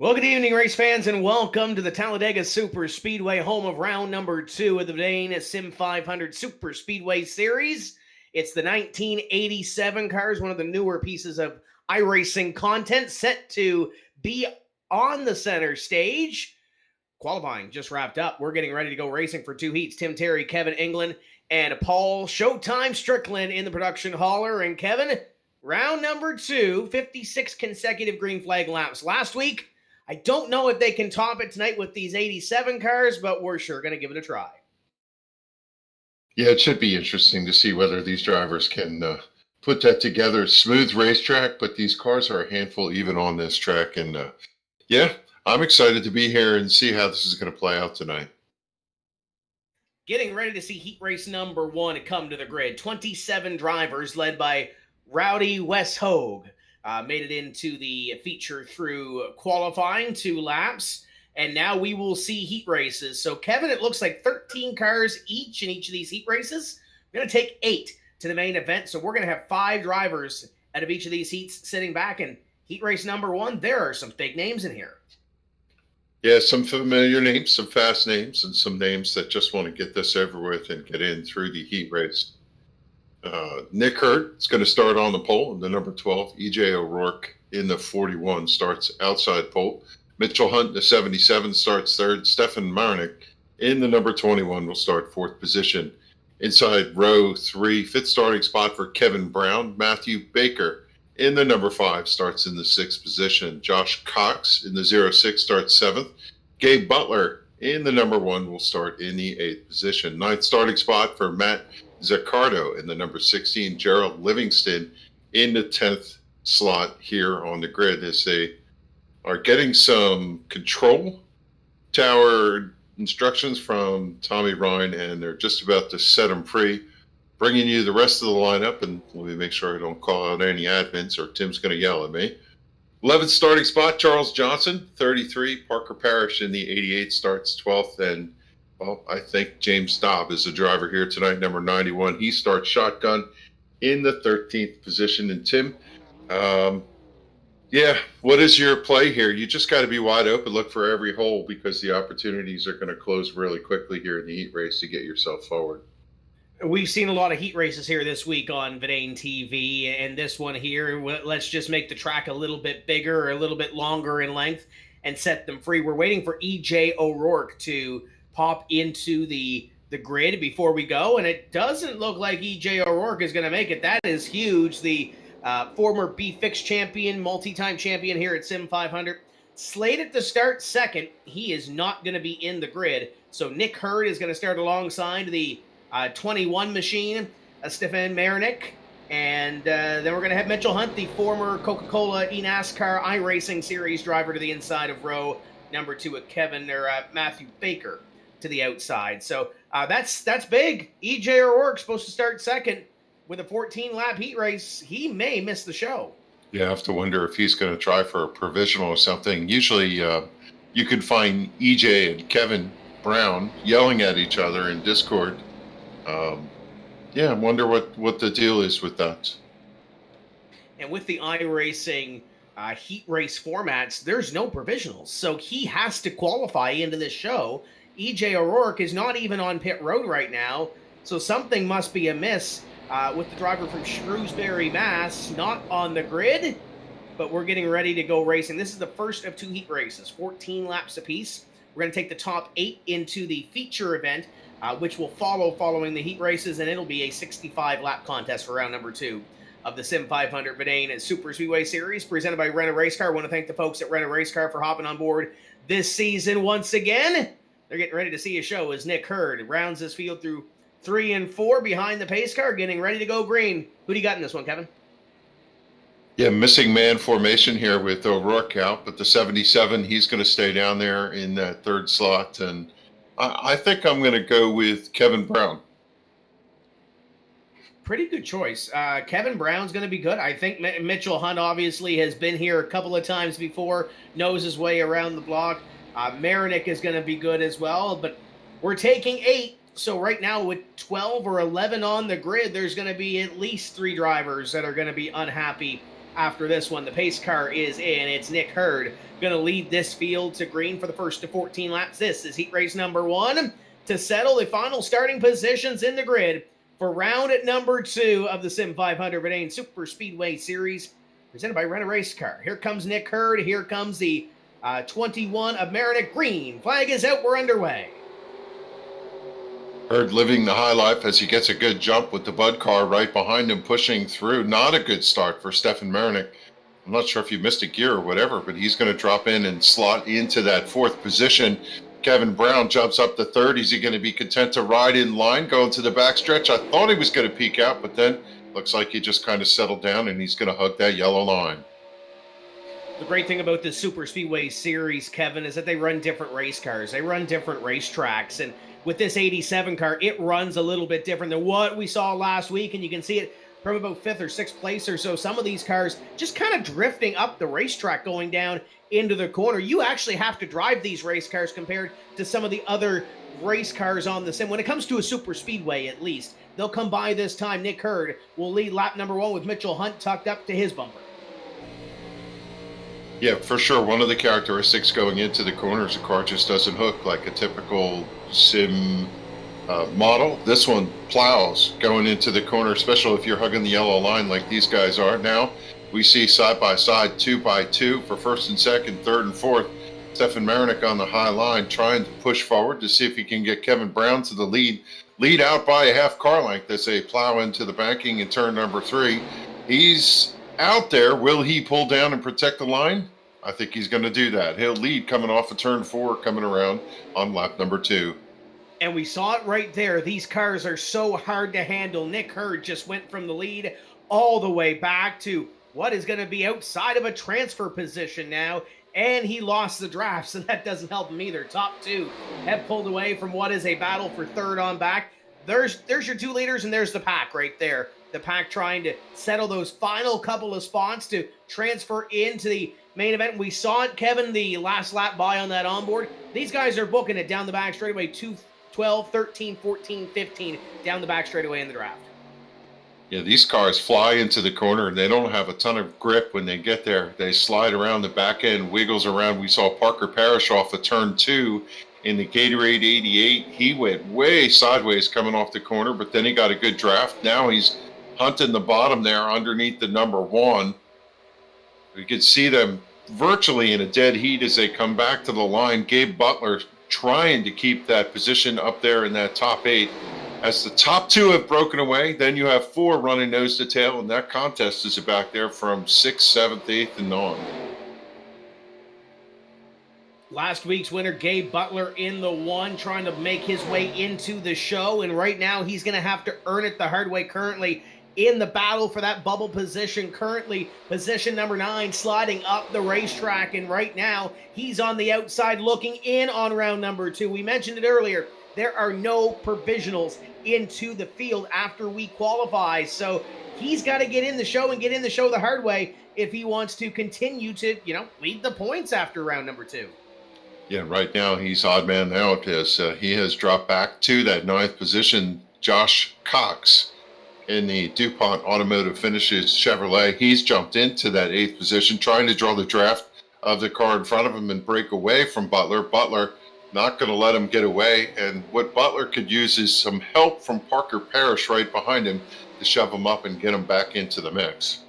Well, good evening, race fans, and welcome to the Talladega SuperSpeedway, home of round number 2 of the Vidane SIM500 SuperSpeedway Series. It's the 1987 cars, one of the newer pieces of iRacing content set to be on the center stage. Qualifying just wrapped up. We're getting ready to go racing for 2 heats. Tim Terry, Kevin England, and Paul Showtime Strickland in the production hauler. And Kevin, round number 2, 56 consecutive green flag laps last week. I don't know if they can top it tonight with these 87 cars, but we're sure going to give it a try. Yeah, it should be interesting to see whether these drivers can put that together. Smooth racetrack, but these cars are a handful even on this track. And yeah, I'm excited to be here and see how this is going to play out tonight. Getting ready to see heat race number 1 come to the grid. 27 drivers led by Rowdy Wes Hogue. Made it into the feature through qualifying, 2 laps, and now we will see heat races. So, Kevin, it looks like 13 cars each in each of these heat races. We're going to take 8 to the main event, so we're going to have 5 drivers out of each of these heats sitting back. And heat race number 1, there are some big names in here. Yeah, some familiar names, some fast names, and some names that just want to get this over with and get in through the heat race. Nick Hurt is going to start on the pole in the number 12. E.J. O'Rourke in the 41 starts outside pole. Mitchell Hunt in the 77 starts third. Stefan Marnick in the number 21 will start 4th position. Inside row 3, 5th starting spot for Kevin Brown. Matthew Baker in the number 5 starts in the 6th position. Josh Cox in the 06 starts 7th. Gabe Butler in the number 1 will start in the 8th position. 9th starting spot for Matt Zaccardo in the number 16, Gerald Livingston in the 10th slot here on the grid as they are getting some control tower instructions from Tommy Ryan, and they're just about to set them free, bringing you the rest of the lineup. And let me make sure I don't call out any admins or Tim's going to yell at me. 11th starting spot, Charles Johnson, 33. Parker Parrish in the 88 starts 12th, and well, I think James Staub is the driver here tonight, number 91. He starts shotgun in the 13th position. And Tim, what is your play here? You just got to be wide open, look for every hole, because the opportunities are going to close really quickly here in the heat race to get yourself forward. We've seen a lot of heat races here this week on Vidane TV, and this one here, let's just make the track a little bit bigger, a little bit longer in length, and set them free. We're waiting for E.J. O'Rourke to pop into the grid before we go, and it doesn't look like E.J. O'Rourke is going to make it. That is huge. The former B-Fix champion, multi-time champion here at Sim500, slated to start second. He is not going to be in the grid, so Nick Hurd is going to start alongside the 21 machine, Stefan Marnick, and then we're going to have Mitchell Hunt, the former Coca-Cola eNASCAR iRacing Series driver, to the inside of row number 2 with Matthew Baker to the outside. So that's big. E.J. O'Rourke supposed to start second with a 14-lap heat race. He may miss the show. Yeah, I have to wonder if he's going to try for a provisional or something. Usually you can find E.J. and Kevin Brown yelling at each other in Discord. I wonder what the deal is with that. And with the iRacing heat race formats, there's no provisionals. So he has to qualify into this show. E.J. O'Rourke is not even on pit road right now, so something must be amiss with the driver from Shrewsbury, Mass, not on the grid, but we're getting ready to go racing. This is the first of 2 heat races, 14 laps apiece. We're going to take the top 8 into the feature event, which will following the heat races, and it'll be a 65-lap contest for round number 2 of the SIM500 Vidane SuperSpeedway Series, presented by Rent-A-Racecar. I want to thank the folks at Rent-A-Racecar for hopping on board this season once again. They're getting ready to see a show as Nick Hurd rounds this field through 3 and 4 behind the pace car, getting ready to go green. Who do you got in this one, Kevin? Yeah, missing man formation here with O'Rourke out, but the 77, he's going to stay down there in that 3rd slot, and I think I'm going to go with Kevin Brown. Pretty good choice. Kevin Brown's going to be good. I think Mitchell Hunt obviously has been here a couple of times before, knows his way around the block. Marnick is going to be good as well, but we're taking 8. So right now with 12 or 11 on the grid, there's going to be at least 3 drivers that are going to be unhappy after this one. The pace car is in. It's Nick Hurd going to lead this field to green for the first to 14 laps. This is heat race number 1 to settle the final starting positions in the grid for round at number 2 of the SIM500 Vidane SuperSpeedway Series, presented by Rent-A-Racecar. Here comes Nick Hurd. Here comes the 21 of Marinick. Green flag is out. We're underway. Hurd living the high life as he gets a good jump with the Bud car right behind him pushing through. Not a good start for Stefan Marinick. I'm not sure if you missed a gear or whatever, but he's going to drop in and slot into that 4th position. Kevin Brown jumps up to 3rd. Is he going to be content to ride in line, going to the backstretch? I thought he was going to peek out, but then looks like he just kind of settled down and he's going to hug that yellow line. The great thing about this SuperSpeedway Series, Kevin, is that they run different race cars. They run different racetracks, and with this 87 car, it runs a little bit different than what we saw last week, and you can see it from about 5th or 6th place or so. Some of these cars just kind of drifting up the racetrack going down into the corner. You actually have to drive these race cars compared to some of the other race cars on the sim. When it comes to a super speedway, at least, they'll come by this time. Nick Hurd will lead lap number 1 with Mitchell Hunt tucked up to his bumper. Yeah, for sure. One of the characteristics going into the corners, the car just doesn't hook like a typical sim model. This one plows going into the corner, especially if you're hugging the yellow line like these guys are. Now we see side by side, 2 by 2 for 1st and 2nd, 3rd and 4th. Stefan Marinick on the high line trying to push forward to see if he can get Kevin Brown to the lead out by a half car length as they plow into the banking in turn number 3. He's out there. Will he pull down and protect the line? I think he's going to do that. He'll lead coming off of turn 4, coming around on lap number 2. And we saw it right there. These cars are so hard to handle. Nick Hurd just went from the lead all the way back to what is going to be outside of a transfer position now. And he lost the draft, so that doesn't help him either. Top 2 have pulled away from what is a battle for 3rd on back. There's your 2 leaders, and there's the pack right there. The pack trying to settle those final couple of spots to transfer into the main event. We saw it, Kevin, the last lap by on that onboard. These guys are booking it down the back straightaway, 2, 12, 13, 14, 15, down the back straightaway in the draft. Yeah, these cars fly into the corner, and they don't have a ton of grip when they get there. They slide around, the back end wiggles around. We saw Parker Parrish off of turn 2 in the Gatorade 88. He went way sideways coming off the corner, but then he got a good draft. Now he's hunting the bottom there underneath the number 1. You can see them virtually in a dead heat as they come back to the line. Gabe Butler trying to keep that position up there in that top 8. As the top 2 have broken away, then you have 4 running nose to tail, and that contest is back there from 6th, 7th, 8th, and on. Last week's winner, Gabe Butler, in the 1, trying to make his way into the show, and right now he's going to have to earn it the hard way. Currently in the battle for that bubble position, currently position number 9, sliding up the racetrack, and right now he's on the outside looking in on round number 2. We mentioned it earlier. There are no provisionals into the field after we qualify, so he's got to get in the show and get in the show the hard way if he wants to continue to, lead the points after round number 2. Yeah, right now he's odd man out as he has dropped back to that 9th position. Josh Cox in the DuPont Automotive Finishes Chevrolet, he's jumped into that 8th position, trying to draw the draft of the car in front of him and break away from Butler. Butler not going to let him get away, and what Butler could use is some help from Parker Parrish right behind him to shove him up and get him back into the mix.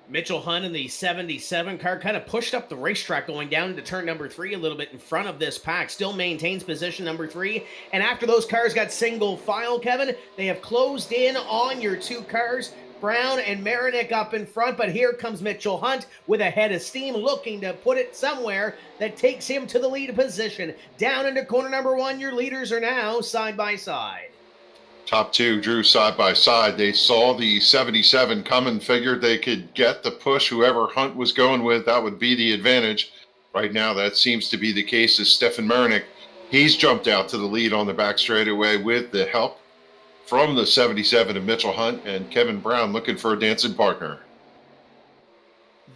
Mitchell Hunt in the 77 car kind of pushed up the racetrack going down into turn number 3 a little bit in front of this pack. Still maintains position number 3. And after those cars got single file, Kevin, they have closed in on your 2 cars. Brown and Marinick up in front, but here comes Mitchell Hunt with a head of steam, looking to put it somewhere that takes him to the lead position. Down into corner number 1, your leaders are now side by side. Top 2 drew side by side. They saw the 77 coming, figured they could get the push. Whoever Hunt was going with, that would be the advantage. Right now, that seems to be the case as Stefan Marinick. He's jumped out to the lead on the back straightaway with the help from the 77 of Mitchell Hunt, and Kevin Brown looking for a dancing partner.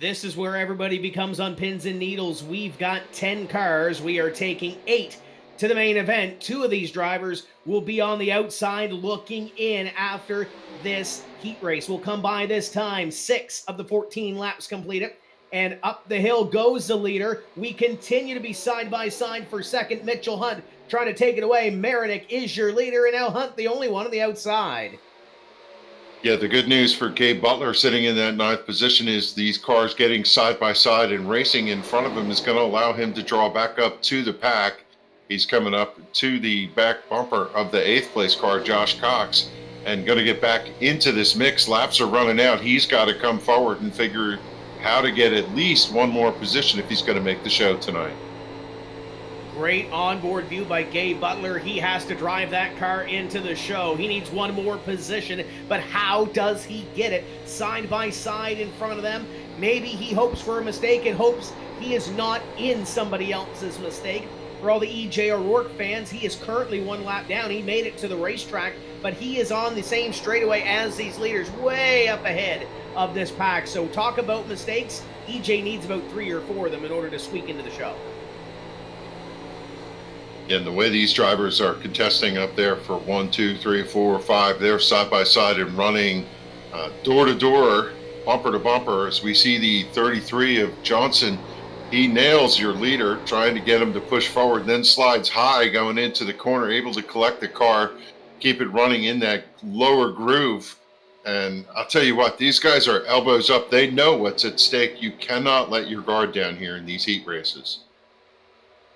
This is where everybody becomes on pins and needles. We've got 10 cars. We are taking 8 to the main event. Two of these drivers will be on the outside looking in after this heat race. We'll come by this time. 6 of the 14 laps completed. And up the hill goes the leader. We continue to be side by side for second. Mitchell Hunt trying to take it away. Marinick is your leader, and now Hunt the only one on the outside. Yeah, the good news for Gabe Butler sitting in that 9th position is these cars getting side by side and racing in front of him is going to allow him to draw back up to the pack. He's coming up to the back bumper of the 8th place car, Josh Cox, and going to get back into this mix. Laps are running out. He's got to come forward and figure how to get at least one more position if he's going to make the show tonight. Great onboard view by Gabe Butler. He has to drive that car into the show. He needs one more position, but how does he get it? Side by side in front of them. Maybe he hopes for a mistake and hopes he is not in somebody else's mistake. For all the E.J. O'Rourke fans, he is currently 1 lap down. He made it to the racetrack, but he is on the same straightaway as these leaders, way up ahead of this pack. So talk about mistakes. E.J. needs about 3 or 4 of them in order to squeak into the show. And the way these drivers are contesting up there for 1, 2, 3, 4, 5, they're side by side and running door to door, bumper to bumper. As we see the 33 of Johnson, he nails your leader, trying to get him to push forward, then slides high going into the corner, able to collect the car, keep it running in that lower groove. And I'll tell you what, these guys are elbows up. They know what's at stake. You cannot let your guard down here in these heat races.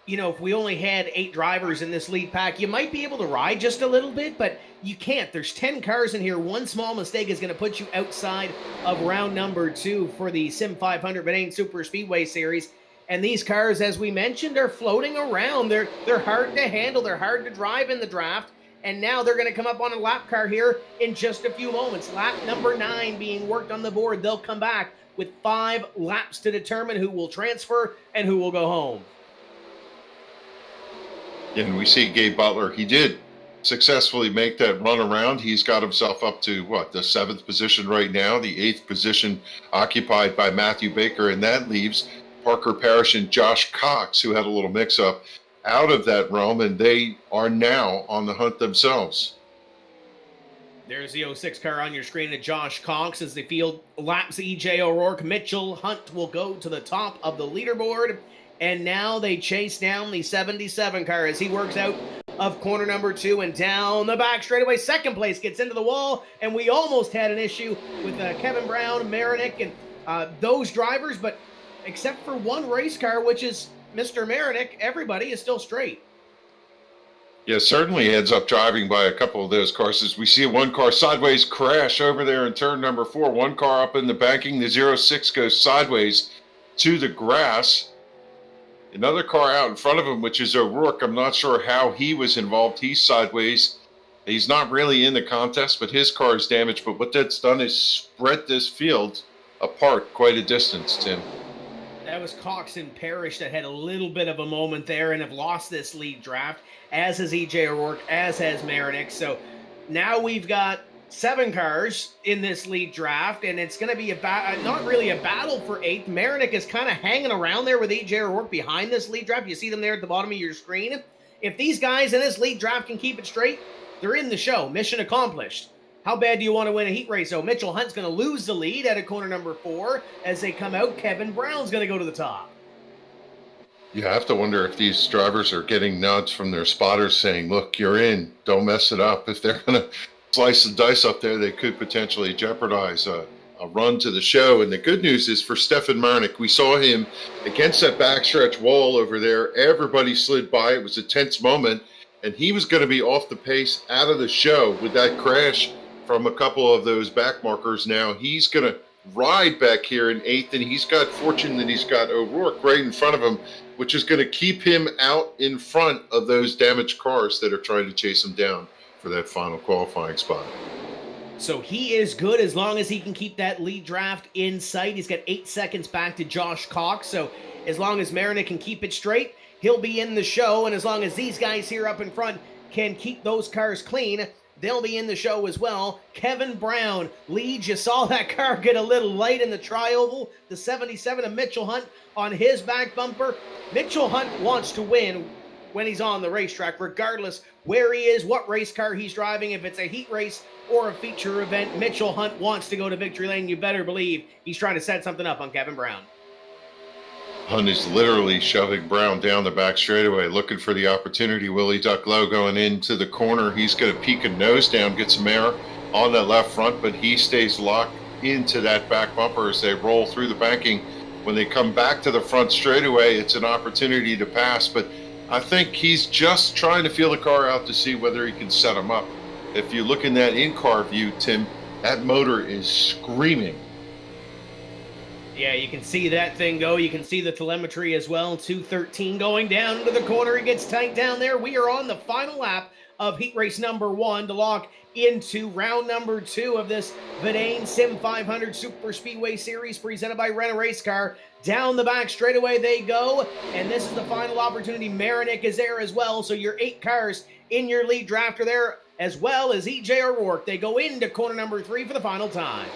You know, if we only had 8 drivers in this lead pack, you might be able to ride just a little bit, but you can't. There's 10 cars in here. One small mistake is going to put you outside of round number 2 for the SIM500 Vidane SuperSpeedway Series. And these cars, as we mentioned, are floating around. They're hard to handle. They're hard to drive in the draft. And now they're going to come up on a lap car here in just a few moments. Lap number 9 being worked on the board. They'll come back with 5 laps to determine who will transfer and who will go home. And we see Gabe Butler. He did successfully make that run around. He's got himself up to, the 7th position right now, the 8th position occupied by Matthew Baker, and that leaves Parker Parrish and Josh Cox, who had a little mix-up, out of that realm, and they are now on the hunt themselves. There's the 06 car on your screen of Josh Cox as the field laps E.J. O'Rourke. Mitchell Hunt will go to the top of the leaderboard. And now they chase down the 77 car as he works out of corner number 2 and down the back straightaway. Second place gets into the wall, and we almost had an issue with Kevin Brown, Marinick, and those drivers, but except for one race car, which is Mr. Marinick, everybody is still straight. Yeah, certainly heads up driving by a couple of those cars as we see one car sideways crash over there in turn number 4. One car up in the banking, the 06 goes sideways to the grass. Another car out in front of him, which is O'Rourke. I'm not sure how he was involved. He's sideways. He's not really in the contest, but his car is damaged. But what that's done is spread this field apart quite a distance, Tim. That was Cox and Parrish that had a little bit of a moment there and have lost this lead draft, as has E.J. O'Rourke, as has Marinick. So now we've got 7 cars in this lead draft, and it's going to be not really a battle for 8th. Marinick is kind of hanging around there with E.J. O'Rourke behind this lead draft. You see them there at the bottom of your screen. If these guys in this lead draft can keep it straight, they're in the show. Mission accomplished. How bad do you want to win a heat race? So Mitchell Hunt's going to lose the lead at a corner number 4. As they come out, Kevin Brown's going to go to the top. You have to wonder if these drivers are getting nods from their spotters saying, look, you're in, don't mess it up. If they're going to slice the dice up there, they could potentially jeopardize a run to the show. And the good news is for Stefan Marinick, we saw him against that backstretch wall over there. Everybody slid by. It was a tense moment, and he was going to be off the pace out of the show with that crash from a couple of those back markers. Now he's going to ride back here in 8th, and he's got fortune that he's got O'Rourke right in front of him, which is going to keep him out in front of those damaged cars that are trying to chase him down for that final qualifying spot. So he is good as long as he can keep that lead draft in sight. He's got 8 seconds back to Josh Cox. So as long as Marinick can keep it straight, he'll be in the show. And as long as these guys here up in front can keep those cars clean, they'll be in the show as well. Kevin Brown leads. You saw that car get a little light in the tri-oval. The 77 of Mitchell Hunt on his back bumper. Mitchell Hunt wants to win when he's on the racetrack, regardless where he is, what race car he's driving, if it's a heat race or a feature event. Mitchell Hunt wants to go to victory lane. You better believe he's trying to set something up on Kevin Brown. Hunt is literally shoving Brown down the back straightaway, looking for the opportunity. Willie Duck Low going into the corner. He's going to peek a nose down, get some air on that left front, but he stays locked into that back bumper as they roll through the banking. When they come back to the front straightaway, it's an opportunity to pass, but I think he's just trying to feel the car out to see whether he can set him up. If you look in that in-car view, Tim, that motor is screaming. Yeah, you can see that thing go. You can see the telemetry as well. 213 going down into the corner. It gets tight down there. We are on the final lap of heat race number 1 to lock into round number 2 of this Vidane SIM500 SuperSpeedway Series presented by Rent-A-Racecar. Down the back straightaway they go, and this is the final opportunity. Marinik is there as well, so your 8 cars in your lead draft are there, as well as EJ O'Rourke. They go into corner number 3 for the final time.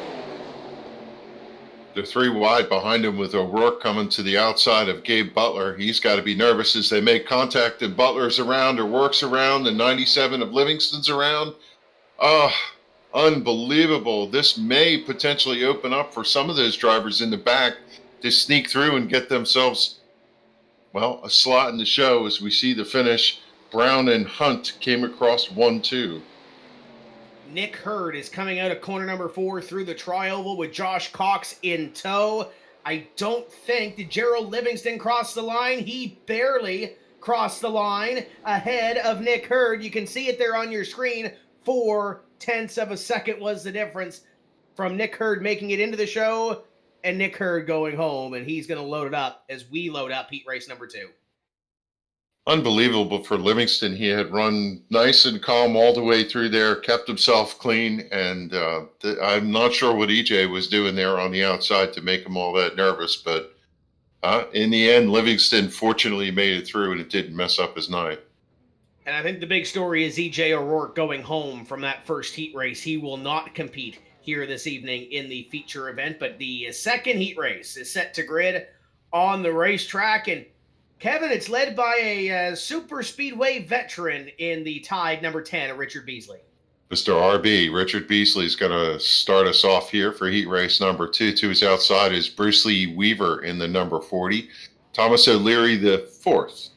They're 3 wide behind him with O'Rourke coming to the outside of Gabe Butler. He's got to be nervous as they make contact, and Butler's around, O'Rourke's around, and 97 of Livingston's around. Unbelievable. This may potentially open up for some of those drivers in the back to sneak through and get themselves, well, a slot in the show as we see the finish. Brown and Hunt came across 1-2. Nick Hurd is coming out of corner number 4 through the tri-oval with Josh Cox in tow. I don't think, did Gerald Livingston cross the line? He barely crossed the line ahead of Nick Hurd. You can see it there on your screen. 0.4 of a second was the difference from Nick Hurd making it into the show and Nick Hurd going home, and he's going to load it up as we load up heat race number 2. Unbelievable for Livingston. He had run nice and calm all the way through there, kept himself clean, and I'm not sure what EJ was doing there on the outside to make him all that nervous, but in the end, Livingston fortunately made it through, and it didn't mess up his night. And I think the big story is EJ O'Rourke going home from that first heat race. He will not compete here this evening in the feature event, but the second heat race is set to grid on the racetrack, and Kevin, it's led by a super speedway veteran in the Tide number 10, Richard Beasley. Mr. RB, Richard Beasley is going to start us off here for heat race number 2. To his outside is Bruce Lee Weaver in the number 40. Thomas O'Leary, the 4th,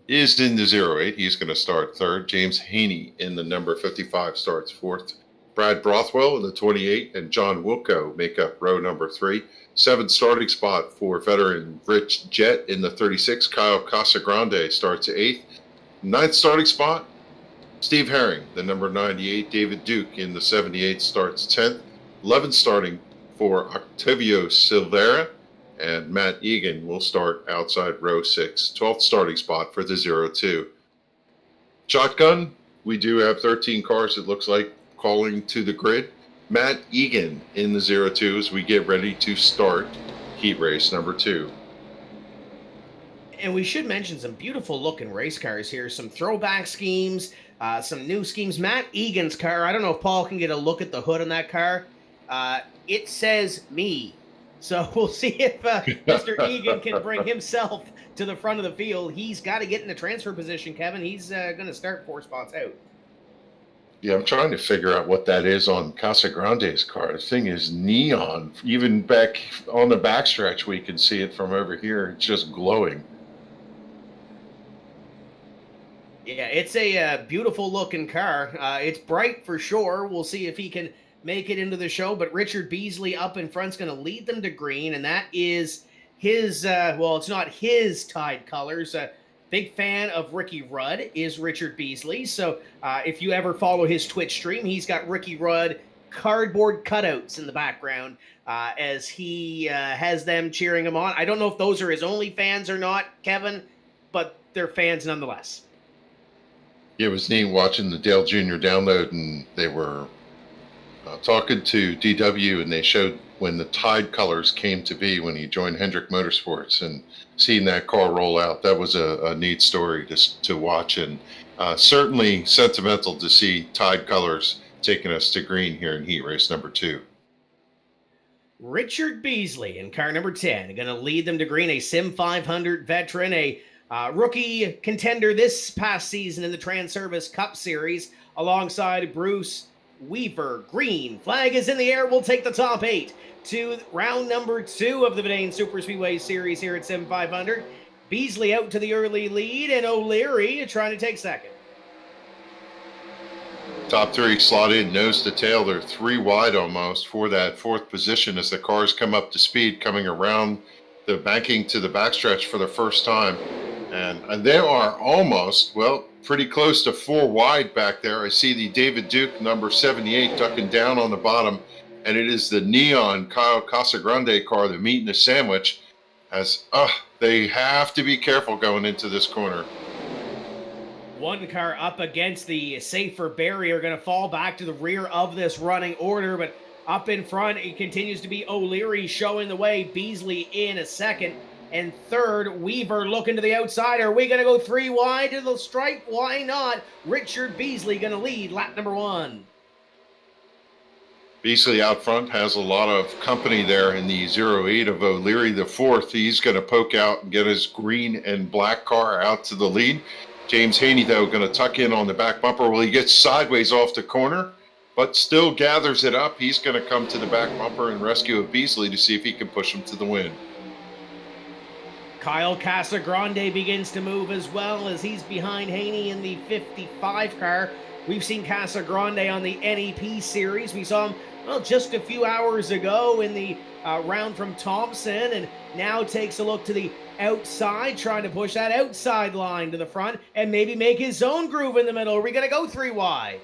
is in the 08. He's going to start 3rd. James Haney in the number 55 starts 4th. Brad Brothwell in the 28 and John Wilco make up row number 3. 7th starting spot for veteran Rich Jett in the 36. Kyle Casagrande starts 8th. 9th starting spot, Steve Herring, the number 98. David Duke in the 78 starts 10th. 11th starting for Octavio Silveira, and Matt Egan will start outside row 6. 12th starting spot for the 02. Shotgun, we do have 13 cars, it looks like, calling to the grid. Matt Egan in the 02 as we get ready to start heat race number 2. And we should mention some beautiful looking race cars here. Some throwback schemes, some new schemes. Matt Egan's car, I don't know if Paul can get a look at the hood on that car. It says me. So we'll see if Mr. Egan can bring himself to the front of the field. He's got to get in the transfer position, Kevin. He's going to start 4 spots out. Yeah, I'm trying to figure out what that is on Casagrande's car. The thing is neon. Even back on the backstretch, we can see it from over here. It's just glowing. Yeah, it's a beautiful looking car. It's bright for sure. We'll see if he can make it into the show. But Richard Beasley up in front's going to lead them to green, and that is his, well, it's not his Tide colors. Big fan of Ricky Rudd is Richard Beasley. So if you ever follow his Twitch stream, he's got Ricky Rudd cardboard cutouts in the background as he has them cheering him on. I don't know if those are his only fans or not, Kevin, but they're fans nonetheless. Yeah, it was neat watching the Dale Jr. download, and they were talking to DW, and they showed when the Tide colors came to be when he joined Hendrick Motorsports, and seeing that car roll out, that was a neat story to watch, and certainly sentimental to see Tide colors taking us to green here in heat race number 2. Richard Beasley in car number 10, going to lead them to green, a SIM500 veteran, a Rookie contender this past season in the Trans-Service Cup Series alongside Bruce Weaver. Green flag is in the air. We'll take the top 8 to round number 2 of the Vidane SuperSpeedway Series here at SIM500. Beasley out to the early lead, and O'Leary trying to take second. Top 3 slot in nose to tail. They're 3 wide almost for that 4th position as the cars come up to speed, coming around the banking to the backstretch for the first time. And they are almost, well, pretty close to 4 wide back there. I see the David Duke number 78 ducking down on the bottom, and it is the neon Kyle Casagrande car, the meat and the sandwich, as they have to be careful going into this corner. One car up against the safer barrier, going to fall back to the rear of this running order, but up in front, it continues to be O'Leary showing the way. Beasley in a second, and third, Weaver looking to the outside. Are we going to go 3 wide to the stripe? Why not? Richard Beasley going to lead lap number 1. Beasley out front has a lot of company there in the 08 of O'Leary, the 4th. He's going to poke out and get his green and black car out to the lead. James Haney, though, going to tuck in on the back bumper. Well, he gets sideways off the corner, but still gathers it up. He's going to come to the back bumper and rescue of Beasley to see if he can push him to the win. Kyle Casagrande begins to move as well as he's behind Haney in the 55 car. We've seen Casagrande on the NEP series. We saw him, well, just a few hours ago in the round from Thompson, and now takes a look to the outside, trying to push that outside line to the front and maybe make his own groove in the middle. Are we going to go 3 wide?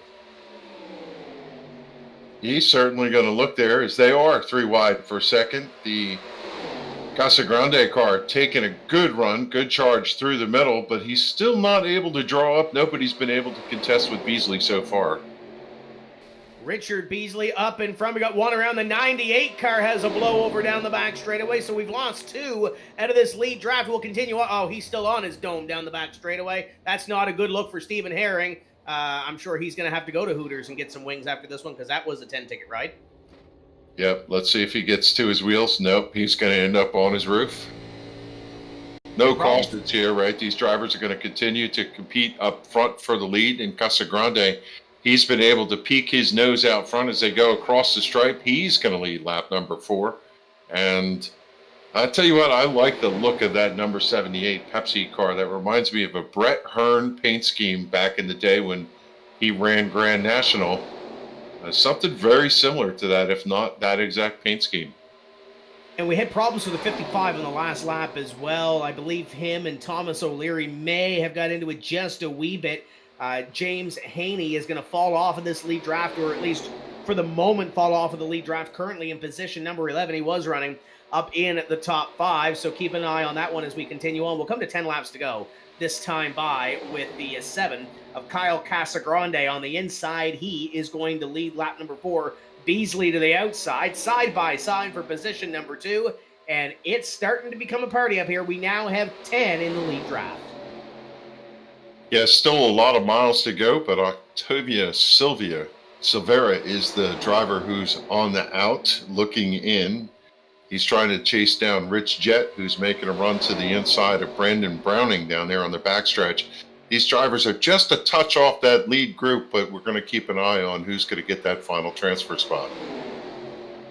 He's certainly going to look there as they are 3 wide for second. The Casagrande car taking a good run, good charge through the middle, but he's still not able to draw up. Nobody's been able to contest with Beasley so far. Richard Beasley up in front. We got one around. The 98 car has a blowover down the back straightaway, so we've lost 2 out of this lead draft. We'll continue. Oh, he's still on his dome down the back straightaway. That's not a good look for Stephen Herring. I'm sure he's going to have to go to Hooters and get some wings after this one, because that was a 10-ticket ride. Yep, let's see if he gets to his wheels. Nope, he's going to end up on his roof. No cautions here, right? These drivers are going to continue to compete up front for the lead, and Casagrande, he's been able to peek his nose out front as they go across the stripe. He's going to lead lap number 4. And I tell you what, I like the look of that number 78 Pepsi car. That reminds me of a Brett Hearn paint scheme back in the day when he ran Grand National. Something very similar to that, if not that exact paint scheme. And we had problems with the 55 in the last lap as well. I believe him and Thomas O'Leary may have got into it just a wee bit. James Haney is going to fall off of this lead draft, or at least for the moment fall off of the lead draft, currently in position number 11. He was running up in the top 5, so keep an eye on that one as we continue on. We'll come to 10 laps to go, this time by with the 7 of Kyle Casagrande on the inside. He is going to lead lap number 4. Beasley to the outside, side by side for position number 2, and it's starting to become a party up here. We now have 10 in the lead draft. Yeah, still a lot of miles to go, but Octavia Silvera is the driver who's on the out, looking in. He's trying to chase down Rich Jett, who's making a run to the inside of Brandon Browning down there on the backstretch. These drivers are just a touch off that lead group, but we're going to keep an eye on who's going to get that final transfer spot.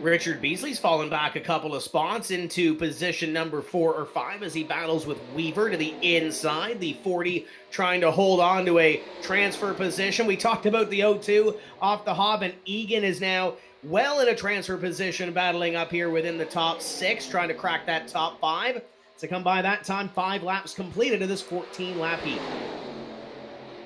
Richard Beasley's fallen back a couple of spots into position number 4 or 5 as he battles with Weaver to the inside. The 40 trying to hold on to a transfer position. We talked about the 02 off the hob, and Egan is now well in a transfer position, battling up here within the top 6, trying to crack that top 5. To come by that time, 5 laps completed of this 14-lap heat.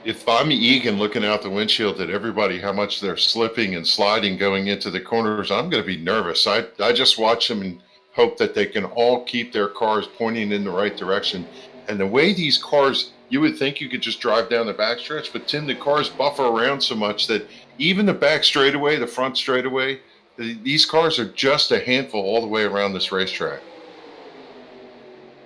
If I'm Egan looking out the windshield at everybody, how much they're slipping and sliding going into the corners, I'm going to be nervous. I just watch them and hope that they can all keep their cars pointing in the right direction. And the way these cars, you would think you could just drive down the backstretch, but Tim, the cars buffer around so much that even the back straightaway, the front straightaway, these cars are just a handful all the way around this racetrack.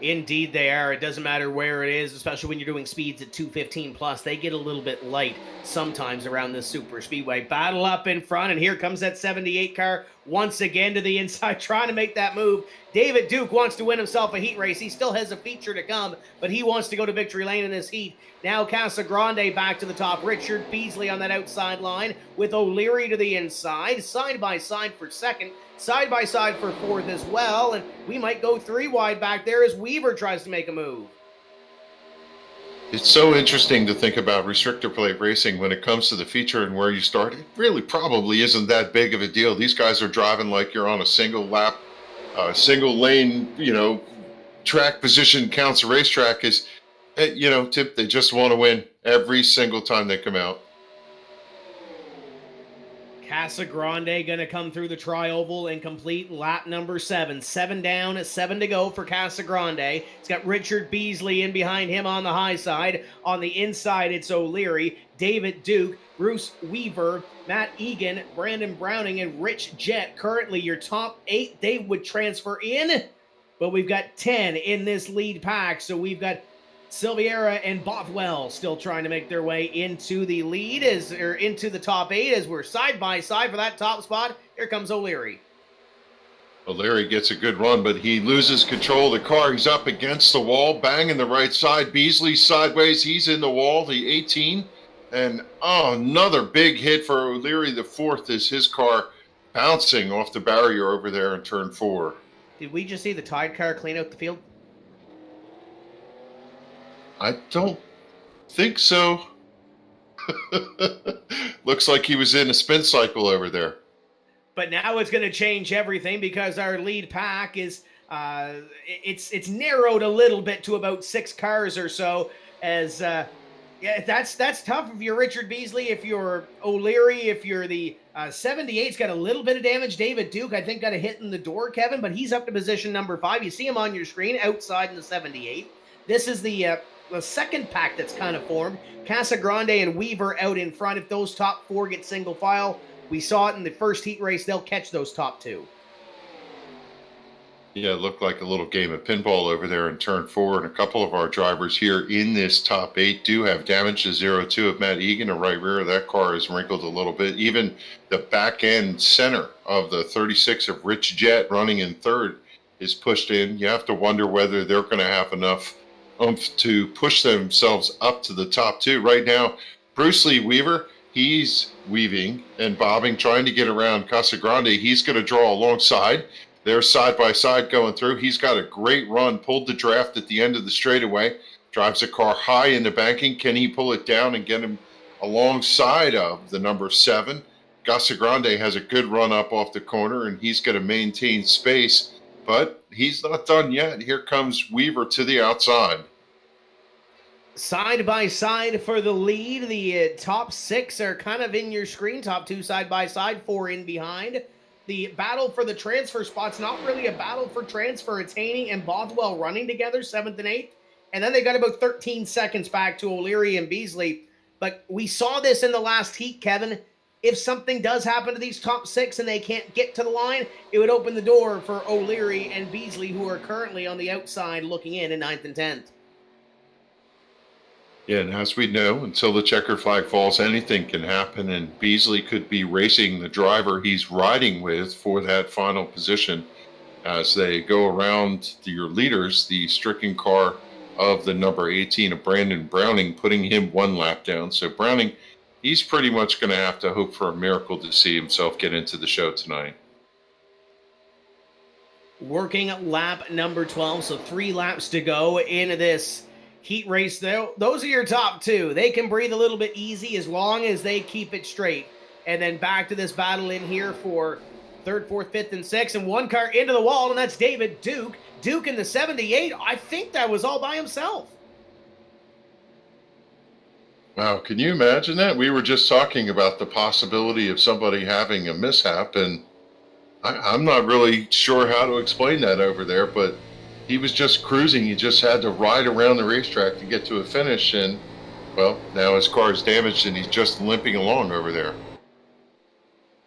Indeed they are. It doesn't matter where it is, especially when you're doing speeds at 215 plus. They get a little bit light sometimes around this super speedway. Battle up in front, and here comes that 78 car once again to the inside, trying to make that move. David Duke wants to win himself a heat race. He still has a feature to come, but he wants to go to victory lane in this heat. Now Casa Grande back to the top. Richard Beasley on that outside line with O'Leary to the inside. Side by side for second. Side by side for fourth as well. And we might go 3 wide back there as Weaver tries to make a move. It's so interesting to think about restrictor plate racing when it comes to the feature and where you start. It really probably isn't that big of a deal. These guys are driving like you're on a single lap, single lane, track position counts a racetrack is, Tip, they just want to win every single time they come out. Casa Grande going to come through the tri-oval and complete lap number 7. 7 down, 7 to go for Casa Grande. It's got Richard Beasley in behind him on the high side. On the inside, it's O'Leary, David Duke, Bruce Weaver, Matt Egan, Brandon Browning, and Rich Jett. Currently, your top 8, they would transfer in, but we've got 10 in this lead pack. So we've got Silviera and Bothwell still trying to make their way into the lead, into the top 8 as we're side by side for that top spot. Here comes O'Leary. O'Leary gets a good run, but he loses control of the car. He's up against the wall, banging the right side. Beasley sideways. He's in the wall, the 18. And, another big hit for O'Leary. The 4th is his car bouncing off the barrier over there in turn 4. Did we just see the Tide car clean out the field? I don't think so. Looks like he was in a spin cycle over there. But now it's going to change everything because our lead pack is it's narrowed a little bit to about 6 cars or so. As that's tough if you're Richard Beasley, if you're O'Leary, if you're the 78's got a little bit of damage. David Duke, I think, got a hit in the door, Kevin, but he's up to position number 5. You see him on your screen outside in the 78. This is the second pack that's kind of formed. Casa Grande and Weaver out in front. If those top 4 get single file, we saw it in the first heat race, they'll catch those top 2. Yeah, it looked like a little game of pinball over there in turn 4, and a couple of our drivers here in this top 8 do have damage. The 0-2 of Matt Egan, the right rear of that car is wrinkled a little bit. Even the back end center of the 36 of Rich Jett running in 3rd is pushed in. You have to wonder whether they're going to have enough to push themselves up to the top 2. Right now, Bruce Lee Weaver, he's weaving and bobbing, trying to get around Casa Grande. He's going to draw alongside. They're side by side going through. He's got a great run, pulled the draft at the end of the straightaway, drives the car high in the banking. Can he pull it down and get him alongside of the number 7? Casa Grande has a good run up off the corner, and he's going to maintain space. But he's not done yet. Here comes Weaver to the outside. Side by side for the lead. The top 6 are kind of in your screen. Top 2 side by side, 4 in behind. The battle for the transfer spot's not really a battle for transfer. It's Haney and Bothwell running together, 7th and 8th. And then they got about 13 seconds back to O'Leary and Beasley. But we saw this in the last heat, Kevin. If something does happen to these top 6 and they can't get to the line, it would open the door for O'Leary and Beasley, who are currently on the outside looking in 9th and 10th. Yeah, and as we know, until the checker flag falls, anything can happen, and Beasley could be racing the driver he's riding with for that final position as they go around your leaders, the stricken car of the number 18 of Brandon Browning, putting him 1 lap down. So Browning, he's pretty much going to have to hope for a miracle to see himself get into the show tonight. Working lap number 12, so 3 laps to go in this heat race. Those are your top 2. They can breathe a little bit easy as long as they keep it straight. And then back to this battle in here for 3rd, 4th, 5th, and 6th. And 1 car into the wall, and that's David Duke. Duke in the 78. I think that was all by himself. Wow, can you imagine that? We were just talking about the possibility of somebody having a mishap, and I'm not really sure how to explain that over there, but he was just cruising. He just had to ride around the racetrack to get to a finish, and, well, now his car is damaged, and he's just limping along over there.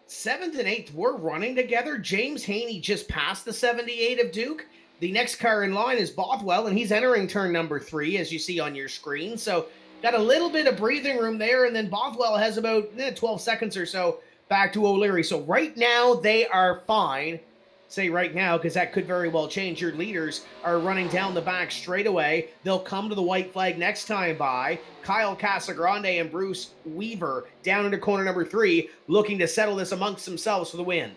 7th and 8th were running together. James Haney just passed the 78 of Duke. The next car in line is Bothwell, and he's entering turn number 3, as you see on your screen. So got a little bit of breathing room there, and then Bothwell has about 12 seconds or so back to O'Leary. So right now, they are fine. Say right now, because that could very well change. Your leaders are running down the back straightaway. They'll come to the white flag next time by. Kyle Casagrande and Bruce Weaver down into corner number 3, looking to settle this amongst themselves for the win.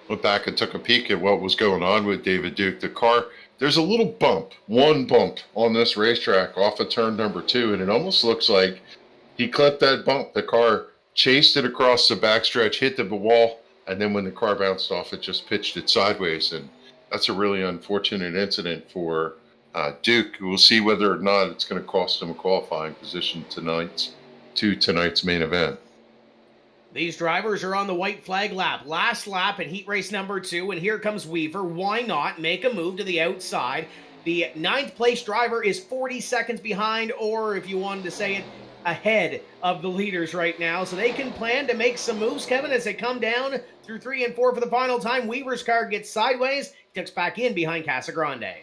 Went back and took a peek at what was going on with David Duke. The car, there's a little bump, one bump on this racetrack off of turn number 2, and it almost looks like he clipped that bump. The car chased it across the backstretch, hit the wall, and then when the car bounced off, it just pitched it sideways. And that's a really unfortunate incident for Duke. We'll see whether or not it's going to cost him a qualifying position tonight's main event. These drivers are on the white flag lap. Last lap in heat race number 2, and here comes Weaver. Why not make a move to the outside? The 9th place driver is 40 seconds behind, or if you wanted to say it, ahead of the leaders right now, so they can plan to make some moves, Kevin, as they come down through 3 and 4 for the final time. Weaver's car gets sideways, tucks back in behind Casagrande.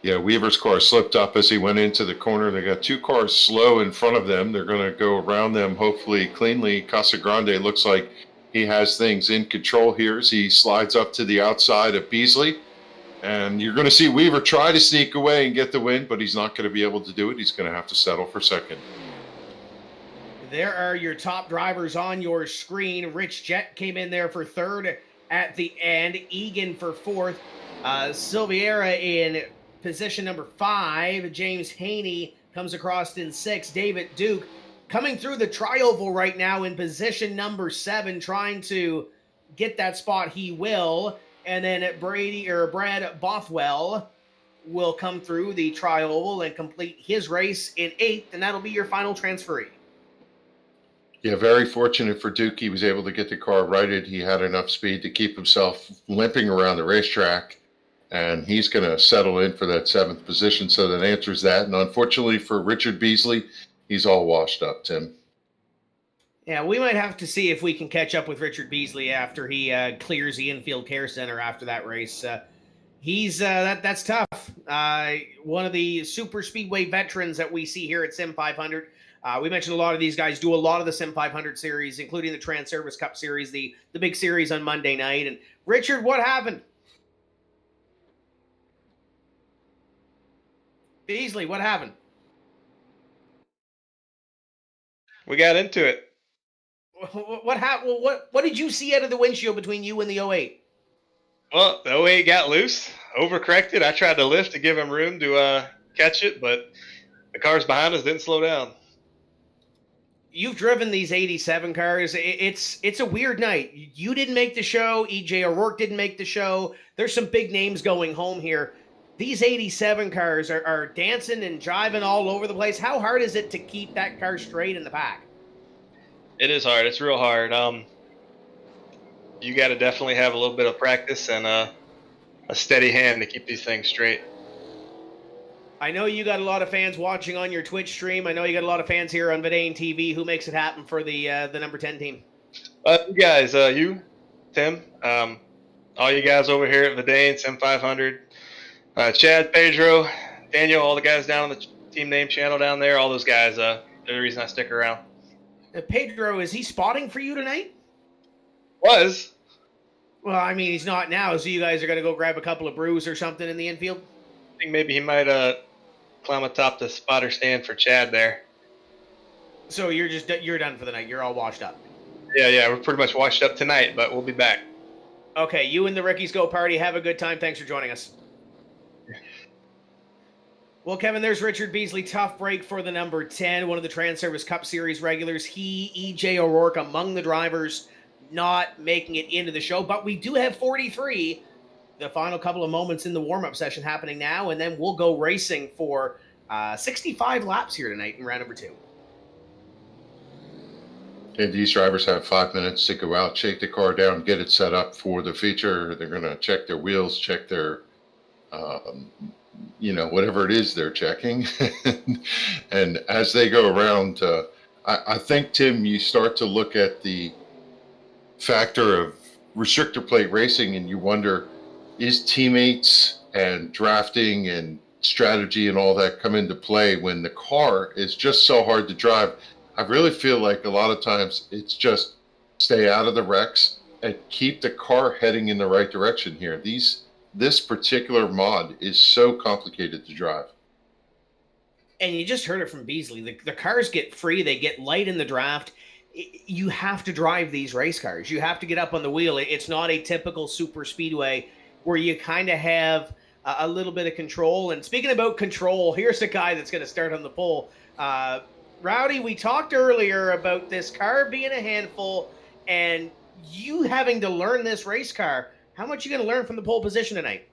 Yeah, Weaver's car slipped up as he went into the corner. They got 2 cars slow in front of them. They're going to go around them hopefully cleanly. Casagrande looks like he has things in control here as he slides up to the outside of Beasley. And you're going to see Weaver try to sneak away and get the win, but he's not going to be able to do it. He's going to have to settle for second. There are your top drivers on your screen. Rich Jett came in there for 3rd at the end. Egan for 4th. Silveira in position number 5. James Haney comes across in 6th. David Duke coming through the trioval right now in position number 7, trying to get that spot. He will. And then Brad Bothwell will come through the trioval and complete his race in 8th, and that'll be your final transferee. Yeah, very fortunate for Duke. He was able to get the car righted. He had enough speed to keep himself limping around the racetrack, and he's going to settle in for that 7th position. So that answers that. And unfortunately for Richard Beasley, he's all washed up, Tim. Yeah, we might have to see if we can catch up with Richard Beasley after he clears the infield care center after that race. That's tough. One of the super speedway veterans that we see here at SIM500. We mentioned a lot of these guys do a lot of the SIM500 series, including the Trans Service Cup series, the big series on Monday night. And Richard, what happened? Beasley, what happened? We got into it. What happened? What did you see out of the windshield between you and the 08? Well, the 08 got loose, overcorrected. I tried to lift to give him room to catch it, but the cars behind us didn't slow down. You've driven these 87 cars. It's a weird night. You didn't make the show. EJ O'Rourke didn't make the show. There's some big names going home here. These 87 cars are dancing and jiving all over the place. How hard is it to keep that car straight in the pack? It is hard. It's real hard. You got to definitely have a little bit of practice and a steady hand to keep these things straight. I know you got a lot of fans watching on your Twitch stream. I know you got a lot of fans here on Vidane TV. Who makes it happen for the number 10 team? You guys, you, Tim, all you guys over here at Vidane, SIM500, Chad, Pedro, Daniel, all the guys down on the team name channel down there, all those guys, they're the reason I stick around. Pedro, is he spotting for you tonight? Was. Well, I mean, he's not now, so you guys are going to go grab a couple of brews or something in the infield? I think maybe he might climb atop the spotter stand for Chad there. So you're done for the night. You're all washed up. Yeah, we're pretty much washed up tonight, but we'll be back. Okay, you and the Rickies Go Party. Have a good time. Thanks for joining us. Well, Kevin, there's Richard Beasley. Tough break for the number 10, one of the Trans Service Cup Series regulars. He, EJ O'Rourke, among the drivers not making it into the show. But we do have 43, the final couple of moments in the warm-up session happening now, and then we'll go racing for 65 laps here tonight in round number 2. And these drivers have 5 minutes to go out, shake the car down, get it set up for the feature. They're going to check their wheels, check their, whatever it is they're checking. And as they go around, I think, Tim, you start to look at the factor of restrictor plate racing and you wonder, is teammates and drafting and strategy and all that come into play when the car is just so hard to drive. I really feel like a lot of times it's just stay out of the wrecks and keep the car heading in the right direction here. This particular mod is so complicated to drive. And you just heard it from Beasley. The cars get free. They get light in the draft. You have to drive these race cars. You have to get up on the wheel. It's not a typical super speedway where you kind of have a little bit of control. And speaking about control, here's the guy that's going to start on the pole. Rowdy, we talked earlier about this car being a handful and you having to learn this race car. How much are you going to learn from the pole position tonight?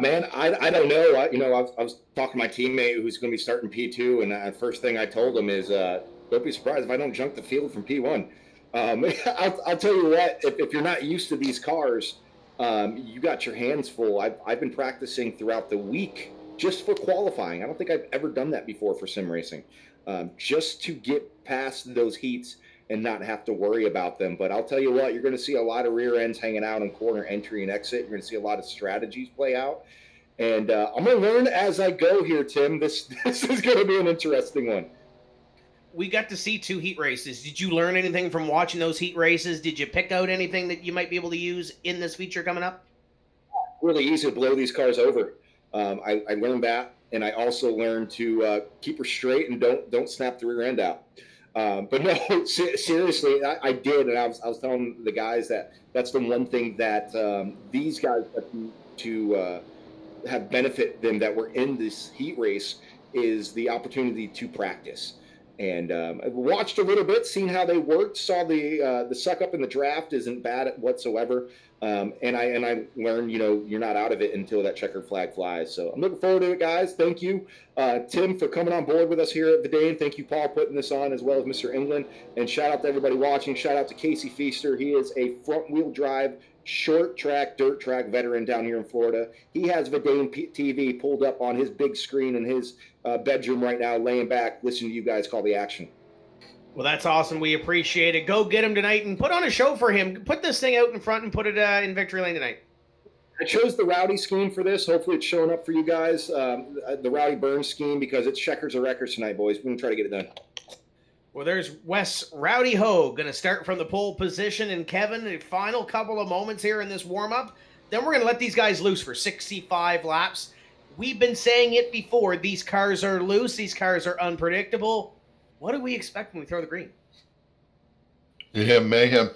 Man, I don't know. I was talking to my teammate who's going to be starting P2, and the first thing I told him is, don't be surprised if I don't jump the field from P1. I'll tell you what, if you're not used to these cars, you got your hands full. I've been practicing throughout the week just for qualifying. I don't think I've ever done that before for sim racing, just to get past those heats and not have to worry about them. But I'll tell you what, you're going to see a lot of rear ends hanging out on corner entry and exit. You're going to see a lot of strategies play out. And I'm going to learn as I go here, Tim. This is going to be an interesting one. We got to see 2 heat races. Did you learn anything from watching those heat races? Did you pick out anything that you might be able to use in this feature coming up? Really easy to blow these cars over. I learned that, and I also learned to keep her straight and don't snap the rear end out. But no, seriously, I did, and I was telling the guys that's the one thing that these guys have to have benefit them that were in this heat race is the opportunity to practice. And I watched a little bit, seen how they worked, saw the suck up in the draft isn't bad whatsoever. And I learned, you're not out of it until that checkered flag flies. So I'm looking forward to it, guys. Thank you, Tim, for coming on board with us here at Vidane. Thank you, Paul, putting this on, as well as Mr. England. And shout out to everybody watching. Shout out to Casey Feaster. He is a front-wheel drive, short track, dirt track veteran down here in Florida. He has Vidane TV pulled up on his big screen in his bedroom right now, laying back, listening to you guys call the action. Well, that's awesome. We appreciate it. Go get him tonight and put on a show for him. Put this thing out in front and put it in Victory Lane tonight. I chose the Rowdy scheme for this. Hopefully it's showing up for you guys, the Rowdy Burns scheme, because it's checkers or wreckers tonight, boys. We're going to try to get it done. Well, there's Wes Rowdy Ho going to start from the pole position. And Kevin, the final couple of moments here in this warm-up. Then we're going to let these guys loose for 65 laps. We've been saying it before. These cars are loose. These cars are unpredictable. What do we expect when we throw the green? Yeah, mayhem.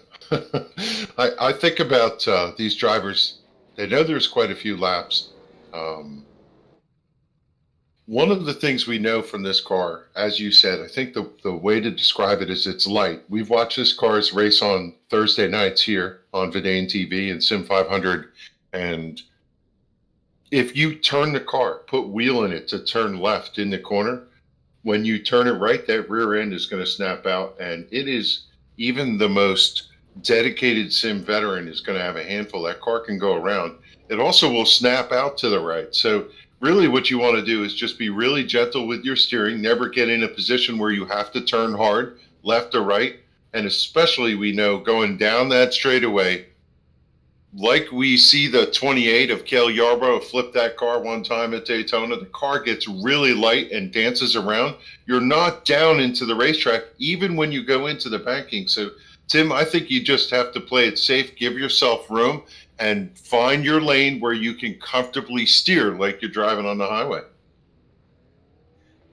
I think about these drivers. They know there's quite a few laps. One of the things we know from this car, as you said, I think the way to describe it is it's light. We've watched this car's race on Thursday nights here on Vidane TV and SIM500. And if you turn the car, put wheel in it to turn left in the corner, when you turn it right, that rear end is going to snap out. And it is, even the most dedicated sim veteran is going to have a handful. That car can go around. It also will snap out to the right. So really what you want to do is just be really gentle with your steering, never get in a position where you have to turn hard, left or right. And especially, we know, going down that straightaway, like we see the 28 of Cale Yarborough flip that car one time at Daytona, the car gets really light and dances around. You're not down into the racetrack, even when you go into the banking. So, Tim, I think you just have to play it safe, give yourself room, and find your lane where you can comfortably steer like you're driving on the highway.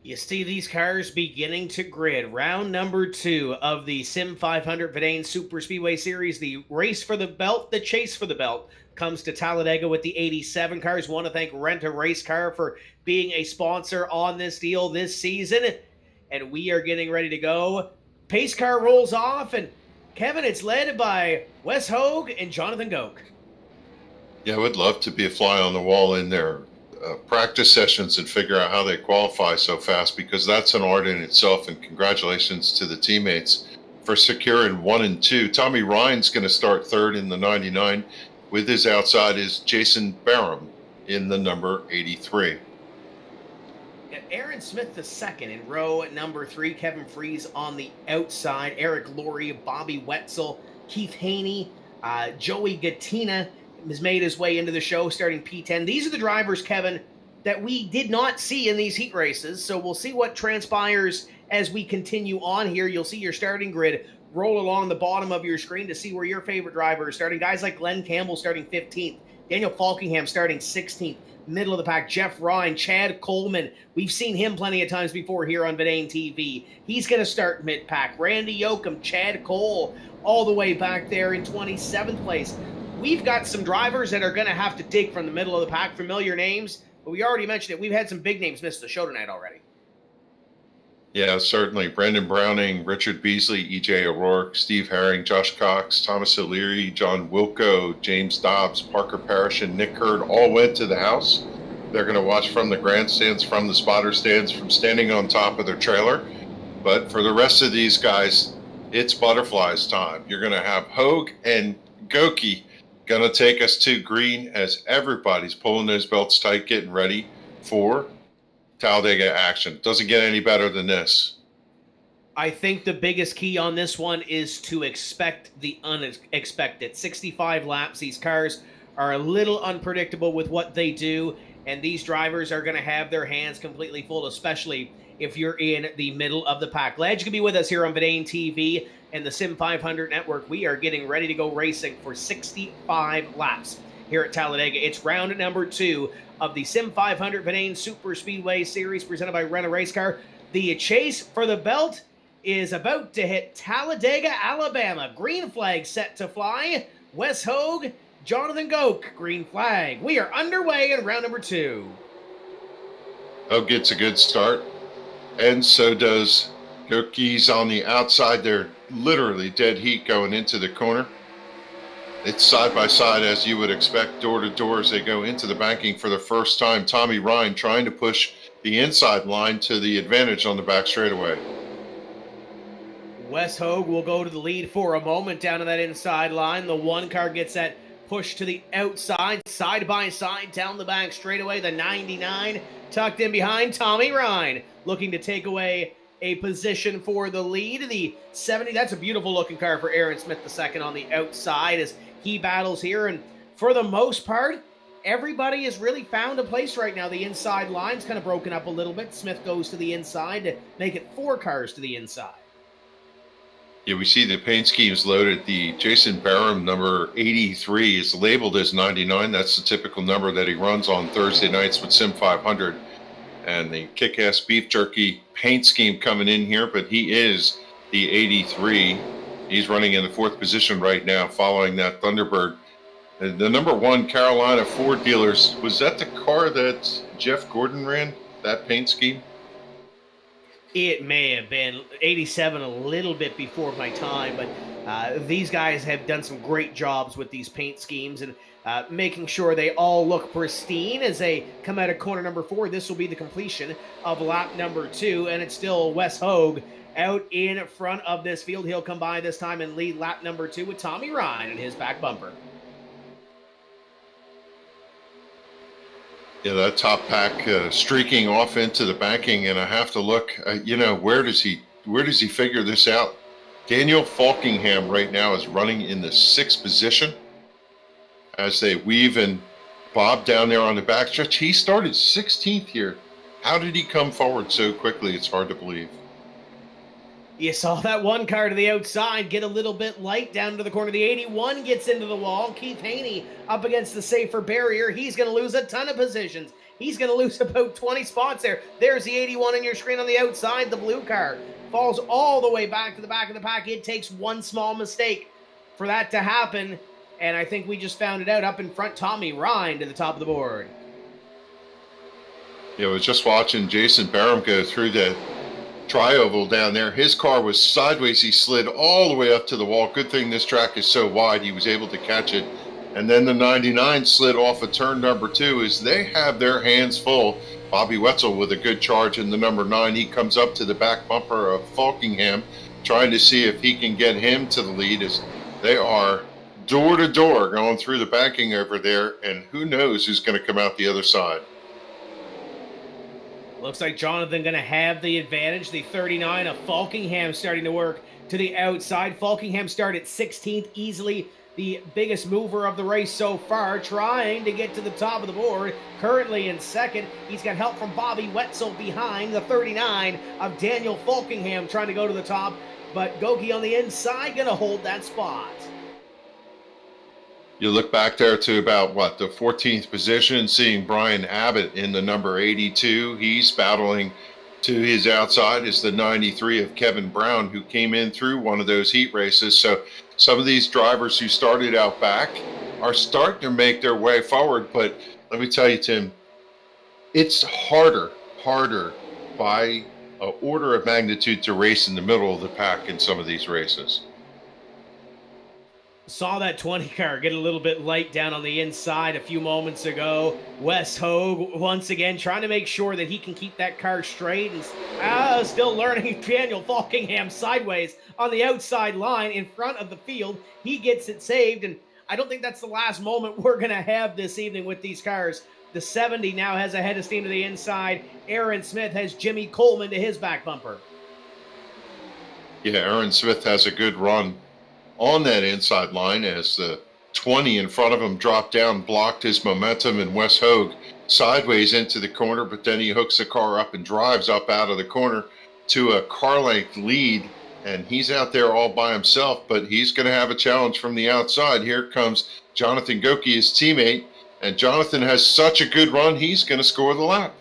You see these cars beginning to grid. Round number 2 of the SIM500 Vidane SuperSpeedway Series. The race for the belt, the chase for the belt, comes to Talladega with the 87 cars. Want to thank Rent-A-Racecar for being a sponsor on this deal this season. And we are getting ready to go. Pace car rolls off, and Kevin, it's led by Wes Hogue and Jonathan Goke. Yeah, I would love to be a fly on the wall in their practice sessions and figure out how they qualify so fast, because that's an art in itself. And congratulations to the teammates for securing 1 and 2. Tommy Ryan's going to start third in the 99. With his outside is Jason Barham in the number 83. Aaron Smith the second in row number 3. Kevin Freeze on the outside. Eric Laurie, Bobby Wetzel, Keith Haney, Joey Gattina, has made his way into the show, starting P10. These are the drivers, Kevin, that we did not see in these heat races. So we'll see what transpires as we continue on here. You'll see your starting grid roll along the bottom of your screen to see where your favorite driver is starting. Guys like Glenn Campbell starting 15th, Daniel Falkingham starting 16th, middle of the pack, Jeff Ryan, Chad Coleman. We've seen him plenty of times before here on Vidane TV. He's going to start mid-pack. Randy Yoakum, Chad Cole, all the way back there in 27th place. We've got some drivers that are going to have to dig from the middle of the pack, familiar names, but we already mentioned it. We've had some big names miss the show tonight already. Yeah, certainly. Brendan Browning, Richard Beasley, E.J. O'Rourke, Steve Herring, Josh Cox, Thomas O'Leary, John Wilco, James Dobbs, Parker Parrish, and Nick Hurd all went to the house. They're going to watch from the grandstands, from the spotter stands, from standing on top of their trailer. But for the rest of these guys, it's butterflies time. You're going to have Hogue and Goki going to take us to green as everybody's pulling those belts tight, getting ready for Talladega action. Doesn't get any better than this. I think the biggest key on this one is to expect the unexpected. 65 laps. These cars are a little unpredictable with what they do, and these drivers are going to have their hands completely full, especially if you're in the middle of the pack. Glad you can be with us here on Vidane TV and the SIM500 network. We are getting ready to go racing for 65 laps here at Talladega. It's round number 2 of the SIM500 Vidane SuperSpeedway Series presented by Rent-A-Racecar. The chase for the belt is about to hit Talladega, Alabama. Green flag set to fly. Wes Hogue, Jonathan Goke, green flag. We are underway in round number 2. Hogue gets a good start, and so does Goke. He's on the outside. They're literally dead heat going into the corner. It's side by side, as you would expect, door to door as they go into the banking for the first time. Tommy Ryan trying to push the inside line to the advantage on the back straightaway. Wes Hogue will go to the lead for a moment down to that inside line. The one car gets that push to the outside, side by side down the back straightaway. The 99 tucked in behind Tommy Ryan, looking to take away a position for the lead. The 70, that's a beautiful looking car for Aaron Smith II on the outside as he battles here. And for the most part, everybody has really found a place right now. The inside line's kind of broken up a little bit. Smith goes to the inside to make it 4 cars to the inside. Yeah, we see the paint schemes loaded. The Jason Barham number 83 is labeled as 99. That's the typical number that he runs on Thursday nights with SIM500. And the kick-ass beef jerky paint scheme coming in here, but he is the 83. He's running in the 4th position right now following that Thunderbird. And the number 1 Carolina Ford dealers, was that the car that Jeff Gordon ran, that paint scheme? It may have been 87, a little bit before my time, but these guys have done some great jobs with these paint schemes and making sure they all look pristine as they come out of corner number 4. This will be the completion of lap number 2, and it's still Wes Hogue out in front of this field. He'll come by this time and lead lap number 2 with Tommy Ryan in his back bumper. Yeah, that top pack streaking off into the banking, and I have to look. Where does he figure this out? Daniel Falkingham right now is running in the 6th position as they weave and bob down there on the backstretch. He started 16th here. How did he come forward so quickly? It's hard to believe. You saw that one car to the outside get a little bit light down to the corner. The 81 gets into the wall. Keith Haney up against the safer barrier. He's going to lose a ton of positions. He's going to lose about 20 spots there. There's the 81 on your screen on the outside. The blue car falls all the way back to the back of the pack. It takes one small mistake for that to happen, and I think we just found it out. Up in front, Tommy Ryan to the top of the board. Yeah, I was just watching Jason Barham go through the tri-oval down there. His car was sideways. He slid all the way up to the wall. Good thing this track is so wide, he was able to catch it. And then the 99 slid off of turn number 2 as they have their hands full. Bobby Wetzel with a good charge in the number 9. He comes up to the back bumper of Falkingham, trying to see if he can get him to the lead as they are door to door going through the banking over there, and who knows who's going to come out the other side. Looks like Jonathan going to have the advantage. The 39 of Falkingham starting to work to the outside. Falkingham started 16th easily. the biggest mover of the race so far, trying to get to the top of the board. Currently in second. He's got help from Bobby Wetzel behind. The 39 of Daniel Falkingham trying to go to the top, but Goki on the inside going to hold that spot. You look back there to about, what, the 14th position, seeing Brian Abbott in the number 82. He's battling to his outside is the 93 of Kevin Brown, who came in through one of those heat races. So some of these drivers who started out back are starting to make their way forward. But let me tell you, Tim, it's harder by an order of magnitude to race in the middle of the pack in some of these races. Saw that 20 car get a little bit light down on the inside a few moments ago. Wes Hogue once again trying to make sure that he can keep that car straight, and still learning. Daniel Falkingham sideways on the outside line in front of the field. He gets it saved, and I don't think that's the last moment we're going to have this evening with these cars. The 70 now has a head of steam to the inside. Aaron Smith has Jimmy Coleman to his back bumper. Yeah, Aaron Smith has a good run on that inside line as the 20 in front of him dropped down, blocked his momentum, and Wes Hogue sideways into the corner, but then he hooks the car up and drives up out of the corner to a car length lead, and he's out there all by himself, but he's going to have a challenge from the outside. Here comes Jonathan Goki, his teammate, and Jonathan has such a good run, he's going to score the lap.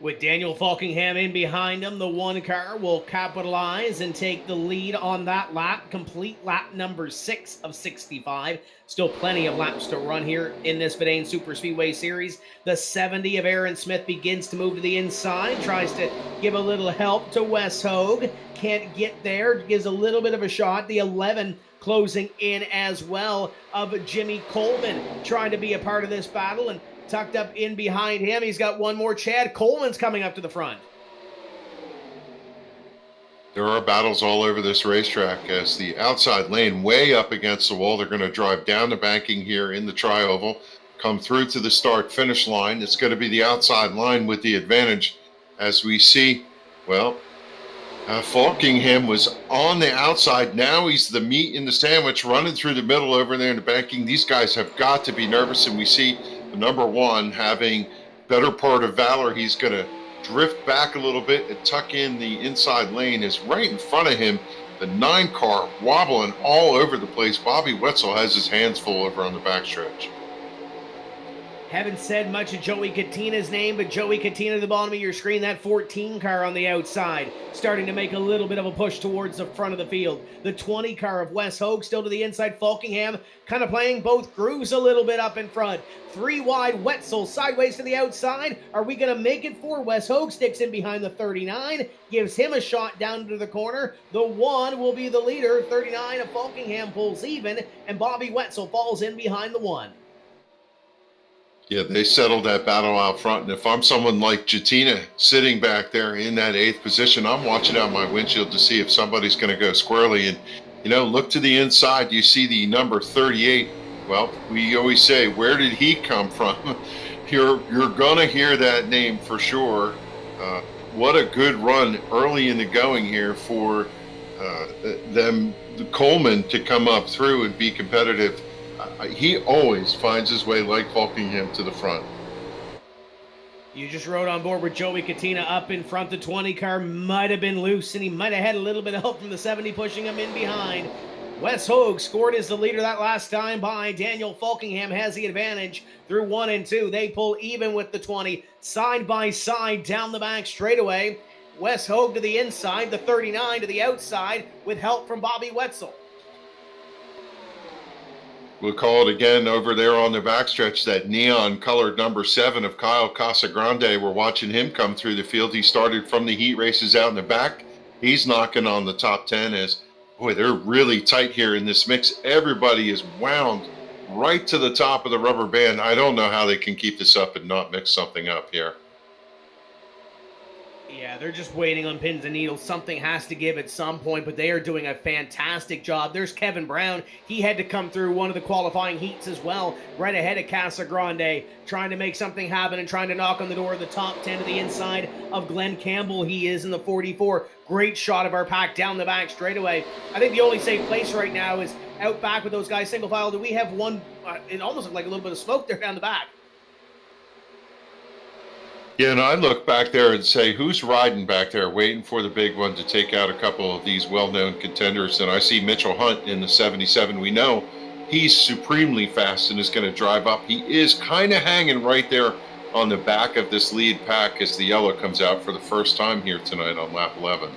With Daniel Falkingham in behind him, the 1 car will capitalize and take the lead on that lap. Complete lap number 6 of 65. Still plenty of laps to run here in this Vidane SuperSpeedway Series. The 70 of Aaron Smith begins to move to the inside. Tries to give a little help to Wes Hogue. Can't get there. Gives a little bit of a shot. The 11 closing in as well of Jimmy Coleman, trying to be a part of this battle, and tucked up in behind him, he's got one more. Chad Coleman's coming up to the front. There are battles all over this racetrack as the outside lane way up against the wall. They're going to drive down the banking here in the tri-oval, come through to the start-finish line. It's going to be the outside line with the advantage as we see, well, Falkingham was on the outside. Now he's the meat in the sandwich running through the middle over there in the banking. These guys have got to be nervous, and we see the number 1 having better part of valor. He's going to drift back a little bit and tuck in the inside lane. Is right in front of him. The 9 car wobbling all over the place. Bobby Wetzel has his hands full over on the backstretch. Haven't said much of Joey Catina's name, but Joey Catina at the bottom of your screen, that 14 car on the outside, starting to make a little bit of a push towards the front of the field. The 20 car of Wes Hogue still to the inside. Falkingham kind of playing both grooves a little bit up in front. 3 wide, Wetzel sideways to the outside. Are we going to make it for Wes Hogue? Sticks in behind the 39, gives him a shot down to the corner. The 1 will be the leader. 39 of Falkingham pulls even, and Bobby Wetzel falls in behind the 1. Yeah, they settled that battle out front. And if I'm someone like Jatina sitting back there in that 8th position, I'm watching out my windshield to see if somebody's going to go squirrely. And, you know, look to the inside. You see the number 38. Well, we always say, where did he come from? You're going to hear that name for sure. What a good run early in the going here for the Coleman to come up through and be competitive. He always finds his way, like Falkingham, to the front. You just rode on board with Joey Catina up in front. The 20 car might have been loose, and he might have had a little bit of help from the 70 pushing him in behind. Wes Hogue scored as the leader that last time by. Daniel Falkingham has the advantage through 1 and 2. They pull even with the 20, side by side down the back straightaway. Wes Hogue to the inside, the 39 to the outside with help from Bobby Wetzel. We'll call it again over there on the backstretch, that neon-colored number 7 of Kyle Casagrande. We're watching him come through the field. He started from the heat races out in the back. He's knocking on the top 10 as, boy, they're really tight here in this mix. Everybody is wound right to the top of the rubber band. I don't know how they can keep this up and not mix something up here. Yeah, they're just waiting on pins and needles. Something has to give at some point, but they are doing a fantastic job. There's Kevin Brown. He had to come through one of the qualifying heats as well, right ahead of Casa Grande, trying to make something happen and trying to knock on the door of the top 10 to the inside of Glenn Campbell. He is in the 44. Great shot of our pack down the back straightaway. I think the only safe place right now is out back with those guys single file. Do we have one? It almost looked like a little bit of smoke there down the back. Yeah, and I look back there and say, who's riding back there waiting for the big one to take out a couple of these well-known contenders? And I see Mitchell Hunt in the 77. We know he's supremely fast and is going to drive up. He is kind of hanging right there on the back of this lead pack as the yellow comes out for the first time here tonight on lap 11.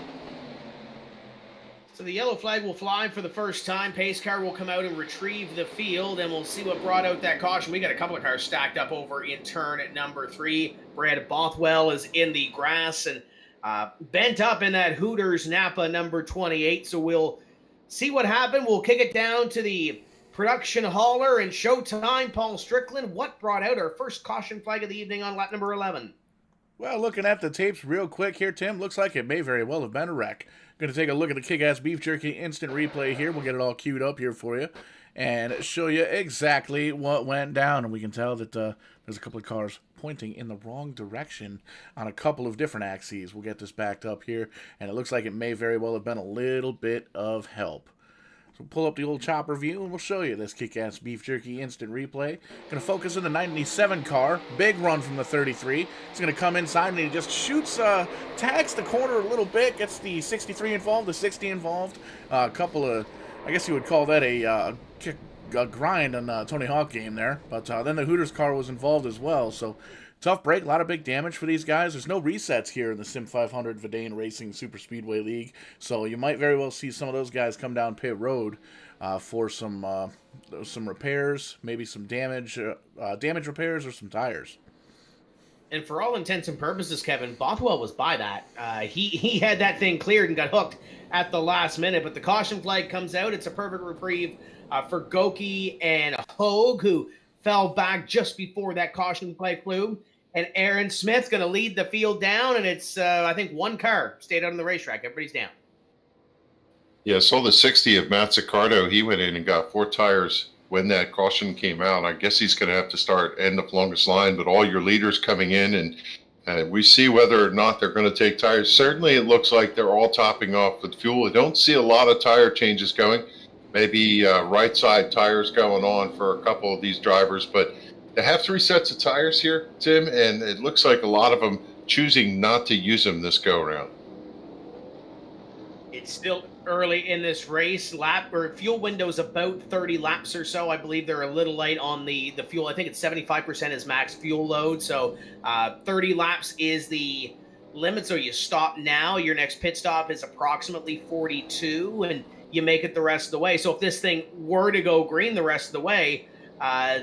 So the yellow flag will fly for the first time. Pace car will come out and retrieve the field, and we'll see what brought out that caution. We got a couple of cars stacked up over in turn at number 3. Brad Bothwell is in the grass and bent up in that Hooters Napa number 28. So we'll see what happened. We'll kick it down to the production hauler and showtime, Paul Strickland. What brought out our first caution flag of the evening on lap number 11? Well, looking at the tapes real quick here, Tim, looks like it may very well have been a wreck. Going to take a look at the Kick-Ass Beef Jerky instant replay here. We'll get it all queued up here for you and show you exactly what went down. And we can tell that there's a couple of cars pointing in the wrong direction on a couple of different axes. We'll get this backed up here, and it looks like it may very well have been a little bit of help. So pull up the old chopper view and we'll show you this Kick-Ass Beef Jerky instant replay. Going to focus on the 97 car. Big run from the 33. It's going to come inside and he just shoots, tags the corner a little bit, gets the 63 involved, the 60 involved. A couple of, I guess you would call that a grind on Tony Hawk game there. But then the Hooters car was involved as well. So tough break, a lot of big damage for these guys. There's no resets here in the SIM500 Vidane Racing SuperSpeedway League, so you might very well see some of those guys come down pit road for some repairs, maybe some damage repairs or some tires. And for all intents and purposes, Kevin, Bothwell was by that. He had that thing cleared and got hooked at the last minute, but the caution flag comes out. It's a perfect reprieve for Goki and Hogue, who fell back just before that caution flag flew. And Aaron Smith's going to lead the field down, and it's, I think, one car stayed out on the racetrack. Everybody's down. Yeah, saw the 60 of Matt Zicardo. He went in and got 4 tires when that caution came out. I guess he's going to have to end up longest line, but all your leaders coming in, and we see whether or not they're going to take tires. Certainly it looks like they're all topping off with fuel. I don't see a lot of tire changes going. Maybe right side tires going on for a couple of these drivers, but they have 3 sets of tires here, Tim, and it looks like a lot of them choosing not to use them this go-around. It's still early in this race. Fuel window's about 30 laps or so. I believe they're a little light on the fuel. I think it's 75% is max fuel load, so 30 laps is the limit. So you stop now. Your next pit stop is approximately 42, and you make it the rest of the way. So if this thing were to go green the rest of the way,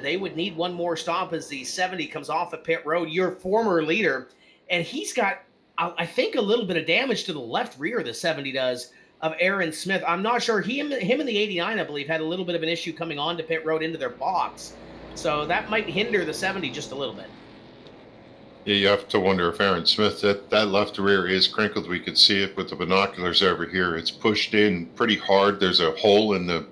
they would need one more stop as the 70 comes off of pit road. Your former leader, and he's got, I think, a little bit of damage to the left rear, the 70 does, of Aaron Smith. I'm not sure. Him and the 89, I believe, had a little bit of an issue coming onto pit road into their box. So that might hinder the 70 just a little bit. Yeah, you have to wonder if Aaron Smith, that left rear is crinkled. We could see it with the binoculars over here. It's pushed in pretty hard. There's a hole in the,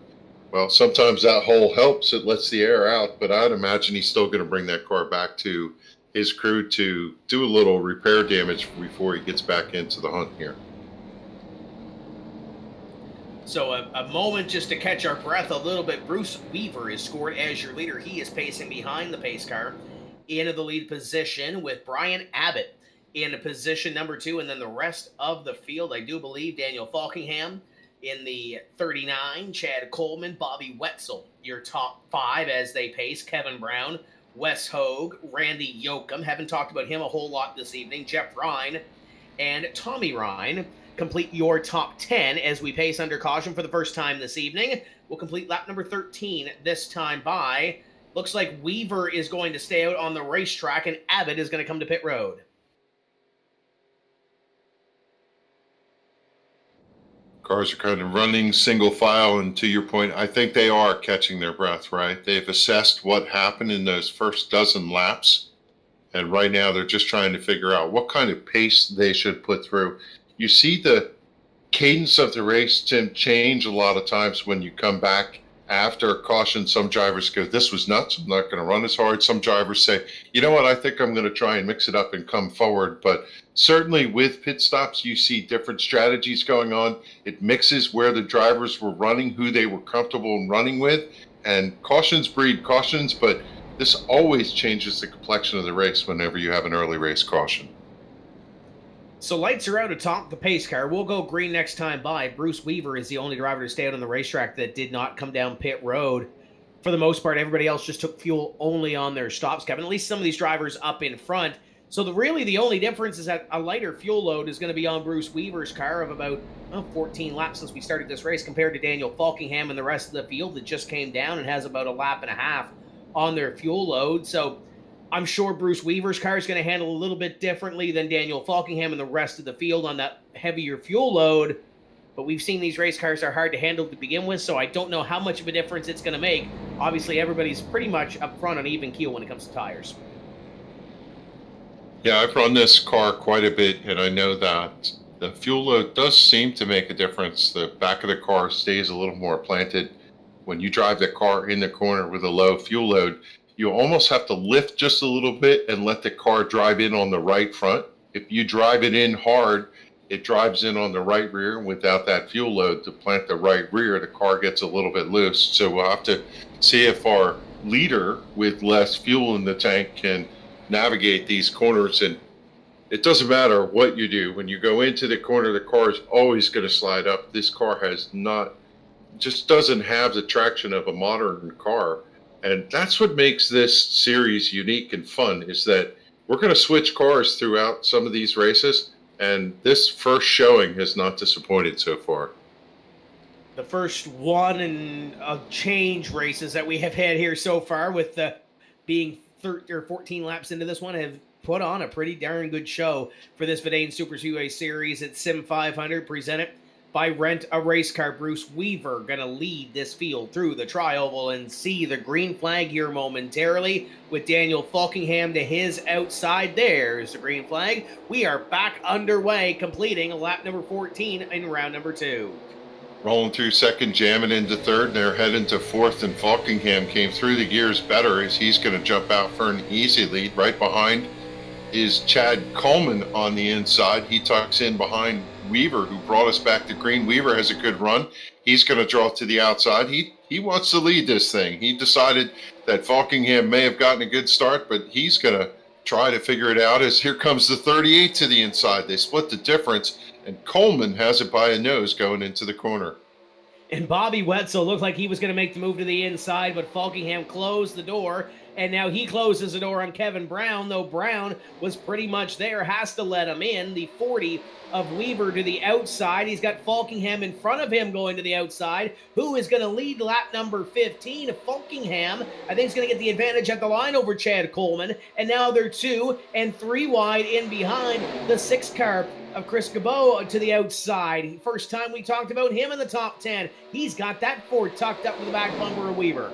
well, sometimes that hole helps. It lets the air out, but I'd imagine he's still going to bring that car back to his crew to do a little repair damage before he gets back into the hunt here. So a moment just to catch our breath a little bit. Bruce Weaver is scored as your leader. He is pacing behind the pace car into the lead position with Brian Abbott in position number 2, and then the rest of the field, I do believe, Daniel Falkingham in the 39, Chad Coleman, Bobby Wetzel, your top 5 as they pace. Kevin Brown, Wes Hogue, Randy Yoakum, haven't talked about him a whole lot this evening, Jeff Ryan, and Tommy Ryan complete your top 10 as we pace under caution for the first time this evening. We'll complete lap number 13 this time by. Looks like Weaver is going to stay out on the racetrack and Abbott is going to come to pit road. Cars are kind of running single file, and to your point, I think they are catching their breath, right? They've assessed what happened in those first dozen laps, And right now they're just trying to figure out what kind of pace they should put through. You see the cadence of the race, Tim, change a lot of times when you come back after a caution. Some drivers go, this was nuts, I'm not going to run as hard. Some drivers say, you know what, I think I'm going to try and mix it up and come forward. But certainly with pit stops, you see different strategies going on. It mixes where the drivers were running, who they were comfortable in running with, and cautions breed cautions, but this always changes the complexion of the race whenever you have an early race caution. So lights are out atop the pace car. We'll go green next time by. Bruce Weaver is the only driver to stay out on the racetrack that did not come down pit road. For the most part, everybody else just took fuel only on their stops, Kevin. At least some of these drivers up in front. So really the only difference is that a lighter fuel load is going to be on Bruce Weaver's car of about 14 laps since we started this race compared to Daniel Falkingham and the rest of the field that just came down and has about a lap and a half on their fuel load. So I'm sure Bruce Weaver's car is going to handle a little bit differently than Daniel Falkingham and the rest of the field on that heavier fuel load. But we've seen these race cars are hard to handle to begin with, so I don't know how much of a difference it's going to make. Obviously, everybody's pretty much up front on even keel when it comes to tires. Yeah, I've run this car quite a bit, and I know that the fuel load does seem to make a difference. The back of the car stays a little more planted. When you drive the car in the corner with a low fuel load, you almost have to lift just a little bit and let the car drive in on the right front. If you drive it in hard, it drives in on the right rear. Without that fuel load to plant the right rear, the car gets a little bit loose. So we'll have to see if our leader with less fuel in the tank can navigate these corners. And it doesn't matter what you do. When you go into the corner, the car is always going to slide up. This car just doesn't have the traction of a modern car. And that's what makes this series unique and fun, is that we're going to switch cars throughout some of these races, and this first showing has not disappointed so far. The first one and a change races that we have had here so far, with being 13 or 14 laps into this one, have put on a pretty darn good show for this Vidane SuperSpeedway Series at SIM500, presented by Rent-A-Racecar. Bruce Weaver going to lead this field through the tri-oval and see the green flag here momentarily with Daniel Falkingham to his outside. There's the green flag. We are back underway, completing lap number 14 in round number 2. Rolling through second, jamming into third, and they're heading to fourth, and Falkingham came through the gears better as he's going to jump out for an easy lead. Right behind is Chad Coleman on the inside. He tucks in behind Weaver, who brought us back to green. Weaver has a good run. He's going to draw to the outside. He wants to lead this thing. He decided that Falkingham may have gotten a good start, but he's going to try to figure it out as here comes the 38 to the inside. They split the difference, and Coleman has it by a nose going into the corner. And Bobby Wetzel looked like he was going to make the move to the inside, but Falkingham closed the door, and now he closes the door on Kevin Brown, though Brown was pretty much there, has to let him in. The 40 of Weaver to the outside. He's got Falkingham in front of him going to the outside. Who is going to lead lap number 15? Falkingham, I think, is going to get the advantage at the line over Chad Coleman, and now they're 2 and 3 wide in behind the 6 car of Chris Cabot to the outside. First time we talked about him in the top 10. He's got that Ford tucked up to the back bumper of Weaver.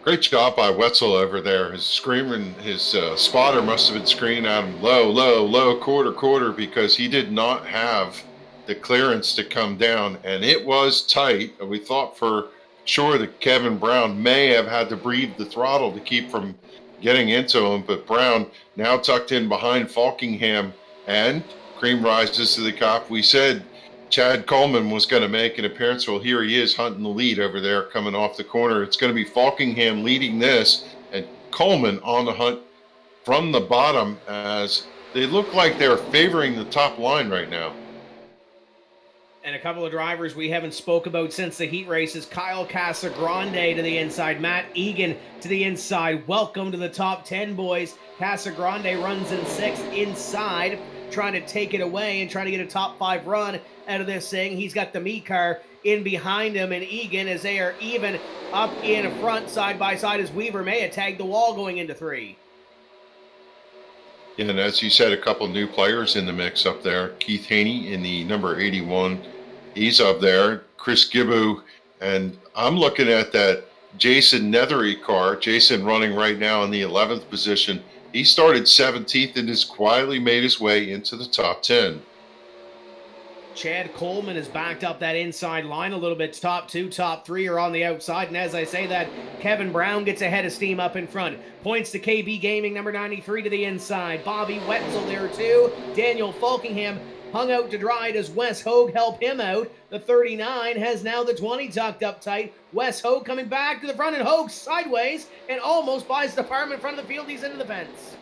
Great job by Wetzel over there. His spotter must have been screaming at him, low, quarter, because he did not have the clearance to come down, and it was tight. We thought for sure that Kevin Brown may have had to breathe the throttle to keep from getting into him, but Brown now tucked in behind Falkingham, and cream rises to the top. We said Chad Coleman was going to make an appearance. Well, here he is hunting the lead over there coming off the corner. It's going to be Falkingham leading this, and Coleman on the hunt from the bottom as they look like they're favoring the top line right now. And a couple of drivers we haven't spoke about since the heat races. Kyle Casagrande to the inside. Matt Egan to the inside. Welcome to the top 10, boys. Casagrande runs in 6th inside, trying to take it away and trying to get a top 5 run out of this thing. He's got the me car in behind him, and Egan, as they are even up in front, side by side, as Weaver may have tagged the wall going into 3. And as you said, a couple new players in the mix up there. Keith Haney in the number 81. He's up there. Chris Gibbu. And I'm looking at that Jason Nethery car. Jason running right now in the 11th position. He started 17th and has quietly made his way into the top 10. Chad Coleman has backed up that inside line a little bit. Top 2, top 3 are on the outside. And as I say that, Kevin Brown gets ahead of steam up in front. Points to KB Gaming, number 93 to the inside. Bobby Wetzel there too. Daniel Falkingham hung out to dry. Does Wes Hogue help him out? The 39 has now the 20 tucked up tight. Wes Hogue coming back to the front, and Hogue sideways and almost buys the farm in front of the field. He's into the fence.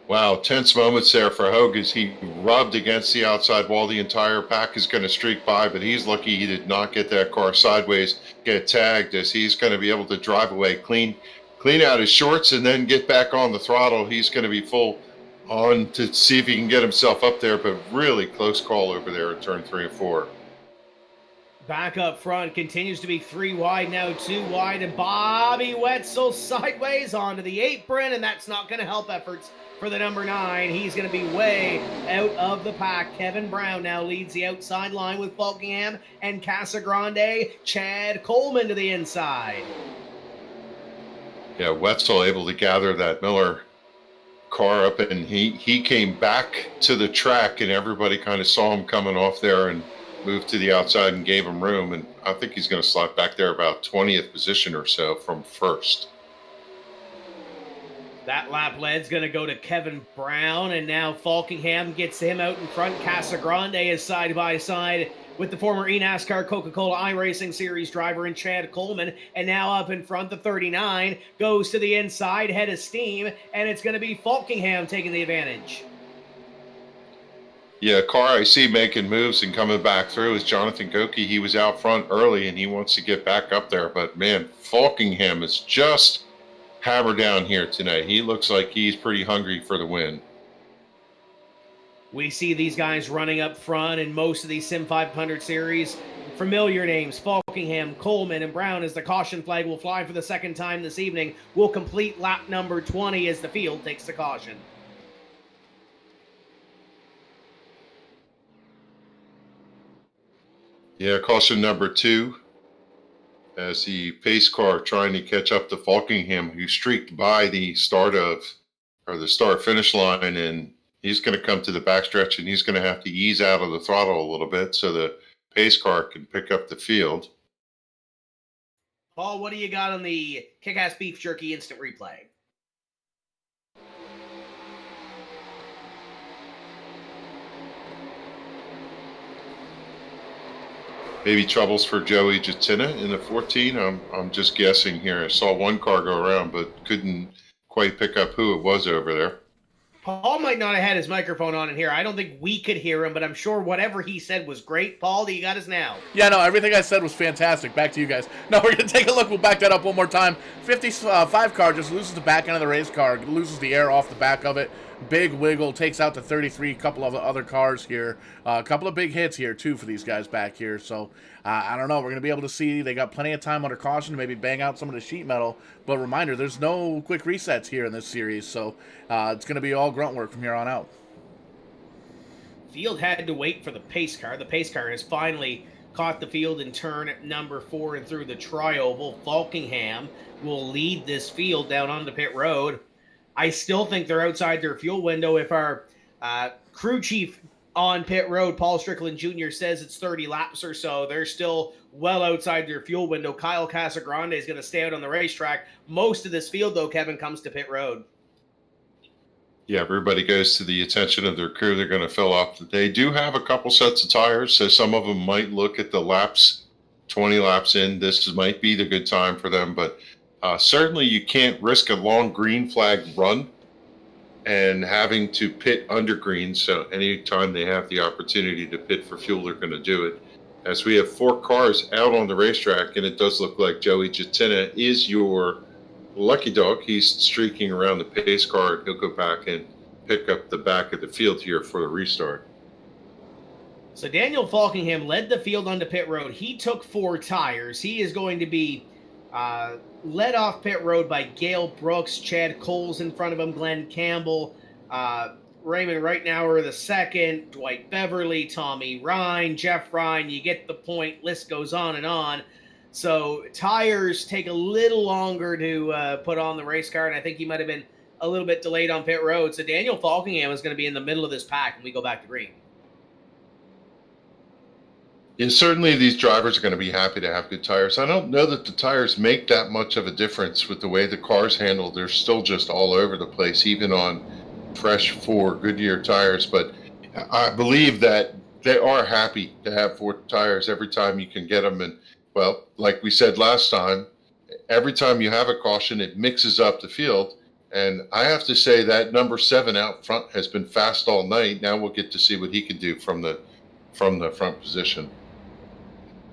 Wow, tense moments there for Hogue as he rubbed against the outside wall. The entire pack is going to streak by, but he's lucky he did not get that car sideways, get tagged, as he's going to be able to drive away, clean out his shorts, and then get back on the throttle. He's going to be full on to see if he can get himself up there, but really close call over there in turn 3 and 4. Back up front, continues to be 3 wide, now 2 wide, and Bobby Wetzel sideways onto the apron, and that's not going to help efforts for the number 9. He's going to be way out of the pack. Kevin Brown now leads the outside line with Falkingham and Casagrande. Chad Coleman to the inside. Yeah, Wetzel able to gather that Miller car up, and he came back to the track, and everybody kind of saw him coming off there and moved to the outside and gave him room. And I think he's going to slot back there about 20th position or so from first. That lap lead's going to go to Kevin Brown, and now Falkingham gets him out in front. Casagrande is side by side with the former eNASCAR Coca-Cola iRacing Series driver and Chad Coleman. And now up in front, the 39 goes to the inside, head of steam, and it's going to be Falkingham taking the advantage. Yeah, car I see making moves and coming back through is Jonathan Goki. He was out front early, and he wants to get back up there. But, man, Falkingham is just hammer down here tonight. He looks like he's pretty hungry for the win. We see these guys running up front in most of these SIM500 series. Familiar names, Falkingham, Coleman, and Brown, as the caution flag will fly for the second time this evening. Will complete lap number 20 as the field takes the caution. Yeah, caution number 2. As the pace car trying to catch up to Falkingham, who streaked by the start finish line, and he's going to come to the backstretch, and he's going to have to ease out of the throttle a little bit so the pace car can pick up the field. Paul, what do you got on the Kick-Ass Beef Jerky instant replay? Maybe troubles for Joey Jatina in the 14. I'm just guessing here. I saw one car go around, but couldn't quite pick up who it was over there. Paul might not have had his microphone on in here. I don't think we could hear him, but I'm sure whatever he said was great. Paul, do you got us now? Yeah, no, everything I said was fantastic. Back to you guys. No, we're going to take a look. We'll back that up one more time. 55 car just loses the back end of the race car, loses the air off the back of it. Big wiggle, takes out the 33, couple of the other cars here. A couple of big hits here, too, for these guys back here. So, I don't know. We're going to be able to see. They got plenty of time under caution to maybe bang out some of the sheet metal. But reminder, there's no quick resets here in this series. So, it's going to be all grunt work from here on out. Field had to wait for the pace car. The pace car has finally caught the field in turn number 4 and through the tri-oval. Falkingham will lead this field down onto pit road. I still think they're outside their fuel window. If our crew chief on pit road, Paul Strickland Jr., says it's 30 laps or so, they're still well outside their fuel window. Kyle Casagrande is going to stay out on the racetrack. Most of this field, though, Kevin, comes to pit road. Yeah, everybody goes to the attention of their crew. They're going to fill up. They do have a couple sets of tires, so some of them might look at the laps, 20 laps in. This might be the good time for them, but certainly you can't risk a long green flag run and having to pit under green. So anytime they have the opportunity to pit for fuel, they're going to do it. As we have 4 cars out on the racetrack, and it does look like Joey Jatina is your lucky dog. He's streaking around the pace car. He'll go back and pick up the back of the field here for the restart. So Daniel Falkingham led the field onto pit road. He took 4 tires. He is going to be led off pit road by Gale Brooks. Chad Cole's in front of him, Glenn Campbell, Raymond Reitnauer the second, Dwight Beverly, Tommy Ryan, Jeff Ryan. You get the point. List goes on and on. So tires take a little longer to put on the race car, and I think he might have been a little bit delayed on pit road. So Daniel Falkingham is going to be in the middle of this pack when we go back to green. Yeah, certainly these drivers are going to be happy to have good tires. I don't know that the tires make that much of a difference with the way the car's handled. They're still just all over the place, even on fresh 4 Goodyear tires. But I believe that they are happy to have 4 tires every time you can get them. And, well, like we said last time, every time you have a caution, it mixes up the field. And I have to say that number 7 out front has been fast all night. Now we'll get to see what he can do from the front position.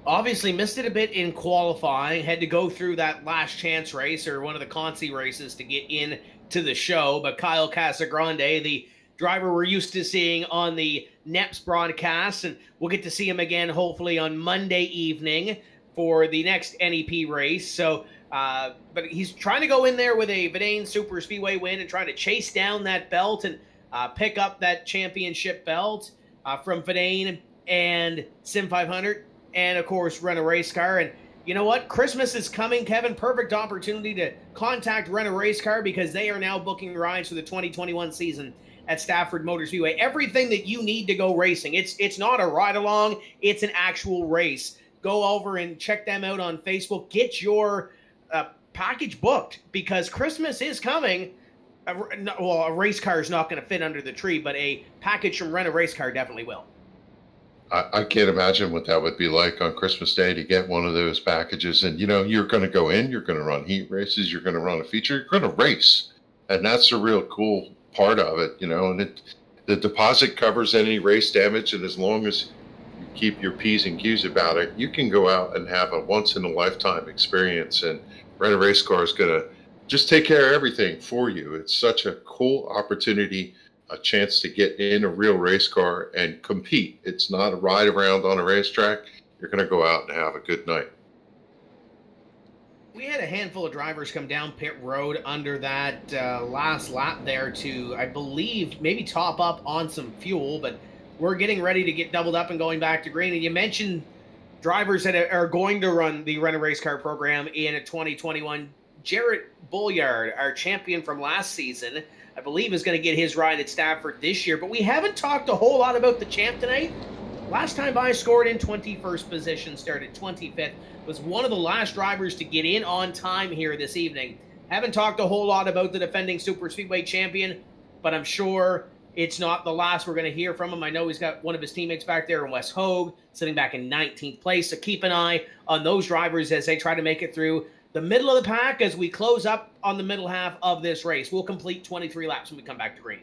Obviously missed it a bit in qualifying, had to go through that last chance race or one of the Consi races to get in to the show. But Kyle Casagrande, the driver we're used to seeing on the NEPS broadcast, and we'll get to see him again hopefully on Monday evening for the next NEP race. So, but he's trying to go in there with a Vidane Super Speedway win and trying to chase down that belt and pick up that championship belt from Vidane and SIM500. And, of course, Rent-A-Racecar. And you know what? Christmas is coming, Kevin. Perfect opportunity to contact Rent-A-Racecar because they are now booking rides for the 2021 season at Stafford Motor Speedway. Everything that you need to go racing. It's not a ride-along. It's an actual race. Go over and check them out on Facebook. Get your package booked because Christmas is coming. A race car is not going to fit under the tree, but a package from Rent-A-Racecar definitely will. I can't imagine what that would be like on Christmas Day to get one of those packages. And, you're going to go in, you're going to run heat races, you're going to run a feature, you're going to race. And that's the real cool part of it, and the deposit covers any race damage. And as long as you keep your P's and Q's about it, you can go out and have a once-in-a-lifetime experience. And Rent-A-Racecar is going to just take care of everything for you. It's such a cool opportunity, a chance to get in a real race car and compete. It's not a ride around on a racetrack. You're going to go out and have a good night. We had a handful of drivers come down pit road under that last lap there to, I believe, maybe top up on some fuel, but we're getting ready to get doubled up and going back to green. And you mentioned drivers that are going to run the Rent-A-Racecar program in 2021. Jarrett Bulliard, our champion from last season, I believe is going to get his ride at Stafford this year, but we haven't talked a whole lot about the champ tonight. Last time I scored in 21st position, started 25th, was one of the last drivers to get in on time here this evening. Haven't talked a whole lot about the defending SuperSpeedway champion, but I'm sure it's not the last we're going to hear from him. I know he's got one of his teammates back there in Wes Hogue, sitting back in 19th place, so keep an eye on those drivers as they try to make it through the middle of the pack as we close up on the middle half of this race. We'll complete 23 laps when we come back to green.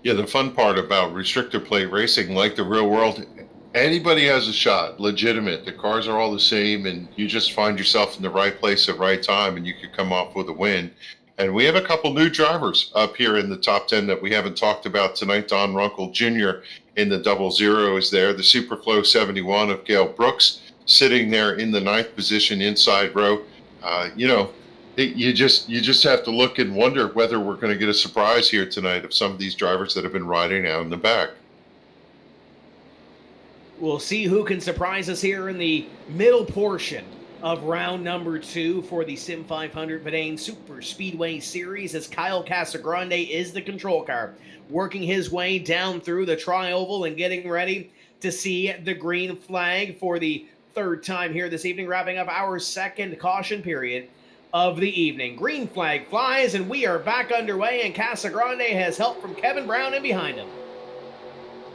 Yeah, the fun part about restrictor plate racing, like the real world, anybody has a shot, legitimate. The cars are all the same, and you just find yourself in the right place at the right time, and you could come off with a win. And we have a couple new drivers up here in the top 10 that we haven't talked about tonight. Don Runkle Jr. in the 00 is there. The Superflow 71 of Gail Brooks sitting there in the 9th position inside row. You just have to look and wonder whether we're going to get a surprise here tonight of some of these drivers that have been riding out in the back. We'll see who can surprise us here in the middle portion of round number 2 for the SIM500 Vidane Super Speedway Series, as Kyle Casagrande is the control car, working his way down through the tri-oval and getting ready to see the green flag for the 3rd time here this evening, wrapping up our 2nd caution period of the evening. Green flag flies, and we are back underway, and Casagrande has help from Kevin Brown in behind him.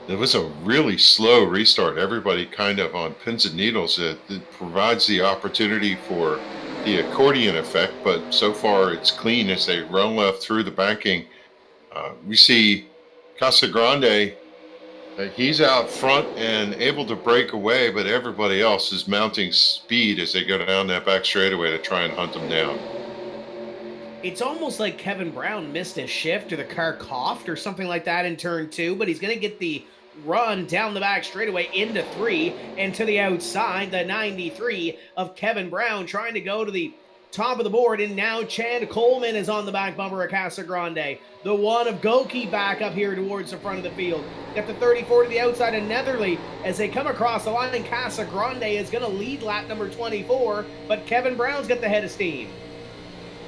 It was a really slow restart. Everybody kind of on pins and needles. It provides the opportunity for the accordion effect, but so far it's clean as they run left through the banking. We see Casagrande. He's out front and able to break away, but everybody else is mounting speed as they go down that back straightaway to try and hunt him down. It's almost like Kevin Brown missed a shift or the car coughed or something like that in turn 2, but he's going to get the run down the back straightaway into 3 and to the outside, the 93 of Kevin Brown trying to go to the top of the board, and now Chad Coleman is on the back bumper of Casa Grande. The one of Goki back up here towards the front of the field. Got the 34 to the outside of Netherly as they come across the line. Casa Grande is going to lead lap number 24, but Kevin Brown's got the head of steam.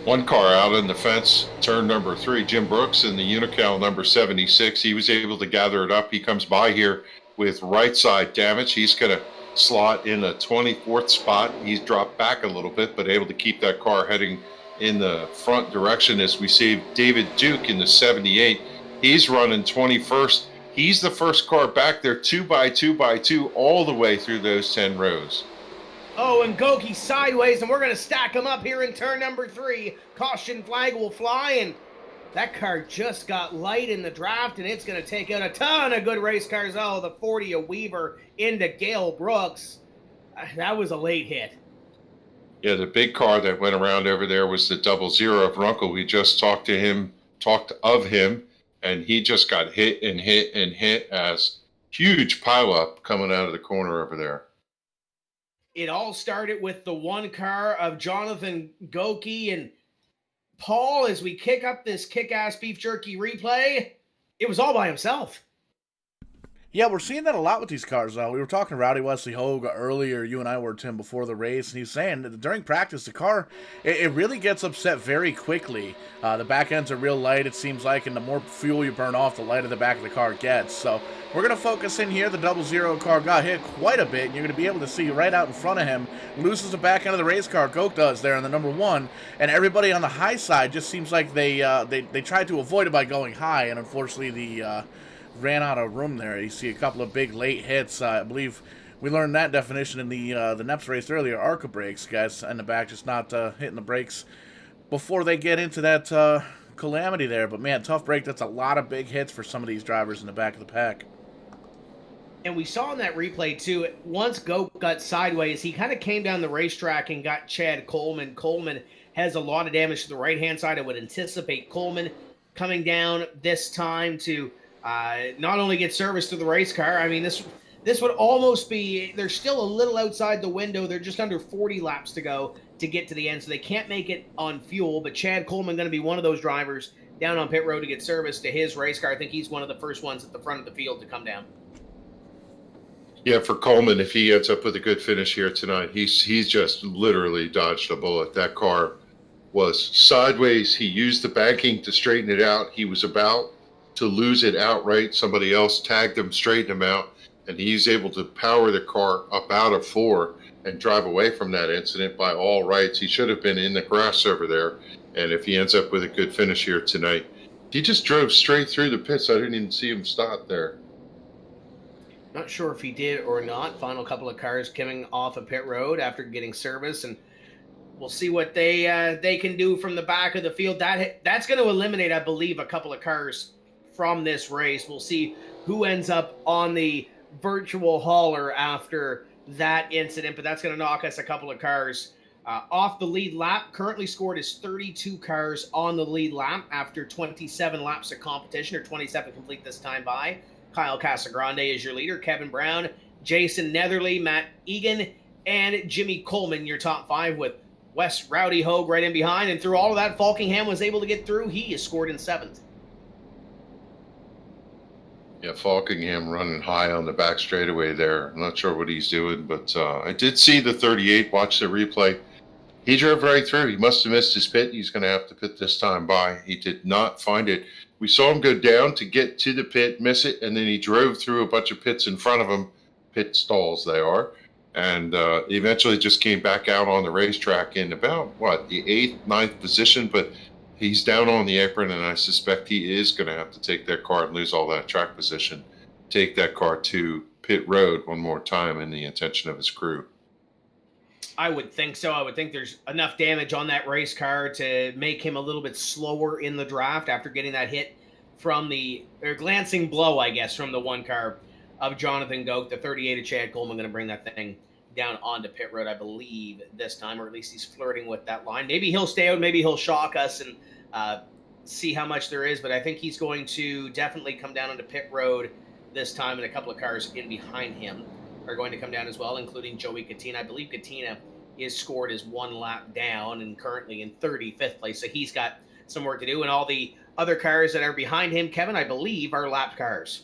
One car out in the fence, turn number 3, Jim Brooks in the Unical number 76. He was able to gather it up. He comes by here with right side damage. He's going to slot in a 24th spot. He's dropped back a little bit, but able to keep that car heading in the front direction as we see David Duke in the 78. He's running 21st. He's the first car back there 2x2x2 all the way through those 10 rows. Oh, and Goki sideways, and we're going to stack them up here in turn number 3. Caution flag will fly, and that car just got light in the draft, and it's going to take out a ton of good race cars. Oh, the 40 of Weaver into Gale Brooks. That was a late hit. Yeah, the big car that went around over there was the 00 of Runkle. We just talked of him, and he just got hit and hit and hit as huge pileup coming out of the corner over there. It all started with the one car of Jonathan Goki and Paul. As we kick up this kick-ass beef jerky replay, it was all by himself. Yeah, we're seeing that a lot with these cars now. We were talking to Rowdy Wesley Hogue earlier, you and I were, Tim, before the race, and he's saying that during practice, the car, it really gets upset very quickly. The back ends are real light, it seems like, and the more fuel you burn off, the lighter the back of the car gets. So we're going to focus in here. The 00 car got hit quite a bit, and you're going to be able to see right out in front of him. Loses the back end of the race car, Goke does there in the number 1, and everybody on the high side just seems like they tried to avoid it by going high, and unfortunately the ran out of room there. You see a couple of big late hits. I believe we learned that definition in the NEPS race earlier. ARCA brakes, guys in the back just not hitting the brakes before they get into that calamity there. But man, tough break. That's a lot of big hits for some of these drivers in the back of the pack. And we saw in that replay too, once Goke got sideways, he kind of came down the racetrack and got Chad Coleman. Coleman has a lot of damage to the right-hand side. I would anticipate Coleman coming down this time to not only get service to the race car. I mean, this would almost be, they're still a little outside the window. They're just under 40 laps to go to get to the end, so they can't make it on fuel. But Chad Coleman going to be one of those drivers down on pit road to get service to his race car. I think he's one of the first ones at the front of the field to come down. Yeah, for Coleman, if he ends up with a good finish here tonight, he's just literally dodged a bullet. That car was sideways. He used the banking to straighten it out. He was about to lose it outright. Somebody else tagged him, straightened him out, and he's able to power the car up out of 4 and drive away from that incident by all rights. He should have been in the grass over there, and if he ends up with a good finish here tonight, he just drove straight through the pits. I didn't even see him stop there. Not sure if he did or not. Final couple of cars coming off of pit road after getting service, and we'll see what they can do from the back of the field. That's going to eliminate, I believe, a couple of cars from this race. We'll see who ends up on the virtual hauler after that incident, but that's going to knock us a couple of cars off the lead lap. Currently scored is 32 cars on the lead lap after 27 laps of competition, or 27 complete this time by. Kyle Casagrande is your leader. Kevin Brown, Jason Netherly, Matt Egan, and Jimmy Coleman, your top 5, with Wes Rowdy Hogue right in behind. And through all of that, Falkingham was able to get through. He is scored in 7th. Yeah, Falkingham running high on the back straightaway there. I'm not sure what he's doing, but I did see the 38, watch the replay. He drove right through. He must have missed his pit. He's going to have to pit this time by. He did not find it. We saw him go down to get to the pit, miss it, and then he drove through a bunch of pits in front of him, pit stalls they are, and eventually just came back out on the racetrack in about, the 8th, 9th position, but he's down on the apron, and I suspect he is going to have to take that car and lose all that track position, take that car to pit road one more time in the intention of his crew. I would think so. I would think there's enough damage on that race car to make him a little bit slower in the draft after getting that hit from glancing blow, I guess, from the one car of Jonathan Goke. The 38 of Chad Coleman going to bring that thing down onto pit road, I believe, this time, or at least he's flirting with that line. Maybe he'll stay out, maybe he'll shock us and see how much there is, but I think he's going to definitely come down onto pit road this time, and a couple of cars in behind him are going to come down as well, including Joey Katina. I believe Katina is scored as 1 lap down and currently in 35th place. So he's got some work to do. And all the other cars that are behind him, Kevin, I believe, are lapped cars.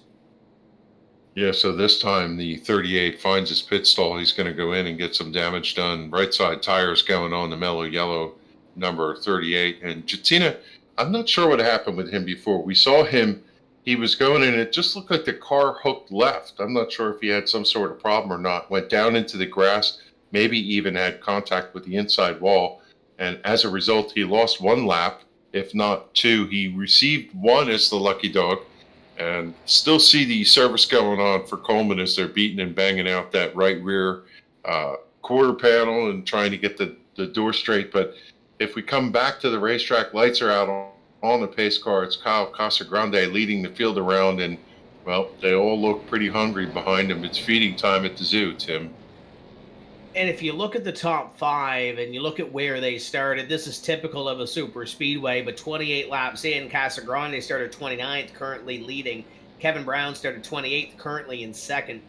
Yeah, so this time the 38 finds his pit stall. He's going to go in and get some damage done. Right side tires going on the mellow yellow number 38. And Jatina, I'm not sure what happened with him before. We saw him, he was going in, it just looked like the car hooked left. I'm not sure if he had some sort of problem or not. Went down into the grass, maybe even had contact with the inside wall. And as a result, he lost 1 lap, if not 2. He received 1 as the lucky dog. And still see the service going on for Coleman as they're beating and banging out that right rear quarter panel and trying to get the door straight. But if we come back to the racetrack, lights are out on the pace car. It's Kyle Casagrande leading the field around, and, well, they all look pretty hungry behind him. It's feeding time at the zoo, Tim. And if you look at the top 5 and you look at where they started, this is typical of a super speedway, but 28 laps in, Casagrande started 29th, currently leading. Kevin Brown started 28th, currently in 2nd.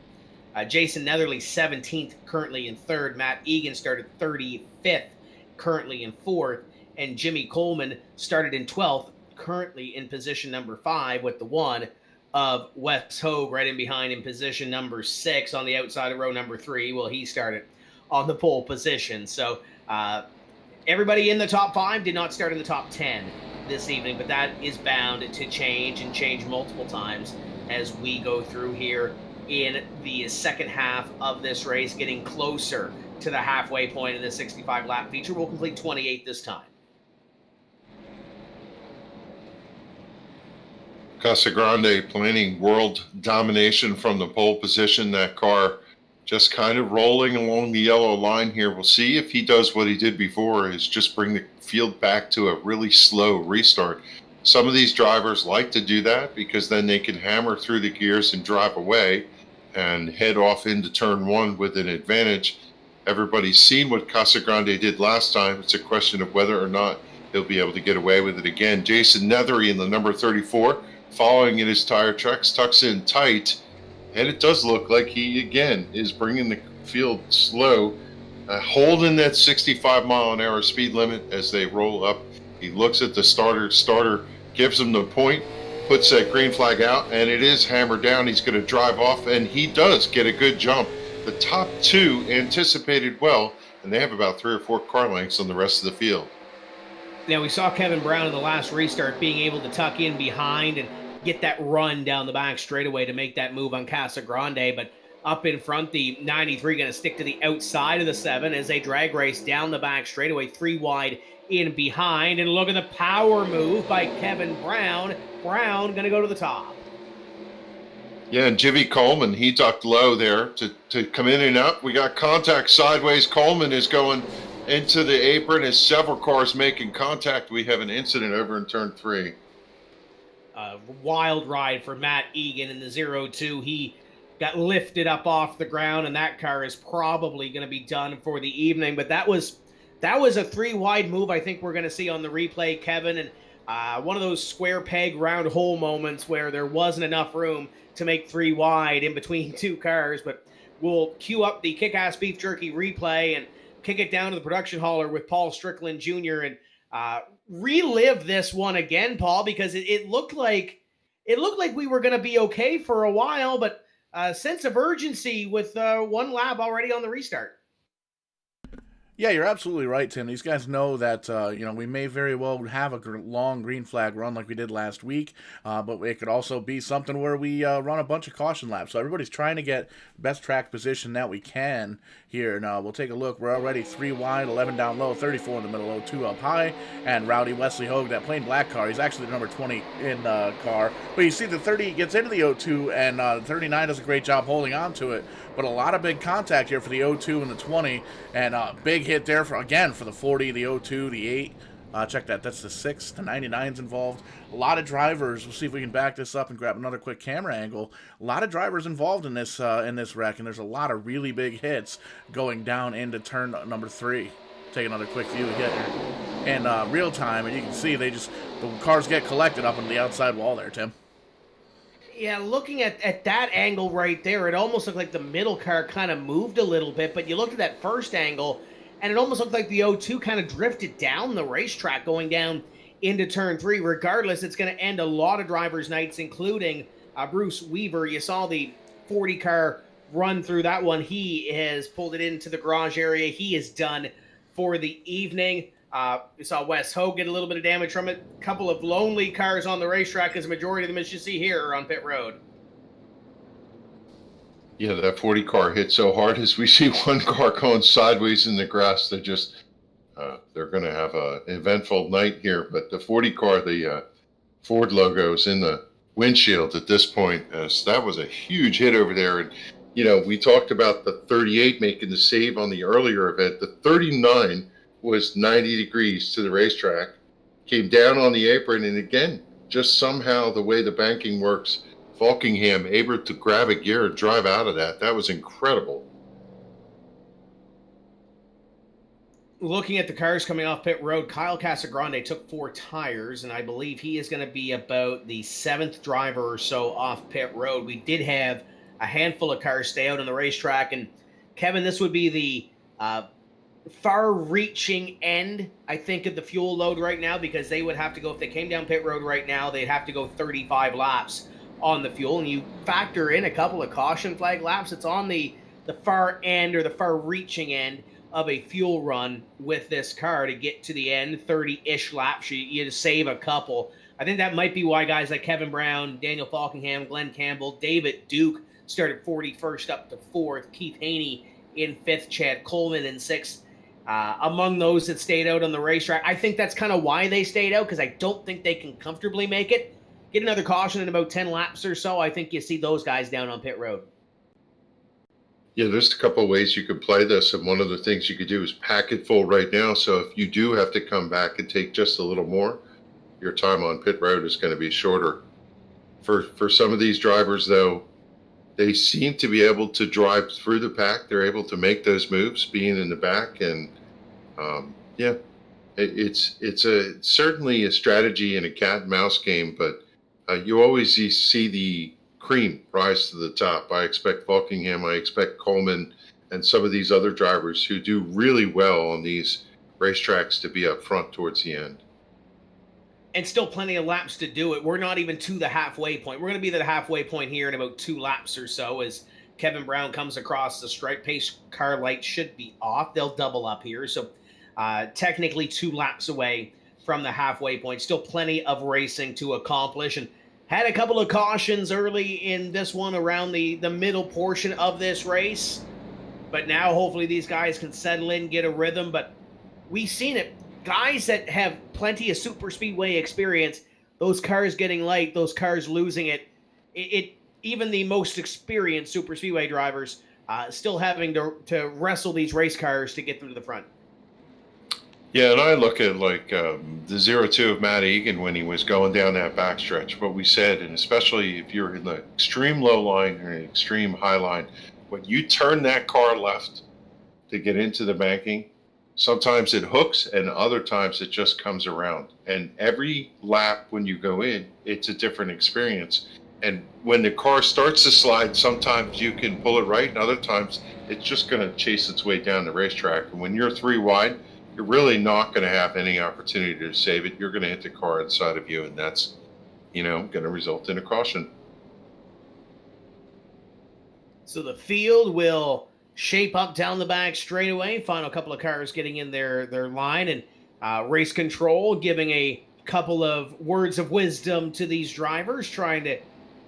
Jason Netherly, 17th, currently in 3rd. Matt Egan started 35th, currently in 4th. And Jimmy Coleman started in 12th, currently in position number 5 with the 1 of Wes Hogue right in behind in position number 6 on the outside of row number 3. Well, he started on the pole position. So everybody in the top 5 did not start in the top 10 this evening, but that is bound to change and change multiple times as we go through here in the second half of this race, getting closer to the halfway point in the 65 lap feature. We'll complete 28 this time. Casagrande planning world domination from the pole position. That car just kind of rolling along the yellow line here. We'll see if he does what he did before, is just bring the field back to a really slow restart. Some of these drivers like to do that because then they can hammer through the gears and drive away and head off into turn 1 with an advantage. Everybody's seen what Casagrande did last time. It's a question of whether or not he'll be able to get away with it again. Jason Nethery in the number 34, following in his tire tracks, tucks in tight. And it does look like he, again, is bringing the field slow, holding that 65-mile-an-hour speed limit as they roll up. He looks at the starter gives him the point, puts that green flag out, and it is hammered down. He's going to drive off, and he does get a good jump. The top 2 anticipated well, and they have about 3 or 4 car lengths on the rest of the field. Now, we saw Kevin Brown in the last restart being able to tuck in behind and get that run down the back straightaway to make that move on Casagrande, but up in front, the 93 going to stick to the outside of the 7 as they drag race down the back straightaway, 3 wide in behind. And look at the power move by Kevin Brown. Brown going to go to the top. Yeah, and Jimmy Coleman, he ducked low there to come in and up. We got contact sideways. Coleman is going into the apron as several cars making contact. We have an incident over in turn 3. Wild ride for Matt Egan in the 0-2. He got lifted up off the ground, and that car is probably going to be done for the evening. But that was a 3 wide move I think we're going to see on the replay, Kevin, and one of those square peg round hole moments where there wasn't enough room to make 3 wide in between 2 cars. But we'll queue up the Kick-Ass Beef Jerky replay and kick it down to the production hauler with Paul Strickland Jr. and relive this one again, Paul, because it looked like we were going to be okay for a while, but sense of urgency with 1 lap already on the restart. Yeah, you're absolutely right, Tim. These guys know that, we may very well have a long green flag run like we did last week, but it could also be something where we run a bunch of caution laps. So everybody's trying to get best track position that we can here. Now, we'll take a look. We're already 3 wide, 11 down low, 34 in the middle, 02 up high, and Rowdy Wesley Hogue, that plain black car. He's actually the number 20 in the car. But you see the 30 gets into the 02, and 39 does a great job holding on to it. But a lot of big contact here for the 02 and the 20, and big hit there for the 40, the 02, the 8. Check that. That's the 6. The 99's involved. A lot of drivers. We'll see if we can back this up and grab another quick camera angle. A lot of drivers involved in this wreck, and there's a lot of really big hits going down into turn number 3. Take another quick view here in real time, and you can see the cars get collected up on the outside wall there, Tim. Yeah, looking at that angle right there, it almost looked like the middle car kind of moved a little bit, but you looked at that first angle, and it almost looked like the O2 kind of drifted down the racetrack going down into turn 3. Regardless, it's going to end a lot of drivers' nights, including Bruce Weaver. You saw the 40 car run through that one. He has pulled it into the garage area. He is done for the evening. We saw Wes Hogue get a little bit of damage from it. A couple of lonely cars on the racetrack, as a majority of them, as you see here, on pit road. Yeah, that 40 car hit so hard as we see one car going sideways in the grass. They're just, they're going to have an eventful night here. But the 40 car, the Ford logo's in the windshield at this point. So that was a huge hit over there. And, you know, we talked about the 38 making the save on the earlier event. The 39 was 90 degrees to the racetrack, came down on the apron, and again, just somehow the way the banking works, Falkingham able to grab a gear and drive out of that. That was incredible. Looking at the cars coming off pit road, Kyle Casagrande took 4 tires, and I believe he is going to be about the 7th driver or so off pit road. We did have a handful of cars stay out on the racetrack, and Kevin, this would be the far-reaching end, I think, of the fuel load right now, because they would have to go, if they came down pit road right now, they'd have to go 35 laps on the fuel, and you factor in a couple of caution flag laps, it's on the far end or the far-reaching end of a fuel run with this car to get to the end, 30-ish laps. You save a couple. I think that might be why guys like Kevin Brown, Daniel Falkingham, Glenn Campbell, David Duke started 41st up to 4th, Keith Haney in 5th, Chad Coleman in 6th. Among those that stayed out on the racetrack, I think that's kind of why they stayed out, because I don't think they can comfortably make it. Get another caution in about 10 laps or so, I think you see those guys down on pit road. Yeah, there's a couple of ways you could play this, and one of the things you could do is pack it full right now, so if you do have to come back and take just a little more, your time on pit road is going to be shorter. For some of these drivers, though, they seem to be able to drive through the pack. They're able to make those moves, being in the back, and yeah, it's certainly a strategy and a cat and mouse game, but you always see the cream rise to the top. I expect Falkingham, I expect Coleman, and some of these other drivers who do really well on these racetracks to be up front towards the end. And still plenty of laps to do it. We're not even to the halfway point. We're going to be at the halfway point here in about 2 laps or so as Kevin Brown comes across the stripe. Pace car light should be off. They'll double up here. So technically 2 laps away from the halfway point. Still plenty of racing to accomplish. And had a couple of cautions early in this one around the middle portion of this race. But now hopefully these guys can settle in, get a rhythm. But we've seen it. Guys that have plenty of super speedway experience, those cars getting light, those cars losing it, even the most experienced super speedway drivers still having to wrestle these race cars to get them to the front. Yeah, and I look at like the 0-2 of Matt Egan when he was going down that backstretch, what we said, and especially if you're in the extreme low line or an extreme high line, when you turn that car left to get into the banking, sometimes it hooks and other times it just comes around. And every lap when you go in, it's a different experience. And when the car starts to slide, sometimes you can pull it right, and other times it's just going to chase its way down the racetrack. And when you're 3 wide, you're really not going to have any opportunity to save it. You're going to hit the car inside of you, and that's, going to result in a caution. So the field will shape up down the back straight away. Final couple of cars getting in their line, and race control giving a couple of words of wisdom to these drivers, trying to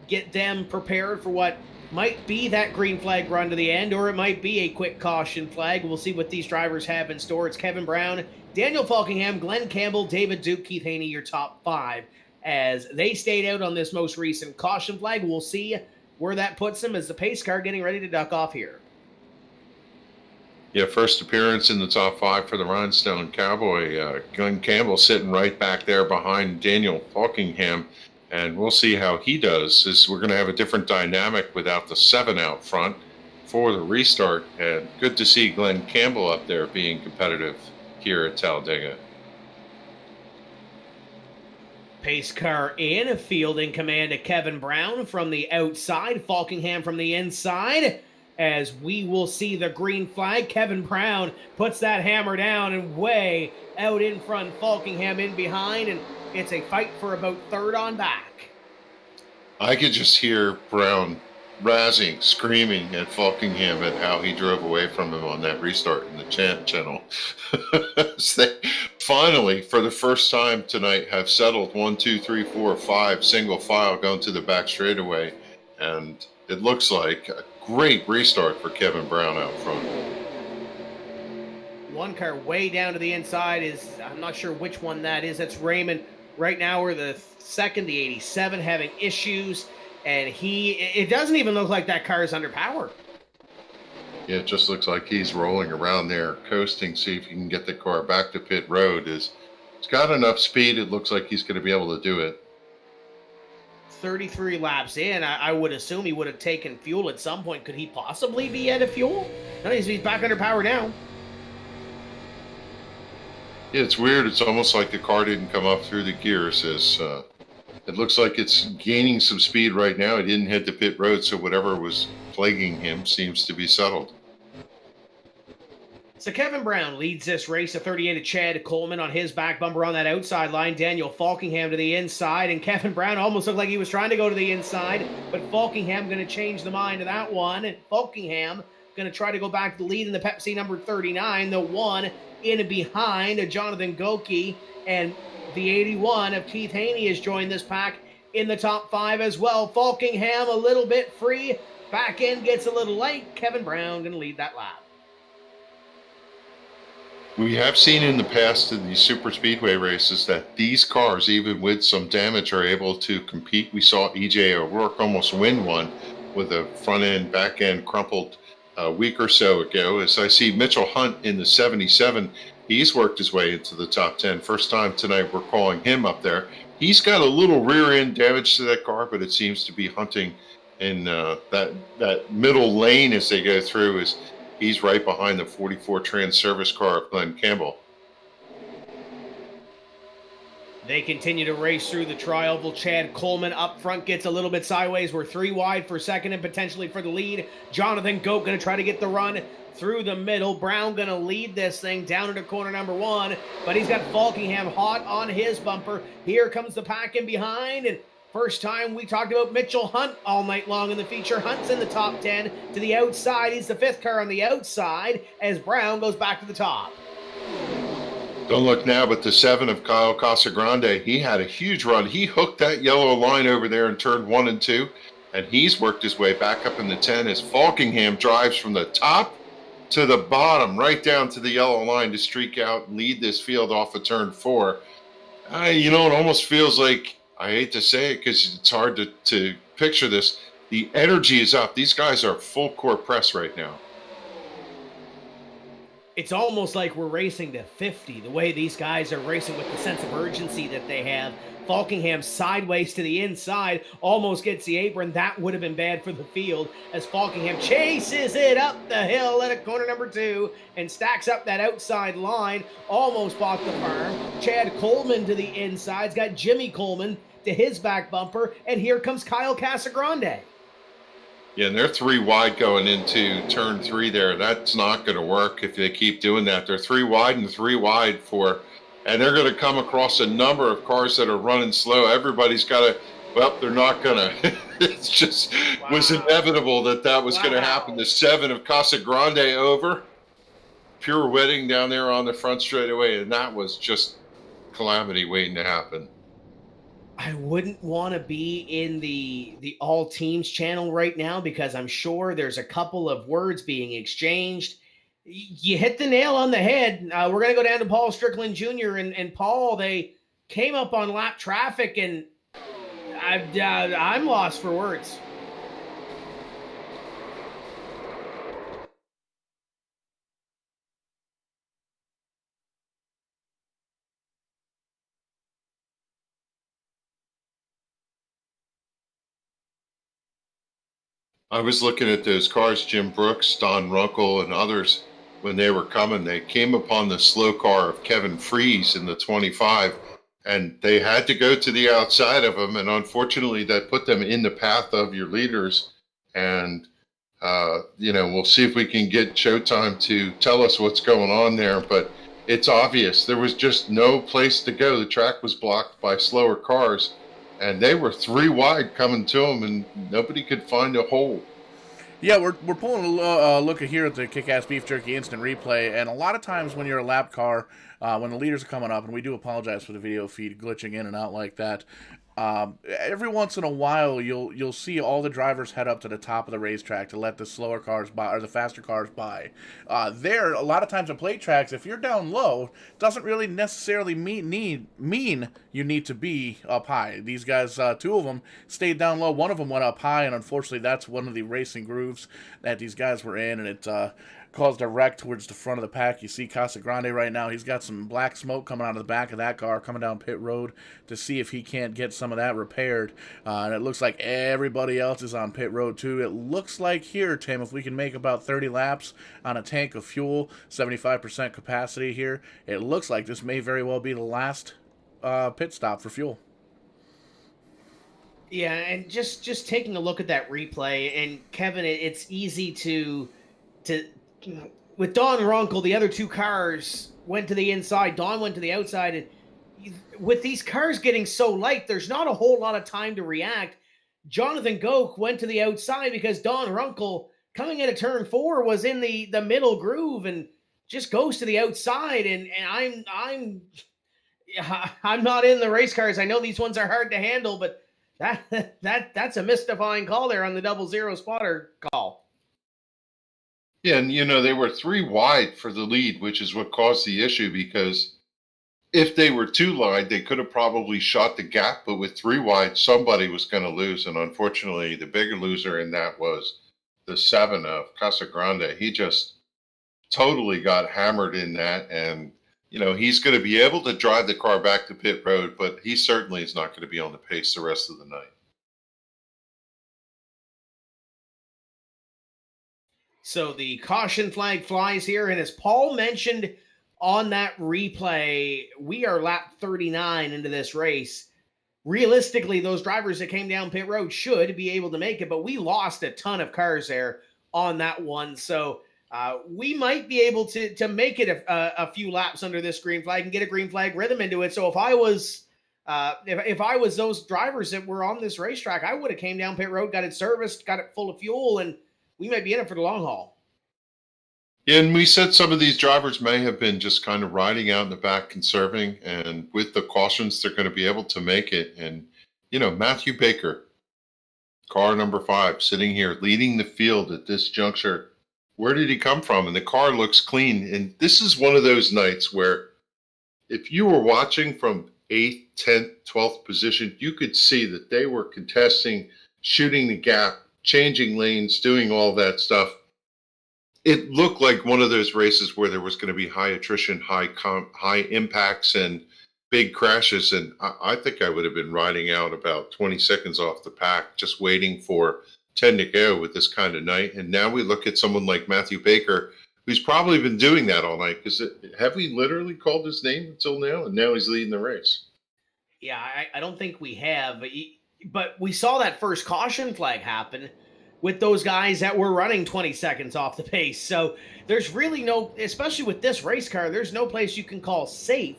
get them prepared for what might be that green flag run to the end, or it might be a quick caution flag. We'll see what these drivers have in store. It's Kevin Brown, Daniel Falkingham, Glenn Campbell, David Duke, Keith Haney, your top 5, as they stayed out on this most recent caution flag. We'll see where that puts them as the pace car getting ready to duck off here. Yeah, first appearance in the top 5 for the Rhinestone Cowboy. Glenn Campbell sitting right back there behind Daniel Falkingham. And we'll see how he does, as we're going to have a different dynamic without the 7 out front for the restart. And good to see Glenn Campbell up there being competitive here at Talladega. Pace car in, a field in command of Kevin Brown from the outside, Falkingham from the inside. as we will see the green flag. Kevin Brown puts that hammer down and way out in front, Falkingham in behind, and it's a fight for about third on back. I could just hear Brown razzing, screaming at Falkingham at how he drove away from him on that restart in the channel. They finally, for the first time tonight, have settled 1, 2, 3, 4, 5 single file going to the back straightaway, and it looks like a great restart for Kevin Brown out front. One car way down to the inside is, I'm not sure which one that is. That's Raymond. Right now we're the second, the 87, having issues, and it doesn't even look like that car is under power. Yeah, it just looks like he's rolling around there, coasting, see if he can get the car back to pit road. He's got enough speed, it looks like he's going to be able to do it. 33 laps in, I would assume he would have taken fuel at some point. Could he possibly be out of fuel? No, he's back under power now. Yeah, it's weird. It's almost like the car didn't come up through the gears. It looks like it's gaining some speed right now. It didn't hit the pit road, so whatever was plaguing him seems to be settled. So Kevin Brown leads this race, a 38 to Chad Coleman on his back bumper on that outside line. Daniel Falkingham to the inside, and Kevin Brown almost looked like he was trying to go to the inside, but Falkingham going to change the mind of that one, and Falkingham going to try to go back to the lead in the Pepsi number 39, the one in and behind Jonathan Goki, and the 81 of Keith Haney has joined this pack in the top 5 as well. Falkingham a little bit free, back end gets a little late. Kevin Brown going to lead that lap. We have seen in the past in these super speedway races that these cars, even with some damage, are able to compete. We saw EJ O'Rourke almost win one with a front end, back end crumpled a week or so ago. As I see Mitchell Hunt in the 77, he's worked his way into the top 10. First time tonight we're calling him up there. He's got a little rear end damage to that car, but it seems to be hunting in that middle lane as they go through. He's right behind the 44 Trans Service car of Glenn Campbell. They continue to race through the tri-oval. Chad Coleman up front gets a little bit sideways. We're 3 wide for second and potentially for the lead. Jonathan Goat going to try to get the run through the middle. Brown going to lead this thing down into corner number 1, but he's got Falkingham hot on his bumper. Here comes the pack in behind, and first time we talked about Mitchell Hunt all night long in the feature. Hunt's in the top 10 to the outside. He's the 5th car on the outside as Brown goes back to the top. Don't look now, but the 7 of Kyle Casagrande, he had a huge run. He hooked that yellow line over there in turn 1 and 2, and he's worked his way back up in the 10 as Falkingham drives from the top to the bottom, right down to the yellow line to streak out and lead this field off of turn 4. It almost feels like, I hate to say it because it's hard to picture this, the energy is up. These guys are full court press right now. It's almost like we're racing to 50, the way these guys are racing with the sense of urgency that they have. Falkingham sideways to the inside, almost gets the apron. That would have been bad for the field as Falkingham chases it up the hill at a corner number 2 and stacks up that outside line, almost bought the farm. Chad Coleman to the inside's got Jimmy Coleman to his back bumper, and here comes Kyle Casagrande. Yeah, and they're 3 wide going into turn 3 there. That's not going to work if they keep doing that. They're 3 wide and 3 wide and they're going to come across a number of cars that are running slow. Everybody's got to, they're not going to. It's just was inevitable that was going to happen. The 7 of Casagrande over. Pure wedding down there on the front straightaway, and that was just calamity waiting to happen. I wouldn't want to be in the all teams channel right now because I'm sure there's a couple of words being exchanged. You hit the nail on the head. We're going to go down to Paul Strickland Jr. and Paul. They came up on lap traffic, and I'm lost for words. I was looking at those cars, Jim Brooks, Don Runkle, and others, when they were coming. They came upon the slow car of Kevin Freese in the 25, and they had to go to the outside of him, and unfortunately that put them in the path of your leaders. And We'll see if we can get Showtime to tell us what's going on there, but it's obvious there was just no place to go. The track was blocked by slower cars, and they were 3 wide coming to them, and nobody could find a hole. Yeah, we're pulling a look at here at the Kick-Ass Beef Jerky Instant Replay, and a lot of times when you're a lap car, when the leaders are coming up, and we do apologize for the video feed glitching in and out like that, every once in a while you'll see all the drivers head up to the top of the racetrack to let the slower cars by or the faster cars by. There, a lot of times at plate tracks, if you're down low, doesn't really necessarily mean you need to be up high. These guys, 2 of them stayed down low. One of them went up high, and unfortunately, that's one of the racing grooves that these guys were in, and it caused a wreck towards the front of the pack. You see Casagrande right now. He's got some black smoke coming out of the back of that car, coming down pit road to see if he can't get some of that repaired. And it looks like everybody else is on pit road too. It looks like here, Tim, if we can make about 30 laps on a tank of fuel, 75% capacity here, it looks like this may very well be the last pit stop for fuel. Yeah, and just taking a look at that replay, and Kevin, it's easy to with Don Runkle, the other 2 cars went to the inside. Don went to the outside, and with these cars getting so light, there's not a whole lot of time to react. Jonathan Goch went to the outside because Don Runkle, coming into turn 4, was in the middle groove and just goes to the outside. And I'm not in the race cars. I know these ones are hard to handle, but that's a mystifying call there on the 00 spotter call. Yeah, and they were 3 wide for the lead, which is what caused the issue, because if they were 2 wide, they could have probably shot the gap, but with 3 wide, somebody was going to lose, and unfortunately, the bigger loser in that was the 7 of Casagrande. He just totally got hammered in that, and, he's going to be able to drive the car back to pit road, but he certainly is not going to be on the pace the rest of the night. So the caution flag flies here, and as Paul mentioned on that replay, we are lap 39 into this race. Realistically, those drivers that came down pit road should be able to make it, but we lost a ton of cars there on that one. So we might be able to make it a few laps under this green flag and get a green flag rhythm into it. So if I was if I was those drivers that were on this racetrack, I would have came down pit road, got it serviced, got it full of fuel, and we might be in it for the long haul. Yeah, and we said some of these drivers may have been just kind of riding out in the back conserving, and with the cautions, they're going to be able to make it. And, Matthew Baker, car number 5, sitting here leading the field at this juncture. Where did he come from? And the car looks clean. And this is one of those nights where if you were watching from 8th, 10th, 12th position, you could see that they were contesting, shooting the gap, changing lanes, doing all that stuff. It looked like one of those races where there was going to be high attrition, high impacts, and big crashes. And I think I would have been riding out about 20 seconds off the pack, just waiting for 10 to go with this kind of night. And now we look at someone like Matthew Baker, who's probably been doing that all night. Because have we literally called his name until now? And now he's leading the race. Yeah, I don't think we have. But we saw that first caution flag happen with those guys that were running 20 seconds off the pace. So there's really no, especially with this race car, there's no place you can call safe,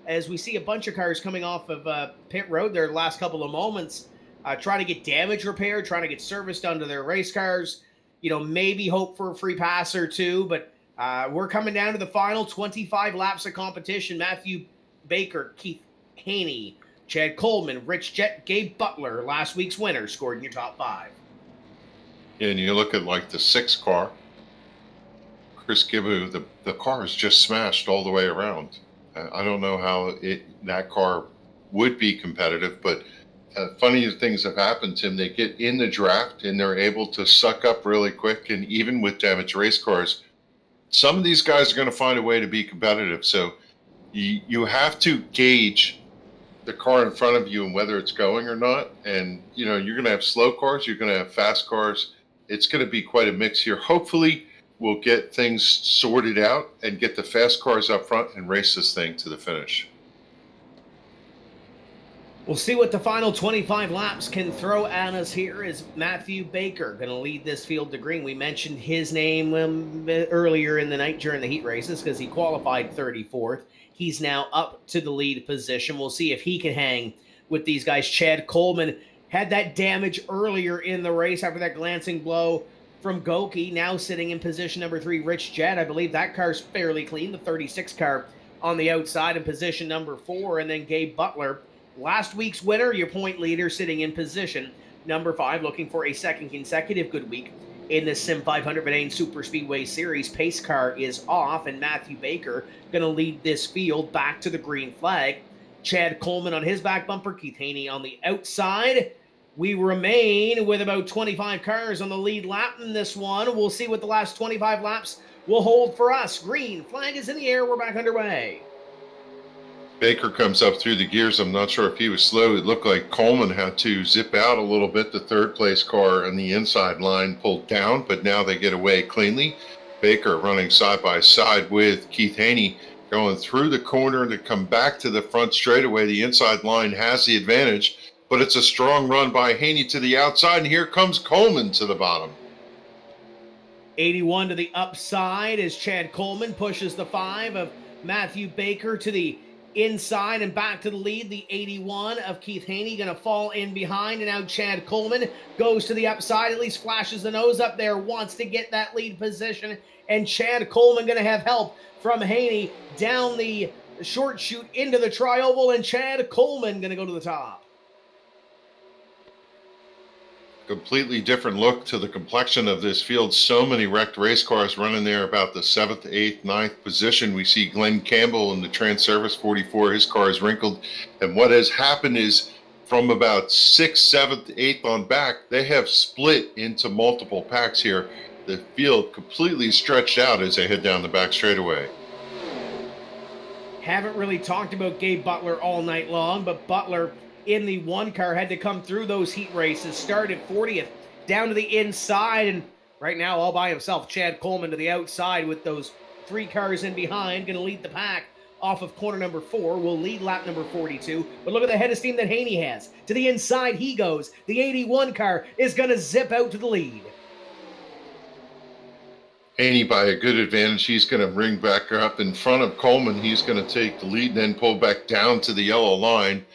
as we see a bunch of cars coming off of pit road there the last couple of moments, trying to get damage repaired, trying to get serviced onto their race cars, maybe hope for a free pass or 2, but we're coming down to the final 25 laps of competition. Matthew Baker, Keith Haney, Chad Coleman, Rich Jett, Gabe Butler, last week's winner, scored in your top 5. And you look at like the 6 car, Chris Gibbu, the car is just smashed all the way around. I don't know how that car would be competitive, but funny things have happened, Tim. They get in the draft and they're able to suck up really quick. And even with damaged race cars, some of these guys are going to find a way to be competitive. So you have to gauge the car in front of you and whether it's going or not. And, you're going to have slow cars, you're going to have fast cars. It's going to be quite a mix here. Hopefully, we'll get things sorted out and get the fast cars up front and race this thing to the finish. We'll see what the final 25 laps can throw at us here. Is Matthew Baker going to lead this field to green? We mentioned his name earlier in the night during the heat races because he qualified 34th. He's now up to the lead position. We'll see if he can hang with these guys. Chad Coleman had that damage earlier in the race after that glancing blow from Goki. Now sitting in position number 3, Rich Jett. I believe that car's fairly clean. The 36 car on the outside in position number 4. And then Gabe Butler, last week's winner, your point leader, sitting in position number 5, looking for a second consecutive good week in the SIM500 Vidane SuperSpeedway Series. Pace car is off, and Matthew Baker going to lead this field back to the green flag. Chad Coleman on his back bumper, Keith Haney on the outside. We remain with about 25 cars on the lead lap in this one. We'll see what the last 25 laps will hold for us. Green flag is in the air. We're back underway. Baker comes up through the gears. I'm not sure if he was slow. It looked like Coleman had to zip out a little bit. The third place car on the inside line pulled down, but now they get away cleanly. Baker running side by side with Keith Haney, going through the corner to come back to the front straightaway. The inside line has the advantage, but it's a strong run by Haney to the outside, and here comes Coleman to the bottom. 81 to the upside as Chad Coleman pushes the 5 of Matthew Baker to the inside and back to the lead. The 81 of Keith Haney going to fall in behind, and now Chad Coleman goes to the upside, at least flashes the nose up there, wants to get that lead position, and Chad Coleman going to have help from Haney down the short chute into the tri-oval, and Chad Coleman going to go to the top. Completely different look to the complexion of this field. So many wrecked race cars running there about the 7th, 8th, 9th position. We see Glenn Campbell in the Trans-Service 44. His car is wrinkled. And what has happened is from about 6th, 7th, 8th on back, they have split into multiple packs here. The field completely stretched out as they head down the back straightaway. Haven't really talked about Gabe Butler all night long, but Butler in the 1 car had to come through those heat races, started 40th, down to the inside, and right now all by himself. Chad Coleman to the outside with those 3 cars in behind, going to lead the pack off of corner number 4, will lead lap number 42, but look at the head of steam that Haney has. To the inside he goes. The 81 car is going to zip out to the lead. Haney by a good advantage. He's going to bring back up in front of Coleman. He's going to take the lead and then pull back down to the yellow line.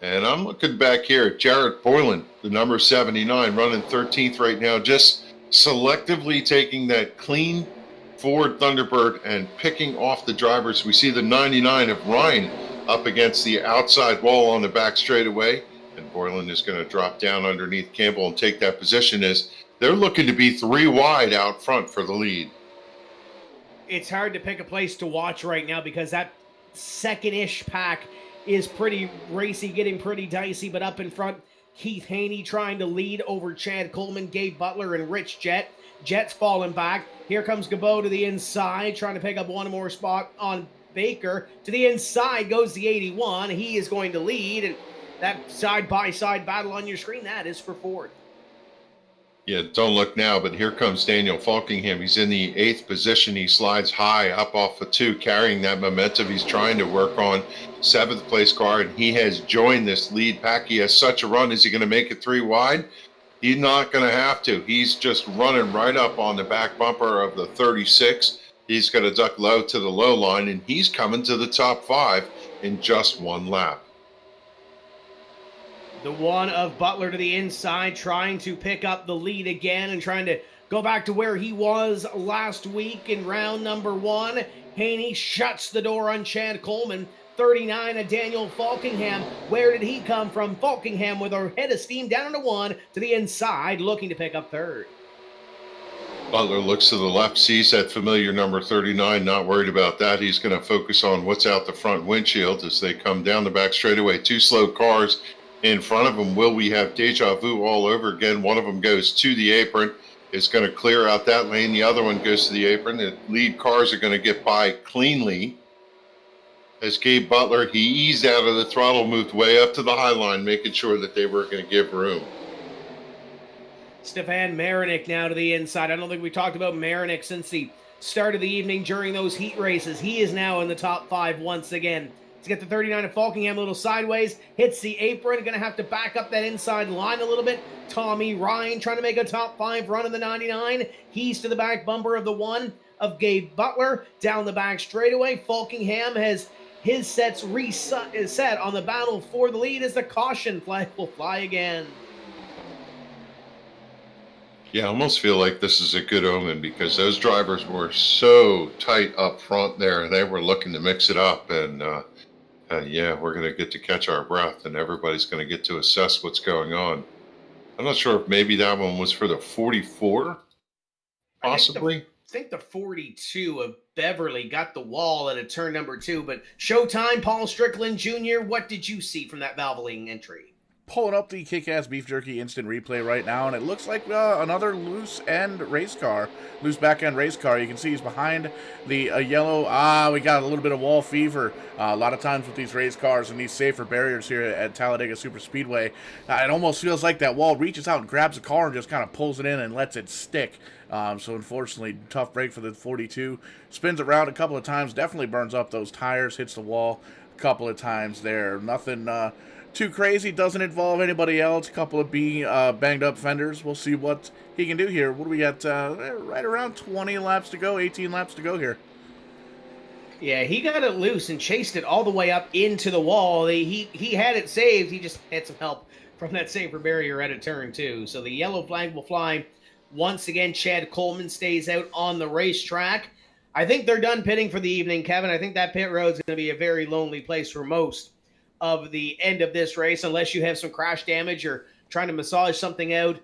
And I'm looking back here at Jarrett Boylan, the number 79, running 13th right now, just selectively taking that clean Ford Thunderbird and picking off the drivers. We see the 99 of Ryan up against the outside wall on the back straightaway, and Boylan is going to drop down underneath Campbell and take that position as they're looking to be 3 wide out front for the lead. It's hard to pick a place to watch right now because that second-ish pack is pretty racy, getting pretty dicey, but up in front, Keith Haney trying to lead over Chad Coleman, Gabe Butler, and Rich Jett. Jett's falling back. Here comes Gabo to the inside, trying to pick up one more spot on Baker. To the inside goes the 81. He is going to lead, and that side-by-side battle on your screen, that is for Ford. Yeah, don't look now, but here comes Daniel Falkingham. He's in the 8th position. He slides high up off of 2, carrying that momentum. He's trying to work on 7th place car, and he has joined this lead pack. He has such a run. Is he going to make it 3 wide? He's not going to have to. He's just running right up on the back bumper of the 36. He's going to duck low to the low line, and he's coming to the top 5 in just 1 lap. The 1 of Butler to the inside, trying to pick up the lead again and trying to go back to where he was last week in round number 1. Haney shuts the door on Chad Coleman. 39 of Daniel Falkingham. Where did he come from? Falkingham with a head of steam down to 1 to the inside, looking to pick up 3rd. Butler looks to the left, sees that familiar number 39, not worried about that. He's going to focus on what's out the front windshield as they come down the back straightaway. 2 slow cars in front of them. Will we have deja vu all over again? One of them goes to the apron. It's going to clear out that lane. The other one goes to the apron. The lead cars are going to get by cleanly. As Gabe Butler, he eased out of the throttle, moved way up to the high line, making sure that they were going to give room. Stefan Marinick now to the inside. I don't think we talked about Marinick since the start of the evening during those heat races. He is now in the top 5 once again. to get the 39 of Falkingham a little sideways, hits the apron, going to have to back up that inside line a little bit. Tommy Ryan trying to make a top 5 run in the 99. He's to the back bumper of the 1 of Gabe Butler. Down the back straightaway, Falkingham has his sets reset on the battle for the lead as the caution flag will fly again. Yeah, I almost feel like this is a good omen because those drivers were so tight up front there. They were looking to mix it up, and yeah, we're going to get to catch our breath, and everybody's going to get to assess what's going on. I'm not sure if maybe that one was for the 44, possibly. I think the 42 of Beverly got the wall at a turn number 2, but Showtime, Paul Strickland Jr., what did you see from that Valvoline entry? Pulling up the Kick-Ass Beef Jerky instant replay right now, and it looks like another loose back-end race car. You can see he's behind the yellow. We got a little bit of wall fever. A lot of times with these race cars and these safer barriers here at Talladega SuperSpeedway, it almost feels like that wall reaches out and grabs the car and just kind of pulls it in and lets it stick. So unfortunately, tough break for the 42. Spins around a couple of times, definitely burns up those tires, hits the wall a couple of times there. Nothing too crazy, doesn't involve anybody else. A couple of banged up fenders. We'll see what he can do here. What do we got? Right around 20 laps to go, 18 laps to go here. Yeah, he got it loose and chased it all the way up into the wall. He had it saved. He just had some help from that safer barrier at a turn 2. So the yellow flag will fly. Once again, Chad Coleman stays out on the racetrack. I think they're done pitting for the evening, Kevin. I think that pit road's going to be a very lonely place for most of the end of this race, unless you have some crash damage or trying to massage something out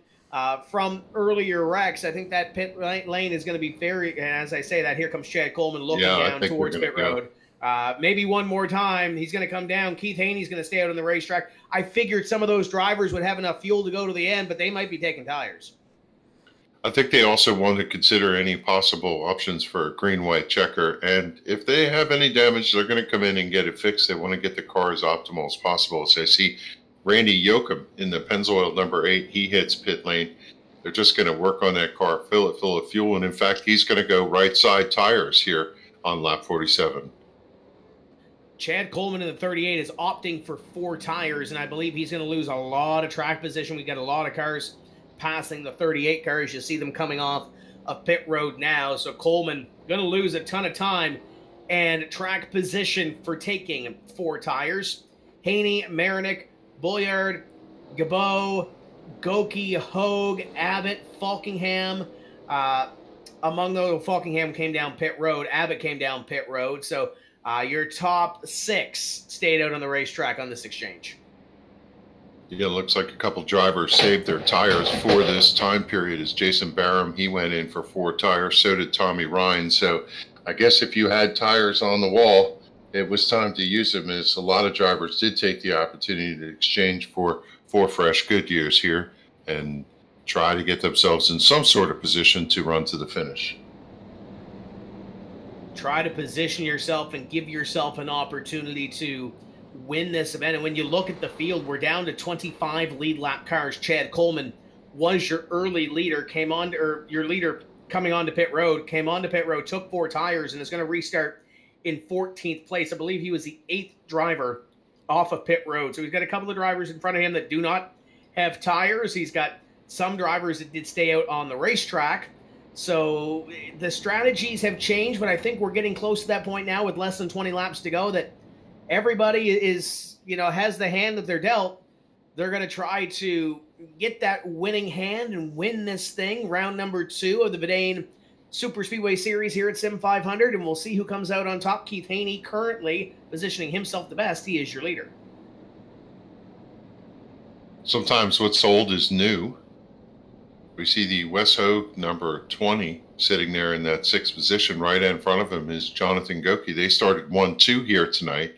from earlier wrecks. I think that pit lane is going to be very, and as I say that, here comes Chad Coleman looking down towards pit road. Maybe one more time. He's going to come down. Keith Haney's going to stay out on the racetrack. I figured some of those drivers would have enough fuel to go to the end, but they might be taking tires. I think they also want to consider any possible options for a green-white checker. And if they have any damage, they're going to come in and get it fixed. They want to get the car as optimal as possible. So I see Randy Yoakum in the Pennzoil number 8. He hits pit lane. They're just going to work on that car, fill it full of fuel. And in fact, he's going to go right side tires here on lap 47. Chad Coleman in the 38 is opting for 4 tires, and I believe he's going to lose a lot of track position. We got a lot of cars passing the 38 cars. You see them coming off of pit road now. So Coleman going to lose a ton of time and track position for taking 4 tires. Haney, Marinick, Boyard, Gabo, Goki, Hogue, Abbott, Falkingham. Among those, Falkingham came down pit road. Abbott came down pit road. So your top 6 stayed out on the racetrack on this exchange. Yeah, it looks like a couple drivers saved their tires for this time period. As Jason Barham, he went in for 4 tires. So did Tommy Ryan. So I guess if you had tires on the wall, it was time to use them. As a lot of drivers did take the opportunity to exchange for 4 fresh Goodyears here and try to get themselves in some sort of position to run to the finish. Try to position yourself and give yourself an opportunity to win this event. And when you look at the field, we're down to 25 lead lap cars. Chad Coleman was your early leader, your leader coming onto pit road, took 4 tires, and is going to restart in 14th place. I believe he was the 8th driver off of pit road. So he's got a couple of drivers in front of him that do not have tires. He's got some drivers that did stay out on the racetrack. So the strategies have changed, but I think we're getting close to that point now with less than 20 laps to go that everybody is, has the hand that they're dealt. They're going to try to get that winning hand and win this thing. Round number 2 of the Vidane SuperSpeedway Series here at SIM500, and we'll see who comes out on top. Keith Haney currently positioning himself the best. He is your leader. Sometimes what's old is new. We see the Wes Hogue number 20 sitting there in that 6th position. Right in front of him is Jonathan Goki. They started 1-2 here tonight.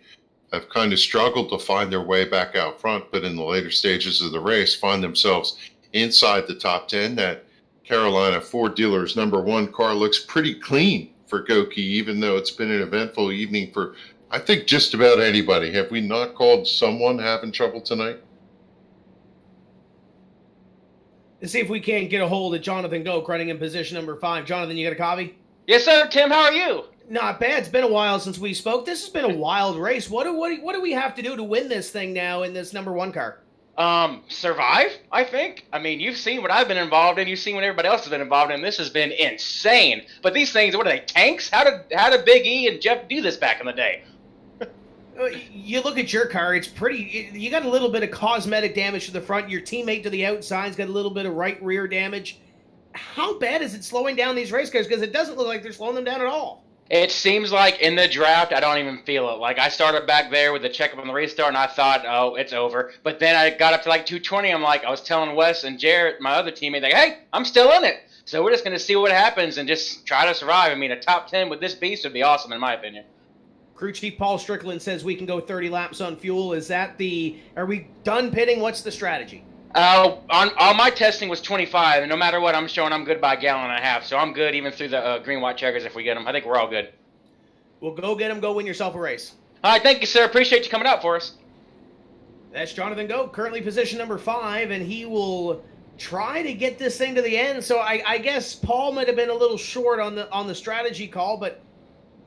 Have kind of struggled to find their way back out front, but in the later stages of the race find themselves inside the top 10. That Carolina Ford Dealers number 1 car looks pretty clean for Goki, even though it's been an eventful evening for, I think, just about anybody. Have we not called someone having trouble tonight? Let's see if we can't get a hold of Jonathan Goke running in position number 5. Jonathan, you got a copy? Yes, sir. Tim, how are you? Not bad. It's been a while since we spoke. This has been a wild race. What do we have to do to win this thing now in this number one car? Survive, I think. I mean, you've seen what I've been involved in. You've seen what everybody else has been involved in. This has been insane. But these things, what are they, tanks? How did Big E and Jeff do this back in the day? You look at your car, it's pretty, you got a little bit of cosmetic damage to the front. Your teammate to the outside's got a little bit of right rear damage. How bad is it slowing down these race cars? Because it doesn't look like they're slowing them down at all. It seems like in the draft, I don't even feel it. Like, I started back there with the checkup on the restart, and I thought, oh, it's over. But then I got up to like 220. I'm like, I was telling Wes and Jarrett, my other teammate, like, hey, I'm still in it. So we're just going to see what happens and just try to survive. I mean, a top 10 with this beast would be awesome, in my opinion. Crew Chief Paul Strickland says we can go 30 laps on fuel. Is that are we done pitting? What's the strategy? On all my testing was 25, and no matter what, I'm showing I'm good by a gallon and a half. So I'm good even through the green, white checkers if we get them. I think we're all good. Well, go get them. Go win yourself a race. All right, thank you, sir. Appreciate you coming out for us. That's Jonathan Goat, currently position number 5, and he will try to get this thing to the end. So I guess Paul might have been a little short on the strategy call, but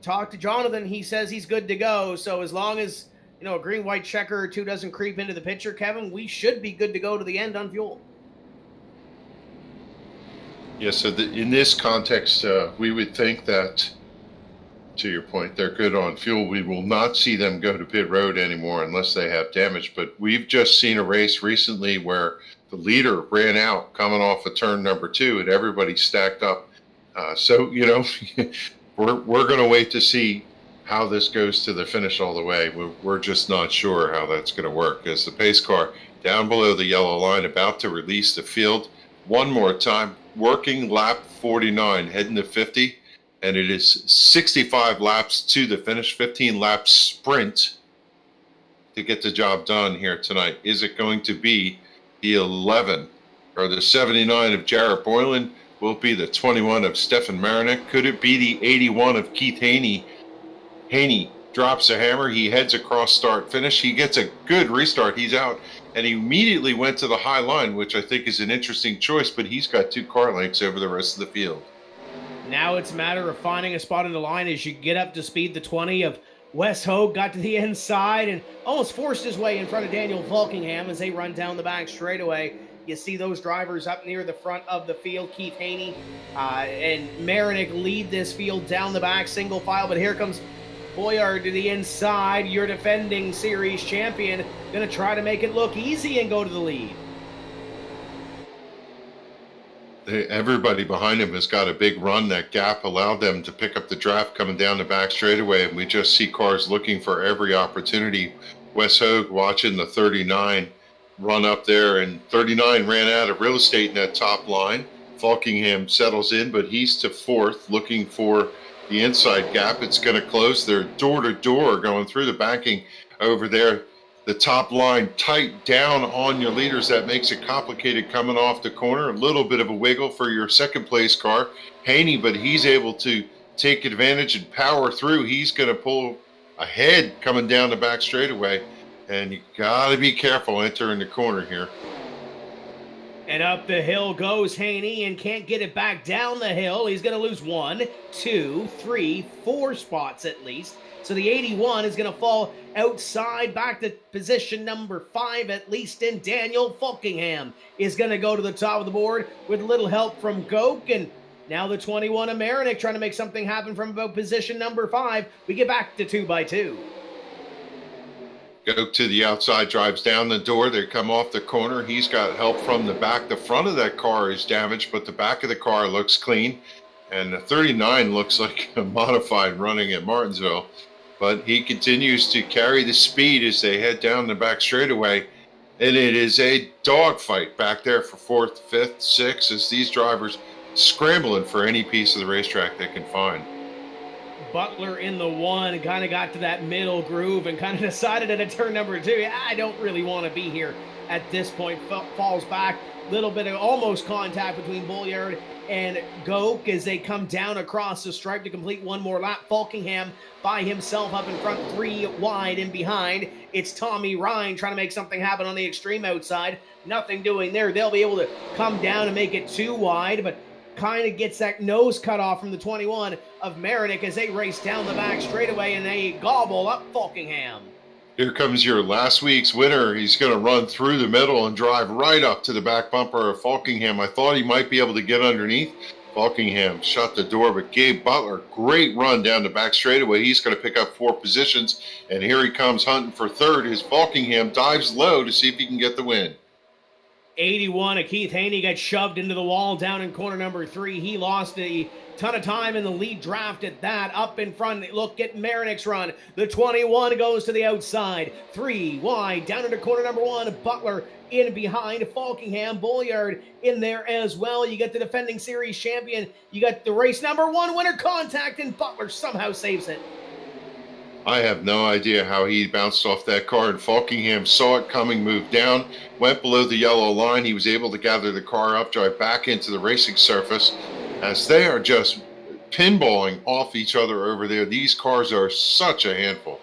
talk to Jonathan. He says he's good to go. So as long as a green, white checker or two doesn't creep into the picture, Kevin, we should be good to go to the end on fuel. Yeah, so in this context, we would think that, to your point, they're good on fuel. We will not see them go to pit road anymore unless they have damage. But we've just seen a race recently where the leader ran out coming off of turn number 2 and everybody stacked up. So we're going to wait to see how this goes to the finish all the way. We're just not sure how that's going to work, as the pace car down below the yellow line about to release the field one more time, working lap 49, heading to 50, and it is 65 laps to the finish, 15 lap sprint to get the job done here tonight. Is it going to be the 11 or the 79 of Jarrett Boylan? Will it be the 21 of Stefan Marinik? Could it be the 81 of Keith Haney? Haney drops a hammer. He heads across start finish. He gets a good restart. He's out, and he immediately went to the high line, which I think is an interesting choice, but he's got 2 car lengths over the rest of the field. Now it's a matter of finding a spot in the line as you get up to speed. The 20 of Wes Hogue got to the inside and almost forced his way in front of Daniel Falkingham as they run down the back straightaway. You see those drivers up near the front of the field. Keith Haney and Marinik lead this field down the back, single file. But here comes Boyard to the inside. Your defending series champion going to try to make it look easy and go to the lead. Everybody behind him has got a big run. That gap allowed them to pick up the draft coming down the back straightaway, and we just see cars looking for every opportunity. Wes Hogue watching the 39 run up there, and 39 ran out of real estate in that top line. Falkingham settles in, but he's to 4th looking for the inside gap. It's going to close. They're door to door going through the banking over there. The top line tight down on your leaders. That makes it complicated coming off the corner. A little bit of a wiggle for your second place car, Haney, but he's able to take advantage and power through. He's going to pull ahead coming down the back straightaway, and you got to be careful entering the corner here. And up the hill goes Haney and can't get it back down the hill. He's going to lose 1, 2, 3, 4 spots at least. So the 81 is going to fall outside back to position number 5 at least, and Daniel Falkingham is going to go to the top of the board with a little help from Goke. And now the 21 of Marinik trying to make something happen from about position number 5. We get back to 2x2. Goke to the outside, drives down the door. They come off the corner. He's got help from the back. The front of that car is damaged, but the back of the car looks clean. And the 39 looks like a modified running at Martinsville. But he continues to carry the speed as they head down the back straightaway. And it is a dogfight back there for 4th, 5th, 6th as these drivers scrambling for any piece of the racetrack they can find. Butler in the 1 kind of got to that middle groove and kind of decided at a turn number 2, I don't really want to be here at this point. Falls back. Little bit of almost contact between Bolyard and Goke as they come down across the stripe to complete one more lap. Falkingham by himself up in front, 3 wide and behind. It's Tommy Ryan trying to make something happen on the extreme outside. Nothing doing there. They'll be able to come down and make it 2 wide, but kind of gets that nose cut off from the 21 of Meredith as they race down the back straightaway and they gobble up Falkingham. Here comes your last week's winner. He's going to run through the middle and drive right up to the back bumper of Falkingham. I thought he might be able to get underneath. Falkingham shut the door, but Gabe Butler, great run down the back straightaway. He's going to pick up 4 positions, and here he comes hunting for third as Falkingham dives low to see if he can get the win. 81 of Keith Haney got shoved into the wall down in corner number 3. He lost a ton of time in the lead draft at that. Up in front, look at Marinick's run. The 21 goes to the outside. 3 wide, down into corner number 1. Butler in behind. Falkingham, Bolliard in there as well. You get the defending series champion. You got the race number 1 winner contact, and Butler somehow saves it. I have no idea how he bounced off that car, and Falkingham saw it coming, moved down, went below the yellow line. He was able to gather the car up, drive back into the racing surface as they are just pinballing off each other over there. These cars are such a handful.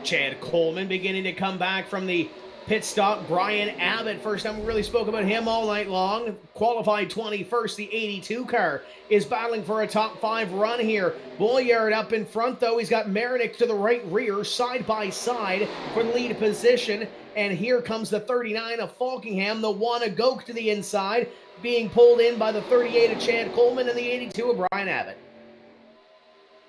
Chad Coleman beginning to come back from the pit stop. Brian Abbott, first time we really spoke about him all night long. Qualified 21st, the 82 car is battling for a top 5 run here. Bolliard up in front though. He's got Meredith to the right rear, side by side for the lead position. And here comes the 39 of Falkingham, the 1 of Goke to the inside, being pulled in by the 38 of Chad Coleman and the 82 of Brian Abbott.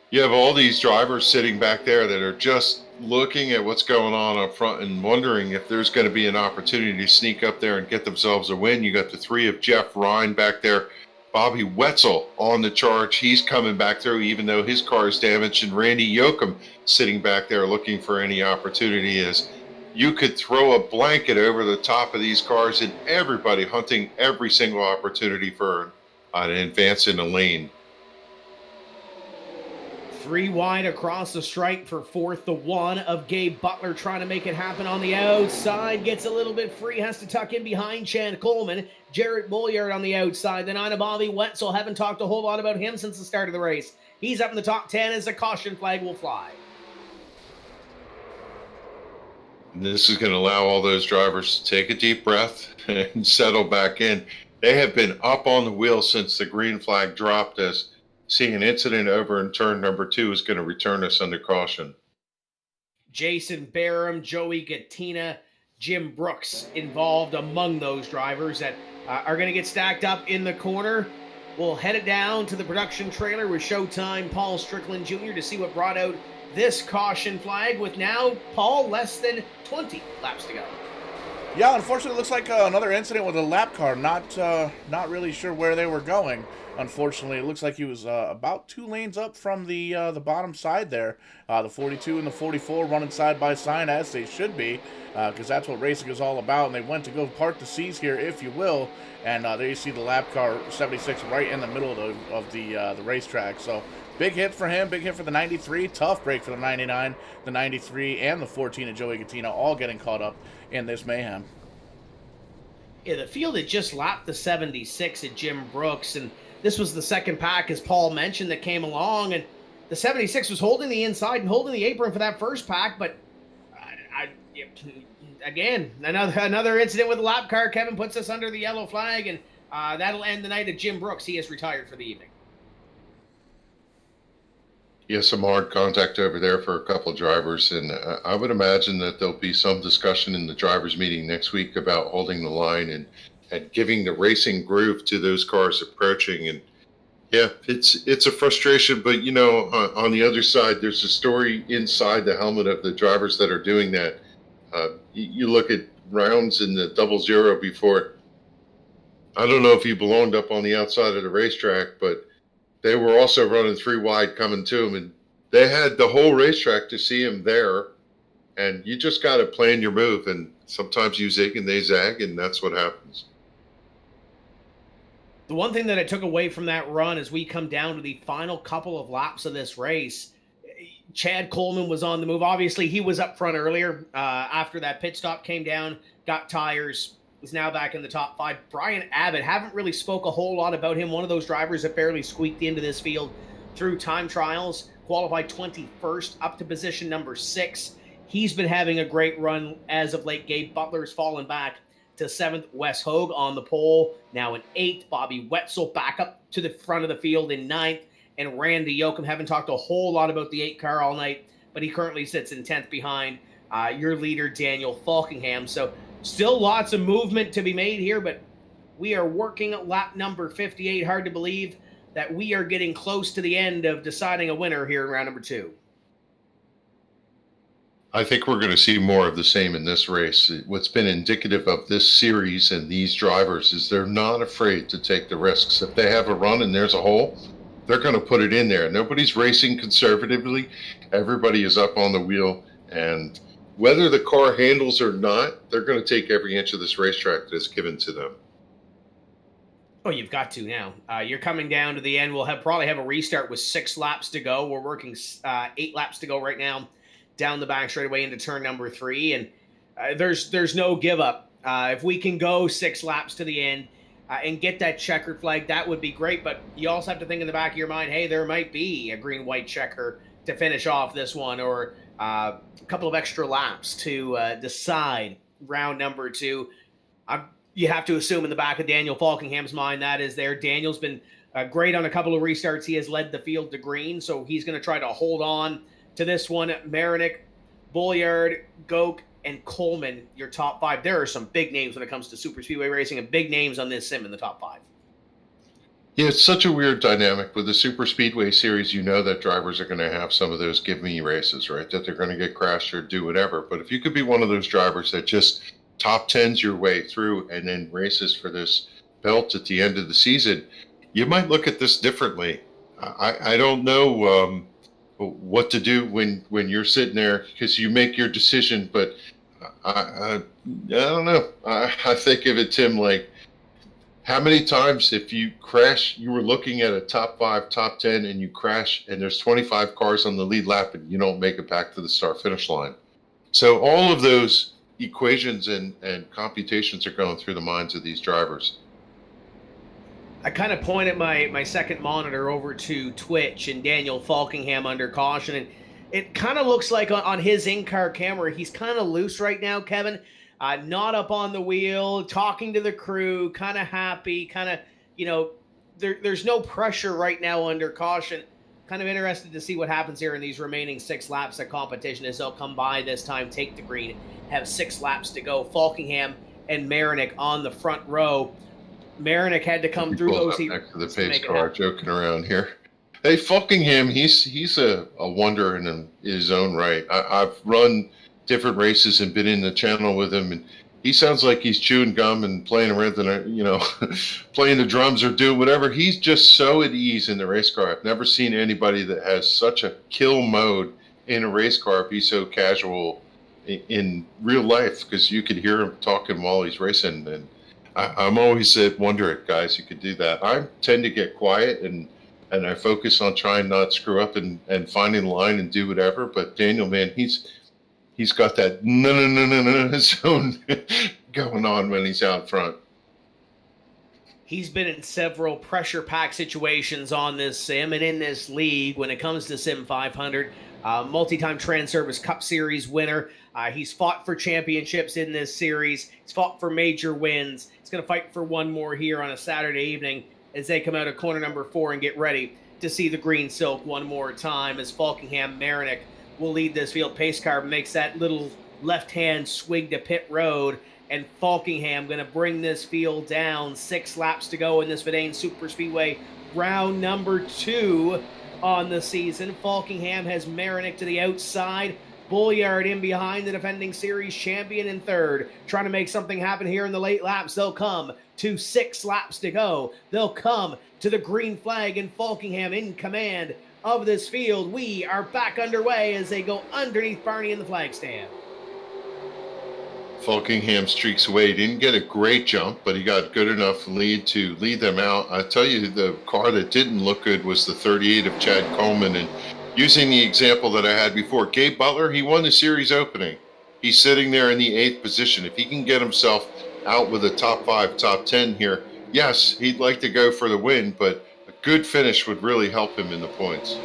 You have all these drivers sitting back there that are just looking at what's going on up front and wondering if there's going to be an opportunity to sneak up there and get themselves a win. You got the 3 of Jeff Ryan back there. Bobby Wetzel on the charge. He's coming back through even though his car is damaged. And Randy Yoakum sitting back there looking for any opportunity as you could throw a blanket over the top of these cars and everybody hunting every single opportunity for an advance in the lane. 3 wide across the stripe for 4th, the 1 of Gabe Butler trying to make it happen on the outside. Gets a little bit free, has to tuck in behind Chad Coleman. Jarrett Bolliard on the outside. The 9 of Bobby Wetzel. Haven't talked a whole lot about him since the start of the race. He's up in the top 10 as the caution flag will fly. And this is going to allow all those drivers to take a deep breath and settle back in. They have been up on the wheel since the green flag dropped as seeing an incident over in turn number 2 is going to return us under caution. Jason Barham, Joey Gattina, Jim Brooks involved among those drivers that are going to get stacked up in the corner. We'll head it down to the production trailer with Showtime Paul Strickland Jr. to see what brought out this caution flag with now, Paul, less than 20 laps to go. Yeah, unfortunately, it looks like another incident with a lap car. Not really sure where they were going. Unfortunately, it looks like he was about 2 lanes up from the bottom side there. The 42 and the 44 running side by side as they should be, because that's what racing is all about. And they went to go part the seas here, if you will. And there you see the lap car 76 right in the middle of the racetrack. So big hit for him, big hit for the 93, tough break for the 99, the 93, and the 14 of Joey Gattina, all getting caught up in this mayhem. Yeah, the field had just lapped the 76 at Jim Brooks, and this was the second pack, as Paul mentioned, that came along, and the 76 was holding the inside and holding the apron for that first pack, but again, another incident with the lap car. Kevin puts us under the yellow flag, and that'll end the night of Jim Brooks. He is retired for the evening. Yes, some hard contact over there for a couple of drivers, and I would imagine that there'll be some discussion in the drivers' meeting next week about holding the line and giving the racing groove to those cars approaching. And yeah, it's a frustration, but you know, on the other side, there's a story inside the helmet of the drivers that are doing that. You look at rounds in the 00 before. I don't know if he belonged up on the outside of the racetrack, but they were also running 3 wide coming to him, and they had the whole racetrack to see him there. And you just got to plan your move, and sometimes you zig and they zag, and that's what happens. The one thing that I took away from that run as we come down to the final couple of laps of this race, Chad Coleman was on the move. Obviously, he was up front earlier. After that pit stop came down, got tires, is now back in the top 5. Brian Abbott, haven't really spoke a whole lot about him. One of those drivers that barely squeaked into this field through time trials. Qualified 21st, up to position number 6. He's been having a great run as of late. Gabe Butler's fallen back to 7th. Wes Hogue on the pole, now in 8th. Bobby Wetzel back up to the front of the field in 9th. And Randy Yoakum, haven't talked a whole lot about the 8 car all night, but he currently sits in 10th behind your leader, Daniel Falkingham. So still lots of movement to be made here, but we are working at lap number 58. Hard to believe that we are getting close to the end of deciding a winner here in round number 2. I think we're going to see more of the same in this race. What's been indicative of this series and these drivers is they're not afraid to take the risks. If they have a run and there's a hole, they're going to put it in there. Nobody's racing conservatively. Everybody is up on the wheel, and whether the car handles or not, they're going to take every inch of this racetrack that is given to them. Oh, you've got to now. You're coming down to the end. We'll probably have a restart with 6 laps to go. We're working 8 laps to go right now, down the back straightaway into turn number 3, and there's no give up. If we can go 6 laps to the end and get that checkered flag, that would be great. But you also have to think in the back of your mind, hey, there might be a green-white checker to finish off this one, or a couple of extra laps to decide round number 2. You have to assume in the back of Daniel Falkingham's mind that is there. Daniel's been great on a couple of restarts. He has led the field to green, so he's going to try to hold on to this one. Marinick, Bolliard, Goke, and Coleman, your top 5. There are some big names when it comes to super speedway racing, and big names on this sim in the top 5. Yeah, it's such a weird dynamic. With the Super Speedway Series, you know that drivers are going to have some of those give-me races, right? That they're going to get crashed or do whatever. But if you could be one of those drivers that just top 10s your way through and then races for this belt at the end of the season, you might look at this differently. I don't know what to do when you're sitting there, because you make your decision, but I don't know. I think of it, Tim, like, how many times if you crash, you were looking at a top 5, top 10, and you crash, and there's 25 cars on the lead lap, and you don't make it back to the start-finish line. So all of those equations and computations are going through the minds of these drivers. I kind of pointed my second monitor over to Twitch and Daniel Falkingham under caution, and it kind of looks like on his in-car camera, he's kind of loose right now, Kevin. Not up on the wheel, talking to the crew, kind of happy, kind of, there's no pressure right now under caution. Kind of interested to see what happens here in these remaining 6 laps of competition as they'll come by this time, take the green, have 6 laps to go. Falkingham and Marinick on the front row. Marinick had to come through those heat next to the pace car, joking around here. Hey, Falkingham, he's a wonder in his own right. I've run different races and been in the channel with him, and he sounds like he's chewing gum and playing a rhythm, playing the drums or doing whatever. He's just so at ease in the race car. I've never seen anybody that has such a kill mode in a race car be so casual in real life, because you could hear him talking while he's racing. And I'm always at wonder at guys who could do that. I tend to get quiet and I focus on trying not to screw up and finding the line and do whatever. But Daniel, man, he's got that no zone going on when he's out front. He's been in several pressure-packed situations on this sim and in this league when it comes to SIM500. Multi-time Trans-Service Cup Series winner. He's fought for championships in this series. He's fought for major wins. He's going to fight for one more here on a Saturday evening as they come out of corner number 4 and get ready to see the green silk one more time as Falkingham Marinick will lead this field. Pace car makes that little left-hand swing to pit road, and Falkingham going to bring this field down. 6 laps to go in this Vidane Super Speedway round number 2 on the season. Falkingham has Marinick to the outside. Bolliard in behind, the defending series champion in 3rd. Trying to make something happen here in the late laps. They'll come to 6 laps to go. They'll come to the green flag, and Falkingham in command of this field. We are back underway as they go underneath Barney in the flag stand. Falkingham streaks away. He didn't get a great jump, but he got good enough lead to lead them out. I tell you, the car that didn't look good was the 38 of Chad Coleman. And using the example that I had before, Gabe Butler, he won the series opening. He's sitting there in the 8th position. If he can get himself out with a top 5, top 10 here, yes, he'd like to go for the win, but a good finish would really help him in the points.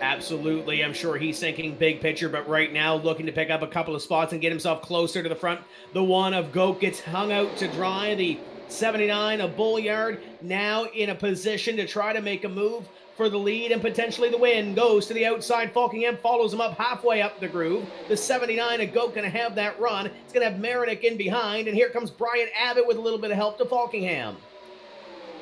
Absolutely. I'm sure he's thinking big picture, but right now looking to pick up a couple of spots and get himself closer to the front. The one of Goat gets hung out to dry. The 79 of Bullyard now in a position to try to make a move for the lead and potentially the win. Goes to the outside. Falkingham follows him up halfway up the groove. The 79 of Goat going to have that run. It's going to have Marinick in behind, and here comes Brian Abbott with a little bit of help to Falkingham.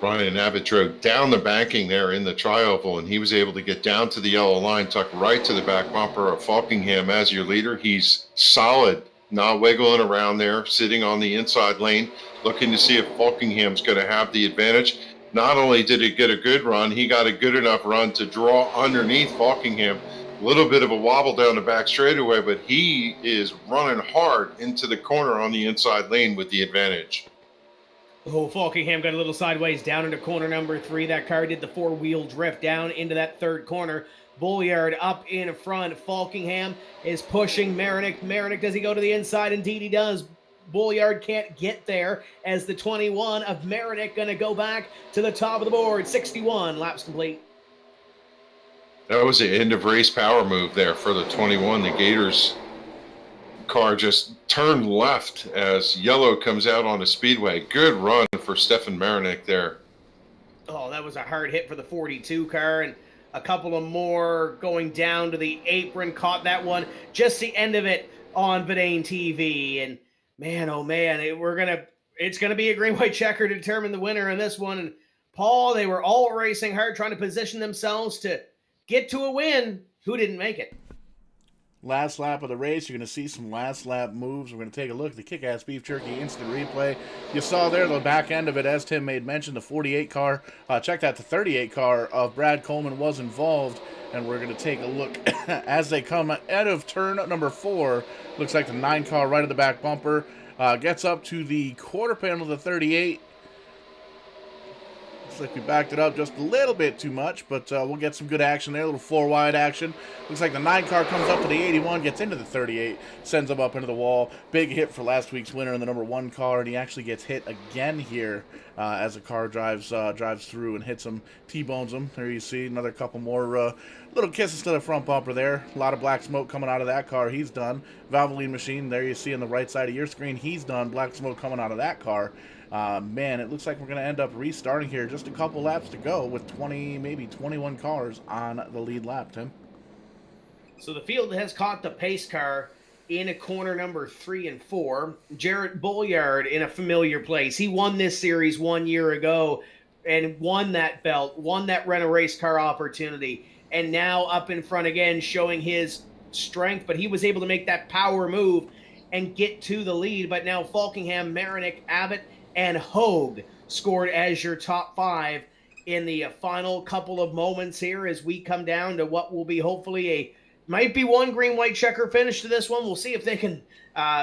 Brian Abbott drove down the banking there in the tri-oval, and he was able to get down to the yellow line, tuck right to the back bumper of Falkingham as your leader. He's solid, not wiggling around there, sitting on the inside lane, looking to see if Falkingham's going to have the advantage. Not only did he get a good run, he got a good enough run to draw underneath Falkingham. A little bit of a wobble down the back straightaway, but he is running hard into the corner on the inside lane with the advantage. Oh, Falkingham got a little sideways down into corner number 3. That car did the four-wheel drift down into that third corner. Bulliard up in front. Falkingham is pushing Marinick. Marinick, does he go to the inside? Indeed he does. Bulliard can't get there as the 21 of Marinick going to go back to the top of the board. 61 laps complete. That was the end of race power move there for the 21. The Gators car just turned left as yellow comes out on the speedway. Good run for Stefan Marinick there. Oh, that was a hard hit for the 42 car, and a couple of more going down to the apron. Caught that one. Just the end of it on Vidane TV. And man, oh man, it's gonna be a green white checker to determine the winner in this one. And Paul, they were all racing hard, trying to position themselves to get to a win. Who didn't make it? Last lap of the race, you're going to see some last lap moves. We're going to take a look at the Kick-Ass Beef Jerky instant replay. You saw there the back end of it, as Tim made mention, the 48 car. Check that, the 38 car of Brad Coleman was involved. And we're going to take a look as they come out of turn number 4. Looks like the 9 car right at the back bumper. Gets up to the quarter panel of the 38. Looks like we backed it up just a little bit too much, but we'll get some good action there, a little 4-wide action. Looks like the 9 car comes up to the 81, gets into the 38, sends him up into the wall. Big hit for last week's winner in the number 1 car, and he actually gets hit again here as the car drives through and hits him, T-bones him. There you see another couple more little kisses to the front bumper there. A lot of black smoke coming out of that car. He's done. Valvoline machine, there you see on the right side of your screen. He's done. Black smoke coming out of that car. Man, it looks like we're going to end up restarting here. Just a couple laps to go with 20, maybe 21 cars on the lead lap, Tim. So the field has caught the pace car in a corner number 3 and 4. Jarrett Bulliard in a familiar place. He won this series 1 year ago and won that belt, won that Rent-A-Racecar opportunity, and now up in front again showing his strength, but he was able to make that power move and get to the lead. But now Falkingham, Marinick, Abbott, and Hogue scored as your top 5 in the final couple of moments here as we come down to what will be hopefully might be one green-white checker finish to this one. We'll see if they can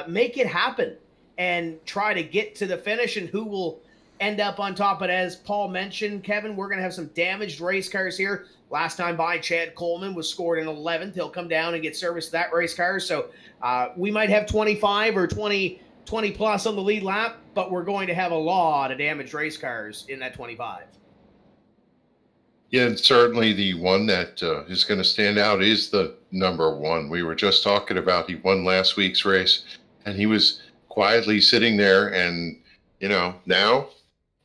make it happen and try to get to the finish and who will end up on top. But as Paul mentioned, Kevin, we're going to have some damaged race cars here. Last time by, Chad Coleman was scored in 11th. He'll come down and get service to that race car. So we might have 25 or 20 plus on the lead lap, but we're going to have a lot of damaged race cars in that 25. Yeah, and certainly the one that is going to stand out is the number 1. We were just talking about he won last week's race, and he was quietly sitting there, and, now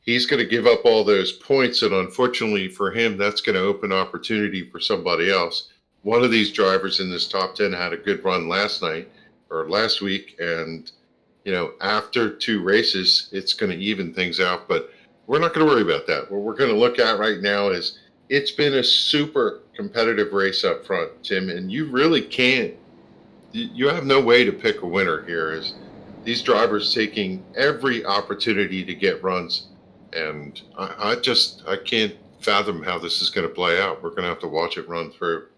he's going to give up all those points, and unfortunately for him, that's going to open opportunity for somebody else. One of these drivers in this top 10 had a good run last week, and after 2 races, it's going to even things out, but we're not going to worry about that. What we're going to look at right now is it's been a super competitive race up front, Tim, and you really can't, you have no way to pick a winner here. Is these drivers taking every opportunity to get runs, and I can't fathom how this is going to play out. We're going to have to watch it run through.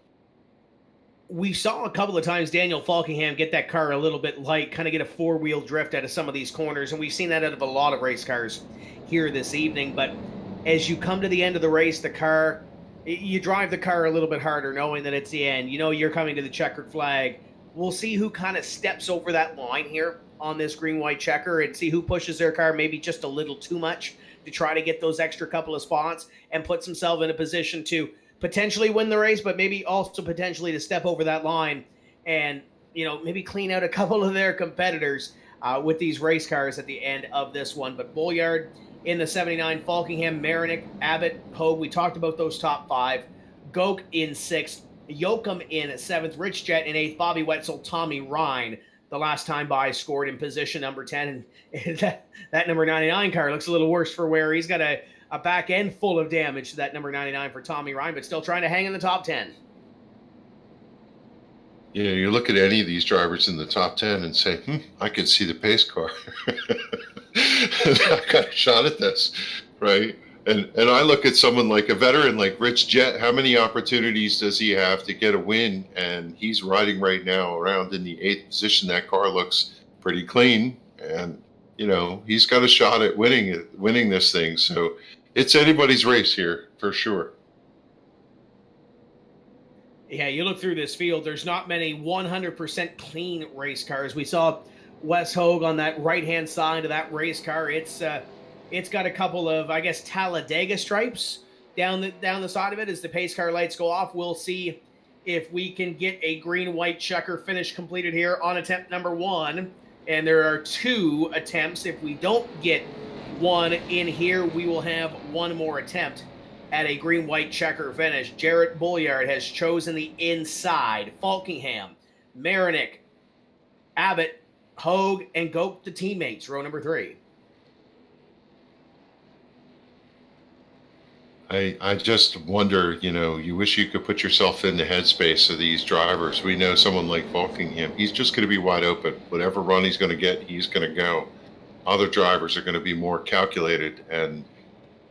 We saw a couple of times Daniel Falkingham get that car a little bit light, kind of get a 4-wheel drift out of some of these corners, and we've seen that out of a lot of race cars here this evening. But as you come to the end of the race, you drive the car a little bit harder knowing that it's the end. You're coming to the checkered flag. We'll see who kind of steps over that line here on this green-white checker and see who pushes their car maybe just a little too much to try to get those extra couple of spots and puts himself in a position to potentially win the race, but maybe also potentially to step over that line and, maybe clean out a couple of their competitors with these race cars at the end of this one. But Bolliard in the 79, Falkingham, Marinick, Abbott, Hogue. We talked about those top 5. Goke in 6th, Yoakum in 7th, Rich Jett in 8th, Bobby Wetzel, Tommy Ryan, the last time by, scored in position number 10. And that number 99 car looks a little worse for wear. He's got a back end full of damage to that number 99 for Tommy Ryan, but still trying to hang in the top 10. Yeah, you look at any of these drivers in the top 10 and say, I could see the pace car. I got a shot at this, right? And I look at someone like a veteran like Rich Jett. How many opportunities does he have to get a win? And he's riding right now around in the 8th position. That car looks pretty clean, and he's got a shot at winning this thing. So it's anybody's race here for sure. Yeah, you look through this field, there's not many 100% clean race cars. We saw Wes Hogue on that right-hand side of that race car. It's got a couple of, I guess, Talladega stripes down the side of it as the pace car lights go off. We'll see if we can get a green-white checker finish completed here on attempt number 1. And there are 2 attempts. If we don't get one in here, we will have one more attempt at a green-white checker finish. Jarrett Bolliard has chosen the inside. Falkingham, Marinick, Abbott, Hogue, and Gope, the teammates, row number 3. I just wonder, you wish you could put yourself in the headspace of these drivers. We know someone like Falkingham, he's just going to be wide open. Whatever run he's going to get, he's going to go. Other drivers are going to be more calculated, and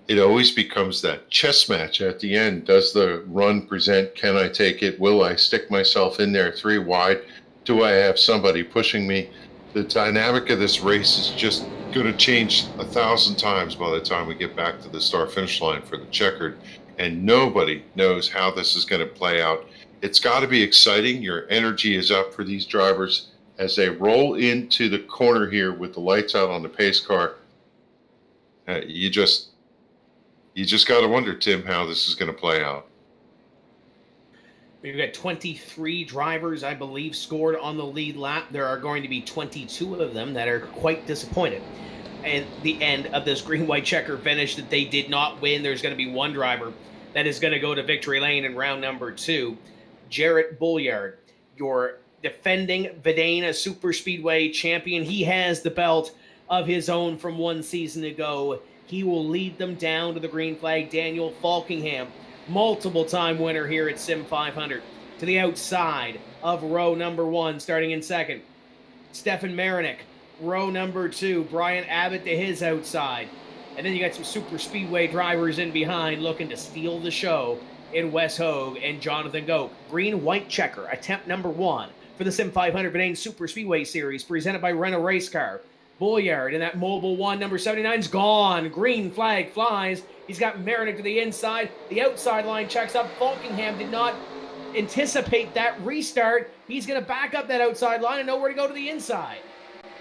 it always becomes that chess match at the end. Does the run present? Can I take it? Will I stick myself in there 3 wide? Do I have somebody pushing me? The dynamic of this race is just going to change 1,000 times by the time we get back to the start-finish line for the checkered, and nobody knows how this is going to play out. It's got to be exciting. Your energy is up for these drivers as they roll into the corner here with the lights out on the pace car. You just got to wonder, Tim, how this is going to play out. We've got 23 drivers, I believe, scored on the lead lap. There are going to be 22 of them that are quite disappointed at the end of this green-white checker finish that they did not win. There's going to be 1 driver that is going to go to victory lane in round number 2. Jarrett Bolliard, your defending Vidane SuperSpeedway champion. He has the belt of his own from 1 season ago. He will lead them down to the green flag. Daniel Falkingham, multiple-time winner here at SIM500, to the outside of row number 1, starting in 2nd. Stefan Marinick, row number 2. Brian Abbott to his outside. And then you got some super speedway drivers in behind looking to steal the show in Wes Hogue and Jonathan Goke. Green-white checker, attempt number 1 for the SIM500 Vidane Super Speedway Series, presented by Rent-A-Racecar. Bolliard in that Mobile 1, number 79's gone. Green flag flies. He's got Marinick to the inside. The outside line checks up. Falkingham did not anticipate that restart. He's going to back up that outside line and know where to go to the inside.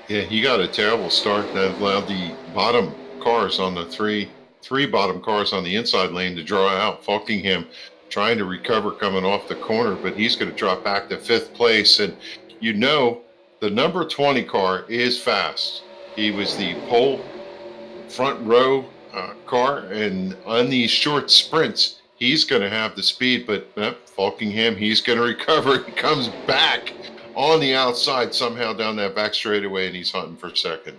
Yeah, he got a terrible start that allowed the bottom cars on the three bottom cars on the inside lane to draw out. Falkingham trying to recover coming off the corner, but he's going to drop back to 5th place. And the number 20 car is fast. He was the pole front row car, and on these short sprints, he's going to have the speed, but Falkingham, he's going to recover. He comes back on the outside somehow down that back straightaway, and he's hunting for 2nd.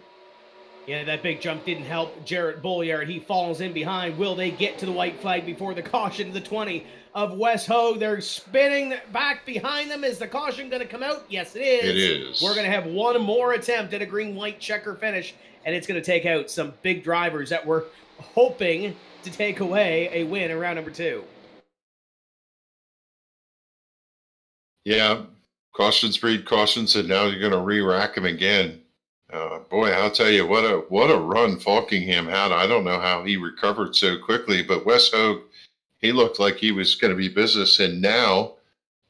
Yeah, that big jump didn't help Jarrett Bolliard. He falls in behind. Will they get to the white flag before the caution? The 20 of Wes Hogue. They're spinning back behind them. Is the caution going to come out? Yes, it is. It is. We're going to have one more attempt at a green-white checker finish, and it's going to take out some big drivers that were hoping to take away a win in round number 2. Yeah, cautions breed cautions, and now you're going to re-rack them again. Boy, I'll tell you, what a run Falkingham had. I don't know how he recovered so quickly, but Wes Hogue, he looked like he was going to be business, and now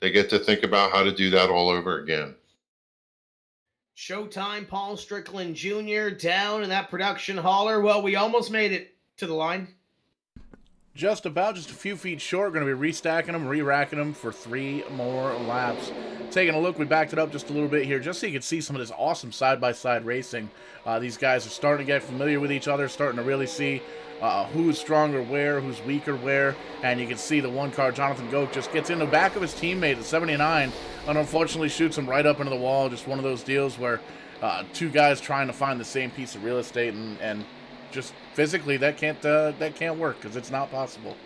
they get to think about how to do that all over again. Showtime, Paul Strickland Jr. down in that production hauler. Well, we almost made it to the line. just a few feet short. Going to be restacking them, re-racking them for 3 more laps. Taking a look, we backed it up just a little bit here, just so you can see some of this awesome side-by-side racing. These guys are starting to get familiar with each other, starting to really see who's stronger where, who's weaker where, and you can see the one car, Jonathan Goke, just gets in the back of his teammate, the 79, and unfortunately shoots him right up into the wall. Just one of those deals where two guys trying to find the same piece of real estate, and just physically that can't work, because it's not possible.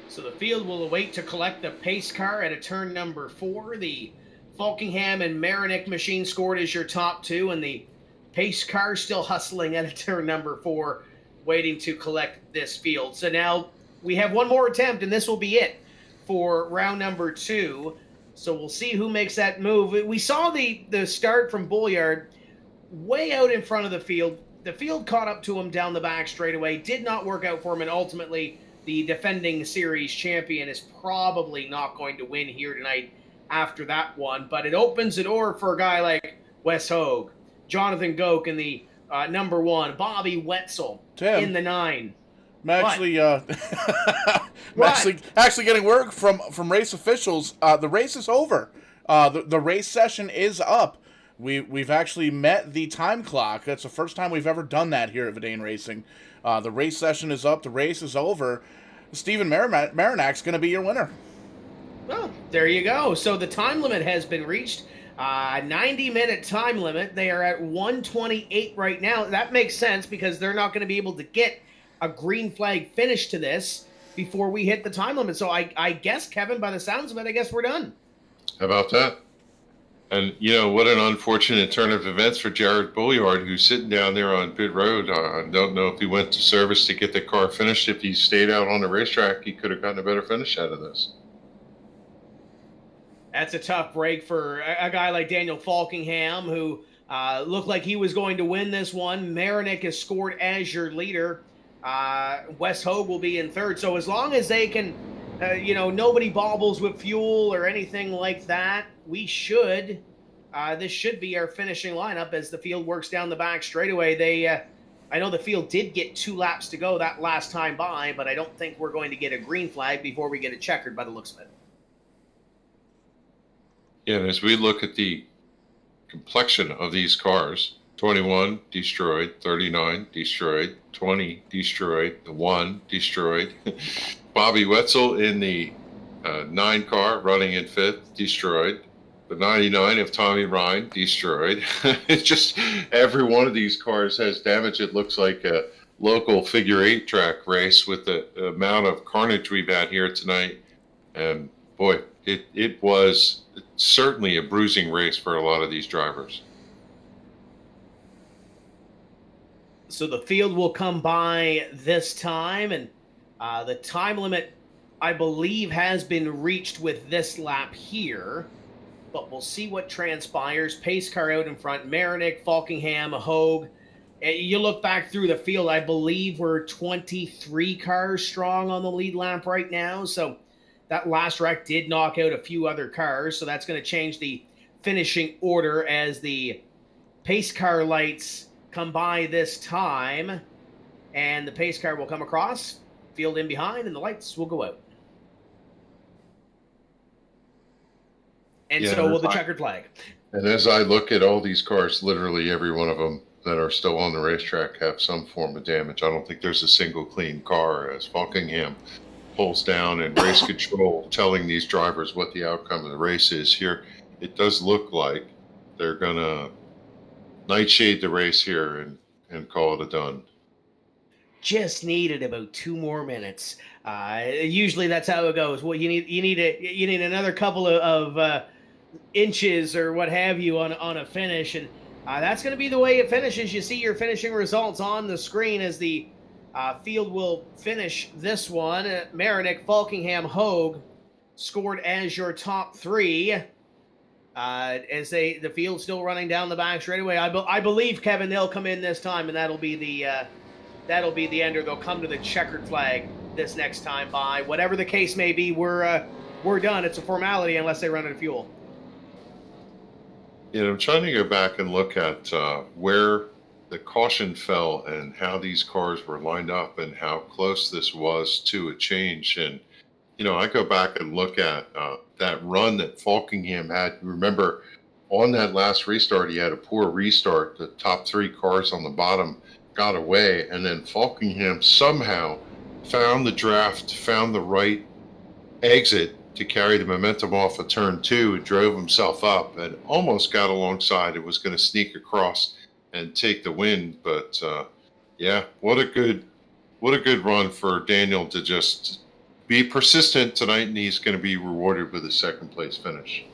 So the field will await to collect the pace car at a turn number 4. The Falkingham and Marinick machine scored as your top 2, and the pace car still hustling at a turn number 4, waiting to collect this field. So now we have one more attempt, and this will be it for round number 2. So we'll see who makes that move. We saw the start from Bulliard way out in front of the field. The field caught up to him down the back straightaway. Did not work out for him, and ultimately the defending series champion is probably not going to win here tonight after that one. But it opens the door for a guy like Wes Hogue, Jonathan Goke in the number 1, Bobby Wetzel Tim, in the 9. I'm actually, I'm actually getting word from race officials. The race is over. The race session is up. We've actually met the time clock. That's the first time we've ever done that here at Vidane Racing. The race session is up. The race is over. Stephen Marinak's going to be your winner. Well, there you go. So the time limit has been reached. 90-minute time limit. They are at 1:28 right now. That makes sense because they're not going to be able to get a green flag finish to this before we hit the time limit. So I guess, Kevin, by the sounds of it, I guess we're done. How about that? And, what an unfortunate turn of events for Jared Bulliard, who's sitting down there on pit road. I don't know if he went to service to get the car finished. If he stayed out on the racetrack, he could have gotten a better finish out of this. That's a tough break for a guy like Daniel Falkingham, who looked like he was going to win this one. Marinick is scored as your leader. Wes Hogue will be in third. So as long as they can, nobody bobbles with fuel or anything like that, we should, this should be our finishing lineup as the field works down the back straightaway. I know the field did get 2 laps to go that last time by, but I don't think we're going to get a green flag before we get a checkered by the looks of it. Yeah, and as we look at the complexion of these cars, 21 destroyed, 39 destroyed, 20 destroyed, the 1 destroyed. Bobby Wetzel in the 9 car running in 5th, destroyed. The 99 of Tommy Ryan, destroyed. It's just every one of these cars has damage. It looks like a local figure 8 track race with the amount of carnage we've had here tonight. And boy, it was certainly a bruising race for a lot of these drivers. So the field will come by this time, and the time limit, I believe, has been reached with this lap here. But we'll see what transpires. Pace car out in front. Marinick, Falkingham, Hogue. You look back through the field, I believe we're 23 cars strong on the lead lap right now. So that last wreck did knock out a few other cars. So that's going to change the finishing order as the pace car lights come by this time. And the pace car will come across, field in behind, and the lights will go out. And so will the checkered flag. And as I look at all these cars, literally every one of them that are still on the racetrack have some form of damage. I don't think there's a single clean car as Falkingham pulls down and race control, telling these drivers what the outcome of the race is here. It does look like they're going to nightshade the race here and call it a done. Just needed about 2 more minutes. Usually that's how it goes. Well, you need another couple of inches or what have you on a finish, and that's going to be the way it finishes. You see your finishing results on the screen as the field will finish this one. Marinick, Falkingham, Hogue scored as your top 3. As the field's still running down the back straightaway. I believe, Kevin, they'll come in this time, and that'll be the ender. They'll come to the checkered flag this next time by. Whatever the case may be, we're done. It's a formality unless they run out of fuel. I'm trying to go back and look at where the caution fell and how these cars were lined up and how close this was to a change. And, I go back and look at that run that Falkingham had. Remember, on that last restart, he had a poor restart. The top 3 cars on the bottom got away, and then Falkingham somehow found the draft, found the right exit to carry the momentum off of turn 2, and drove himself up and almost got alongside. It was going to sneak across and take the win. But yeah, what a good run for Daniel to just be persistent tonight, and he's going to be rewarded with a second place finish.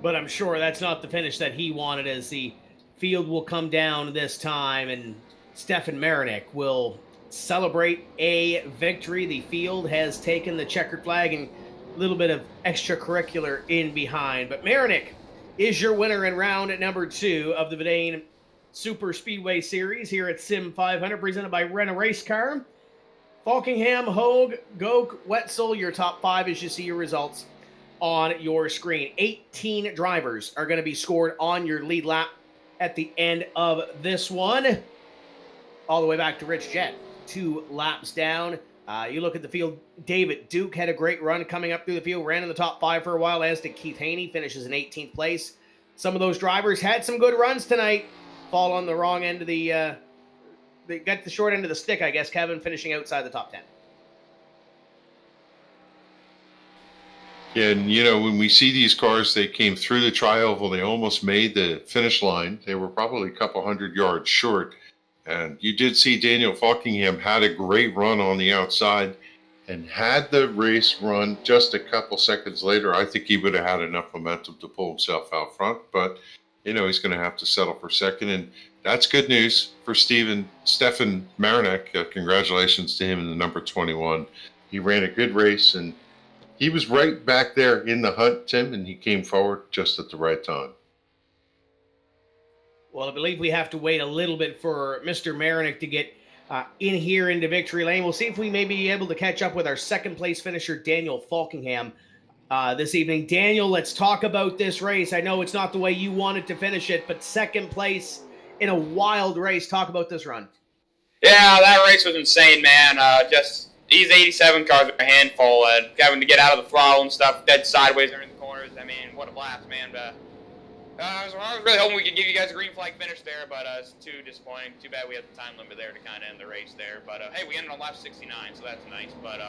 But I'm sure that's not the finish that he wanted, as the field will come down this time and Stefan Marinick will celebrate a victory. The field has taken the checkered flag and a little bit of extracurricular in behind. But Marinick is your winner in round number 2 of the Vidane SuperSpeedway Series here at SIM500, presented by Rent-A-Racecar. Falkingham, Hogue, Goke, Wetzel, your top 5 as you see your results on your screen. 18 drivers are going to be scored on your lead lap at the end of this one. All the way back to Rich Jett, 2 laps down. You look at the field, David Duke had a great run coming up through the field, ran in the top 5 for a while, as did Keith Haney, finishes in 18th place. Some of those drivers had some good runs tonight, fall on the wrong end of they got the short end of the stick, I guess, Kevin, finishing outside the top 10. Yeah, and when we see these cars, they came through the tri-oval, they almost made the finish line. They were probably a couple hundred yards short. And you did see Daniel Falkingham had a great run on the outside, and had the race run just a couple seconds later, I think he would have had enough momentum to pull himself out front. But, he's going to have to settle for second. And that's good news for Stefan Marinick. Congratulations to him in the number 21. He ran a good race, and he was right back there in the hunt, Tim, and he came forward just at the right time. Well, I believe we have to wait a little bit for Mr. Marinick to get in here into victory lane. We'll see if we may be able to catch up with our second place finisher, Daniel Falkingham, this evening. Daniel, let's talk about this race. I know it's not the way you wanted to finish it, but second place in a wild race. Talk about this run. Yeah, that race was insane, man. Just these 87 cars are a handful. Having to get out of the throttle and stuff, dead sideways during the corners. I mean, what a blast, man. I was really hoping we could give you guys a green flag finish there, but it's too disappointing. Too bad we had the time limit there to kind of end the race there. But hey, we ended on lap 69, so that's nice. But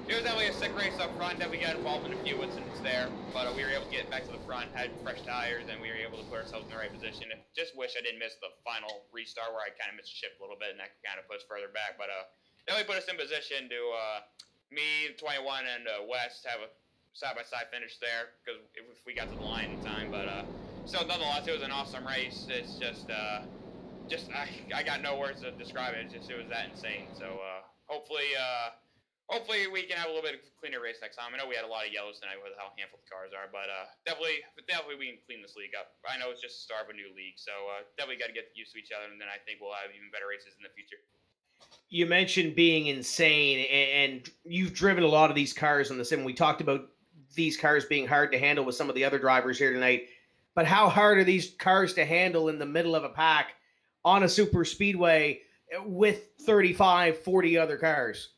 it was definitely a sick race up front. Definitely got involved in a few incidents there, but we were able to get back to the front, had fresh tires, and we were able to put ourselves in the right position. Just wish I didn't miss the final restart where I kind of missed the ship a little bit, and that kind of put us further back. But definitely put us in position to me, 21, and West have a side-by-side finish there, because if we got to the line in time. But so nonetheless, it was an awesome race. It's just I got no words to describe it. It was that insane. So hopefully we can have a little bit of a cleaner race next time. I know we had a lot of yellows tonight with how handful the cars are, but definitely we can clean this league up. I know it's just the start of a new league, so definitely got to get used to each other, and then I think we'll have even better races in the future. You mentioned being insane, and you've driven a lot of these cars on the sim. We talked about these cars being hard to handle with some of the other drivers here tonight. But how hard are these cars to handle in the middle of a pack on a super speedway with 35, 40 other cars?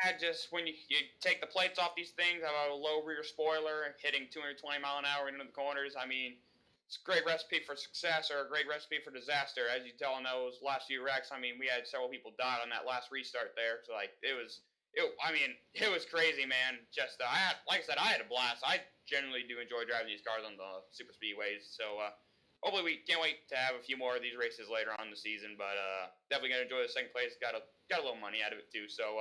Yeah, just when you take the plates off these things, have a low rear spoiler, hitting 220 mile an hour into the corners. I mean, it's a great recipe for success or a great recipe for disaster. As you tell in those last few wrecks, I mean, we had several people die on that last restart there. So, it was crazy, man. Just, like I said, I had a blast. I generally do enjoy driving these cars on the super speedways. So, hopefully we can't wait to have a few more of these races later on in the season. But definitely going to enjoy the second place. Got a little money out of it, too. So,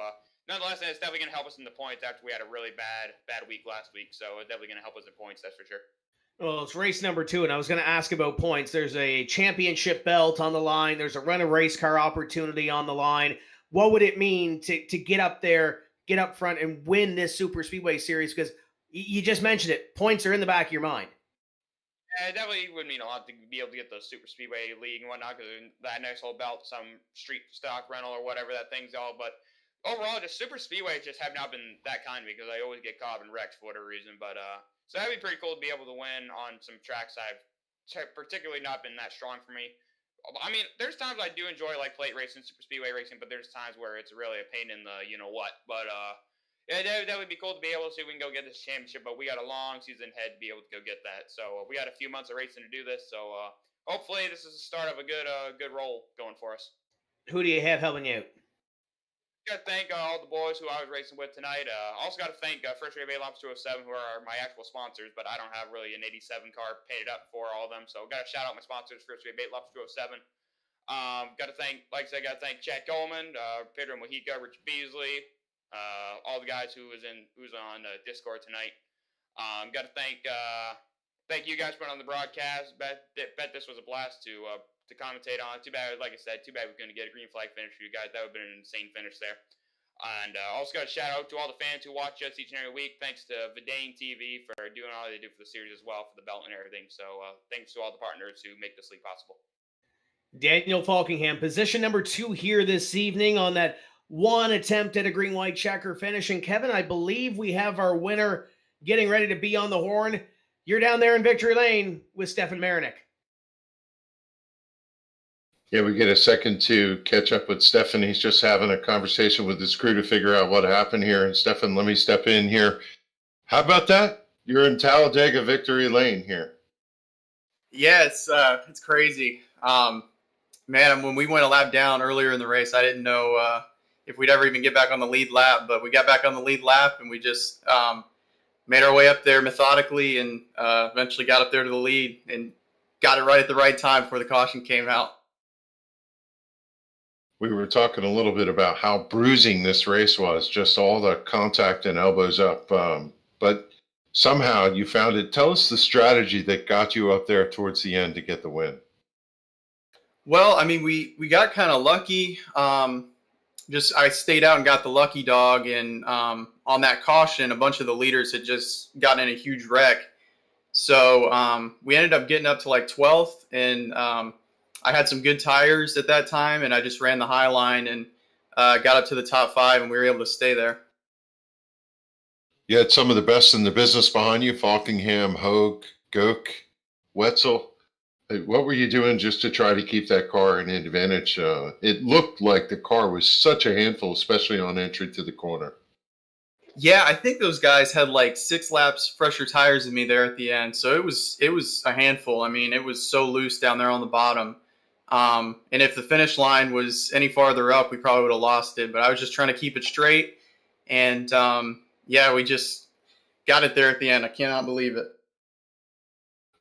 nonetheless, it's definitely going to help us in the points after we had a really bad week last week. So, it's definitely going to help us in points, that's for sure. Well, it's race number 2, and I was going to ask about points. There's a championship belt on the line. There's a Rent-A-Racecar opportunity on the line. What would it mean to get up there, get up front, and win this Super Speedway Series? Because you just mentioned it. Points are in the back of your mind. Yeah, it definitely would mean a lot to be able to get the Super Speedway League and whatnot, because that nice little belt, some street stock rental or whatever that thing's all. But overall, just Super Speedways just have not been that kind of me, because I always get caught up in wrecks for whatever reason. But so that'd be pretty cool to be able to win on some tracks I've particularly not been that strong for me. I mean, there's times I do enjoy like plate racing, super speedway racing, but there's times where it's really a pain in the you know what. But yeah, that would be cool to be able to see if we can go get this championship. But we got a long season ahead to be able to go get that. So we got a few months of racing to do this. So hopefully this is the start of a good roll going for us. Who do you have helping you out? Got to thank all the boys who I was racing with tonight. Also got to thank First Rate Lops 207, who are my actual sponsors, but I don't have really an 87 car painted up for all of them. So got to shout out my sponsors, First Rate Lops 207. Got to thank, like I said, got to thank Chad Coleman, Pedro Mojica, Richard Beasley, all the guys who's on Discord tonight. Got to thank you guys for putting on the broadcast. Bet this was a blast to commentate on. Too bad, like I said, too bad we couldn't get a green flag finish for you guys. That would have been an insane finish there. And also got a shout out to all the fans who watch us each and every week. Thanks to Vidane TV for doing all they do for the series as well, for the belt and everything. So thanks to all the partners who make this league possible. Daniel Falkingham, position number 2 here this evening on that one attempt at a green-white checker finish. And Kevin, I believe we have our winner getting ready to be on the horn. You're down there in victory lane with Stefan Marinik. Yeah, we get a second to catch up with Stefan. He's just having a conversation with his crew to figure out what happened here. And Stefan, let me step in here. How about that? You're in Talladega victory lane here. Yeah, it's crazy. Man, when we went a lap down earlier in the race, I didn't know if we'd ever even get back on the lead lap. But we got back on the lead lap, and we just made our way up there methodically, and eventually got up there to the lead and got it right at the right time before the caution came out. We were talking a little bit about how bruising this race was, just all the contact and elbows up. But somehow you found it. Tell us the strategy that got you up there towards the end to get the win. Well, I mean, we got kind of lucky. I stayed out and got the lucky dog, and on that caution, a bunch of the leaders had just gotten in a huge wreck. So we ended up getting up to like 12th, and I had some good tires at that time, and I just ran the high line and got up to the top 5, and we were able to stay there. You had some of the best in the business behind you, Falkingham, Hogue, Goke, Wetzel. What were you doing just to try to keep that car an advantage? It looked like the car was such a handful, especially on entry to the corner. Yeah, I think those guys had like 6 laps fresher tires than me there at the end. So it was a handful. I mean, it was so loose down there on the bottom. And if the finish line was any farther up, we probably would have lost it. But I was just trying to keep it straight. And yeah, we just got it there at the end. I cannot believe it.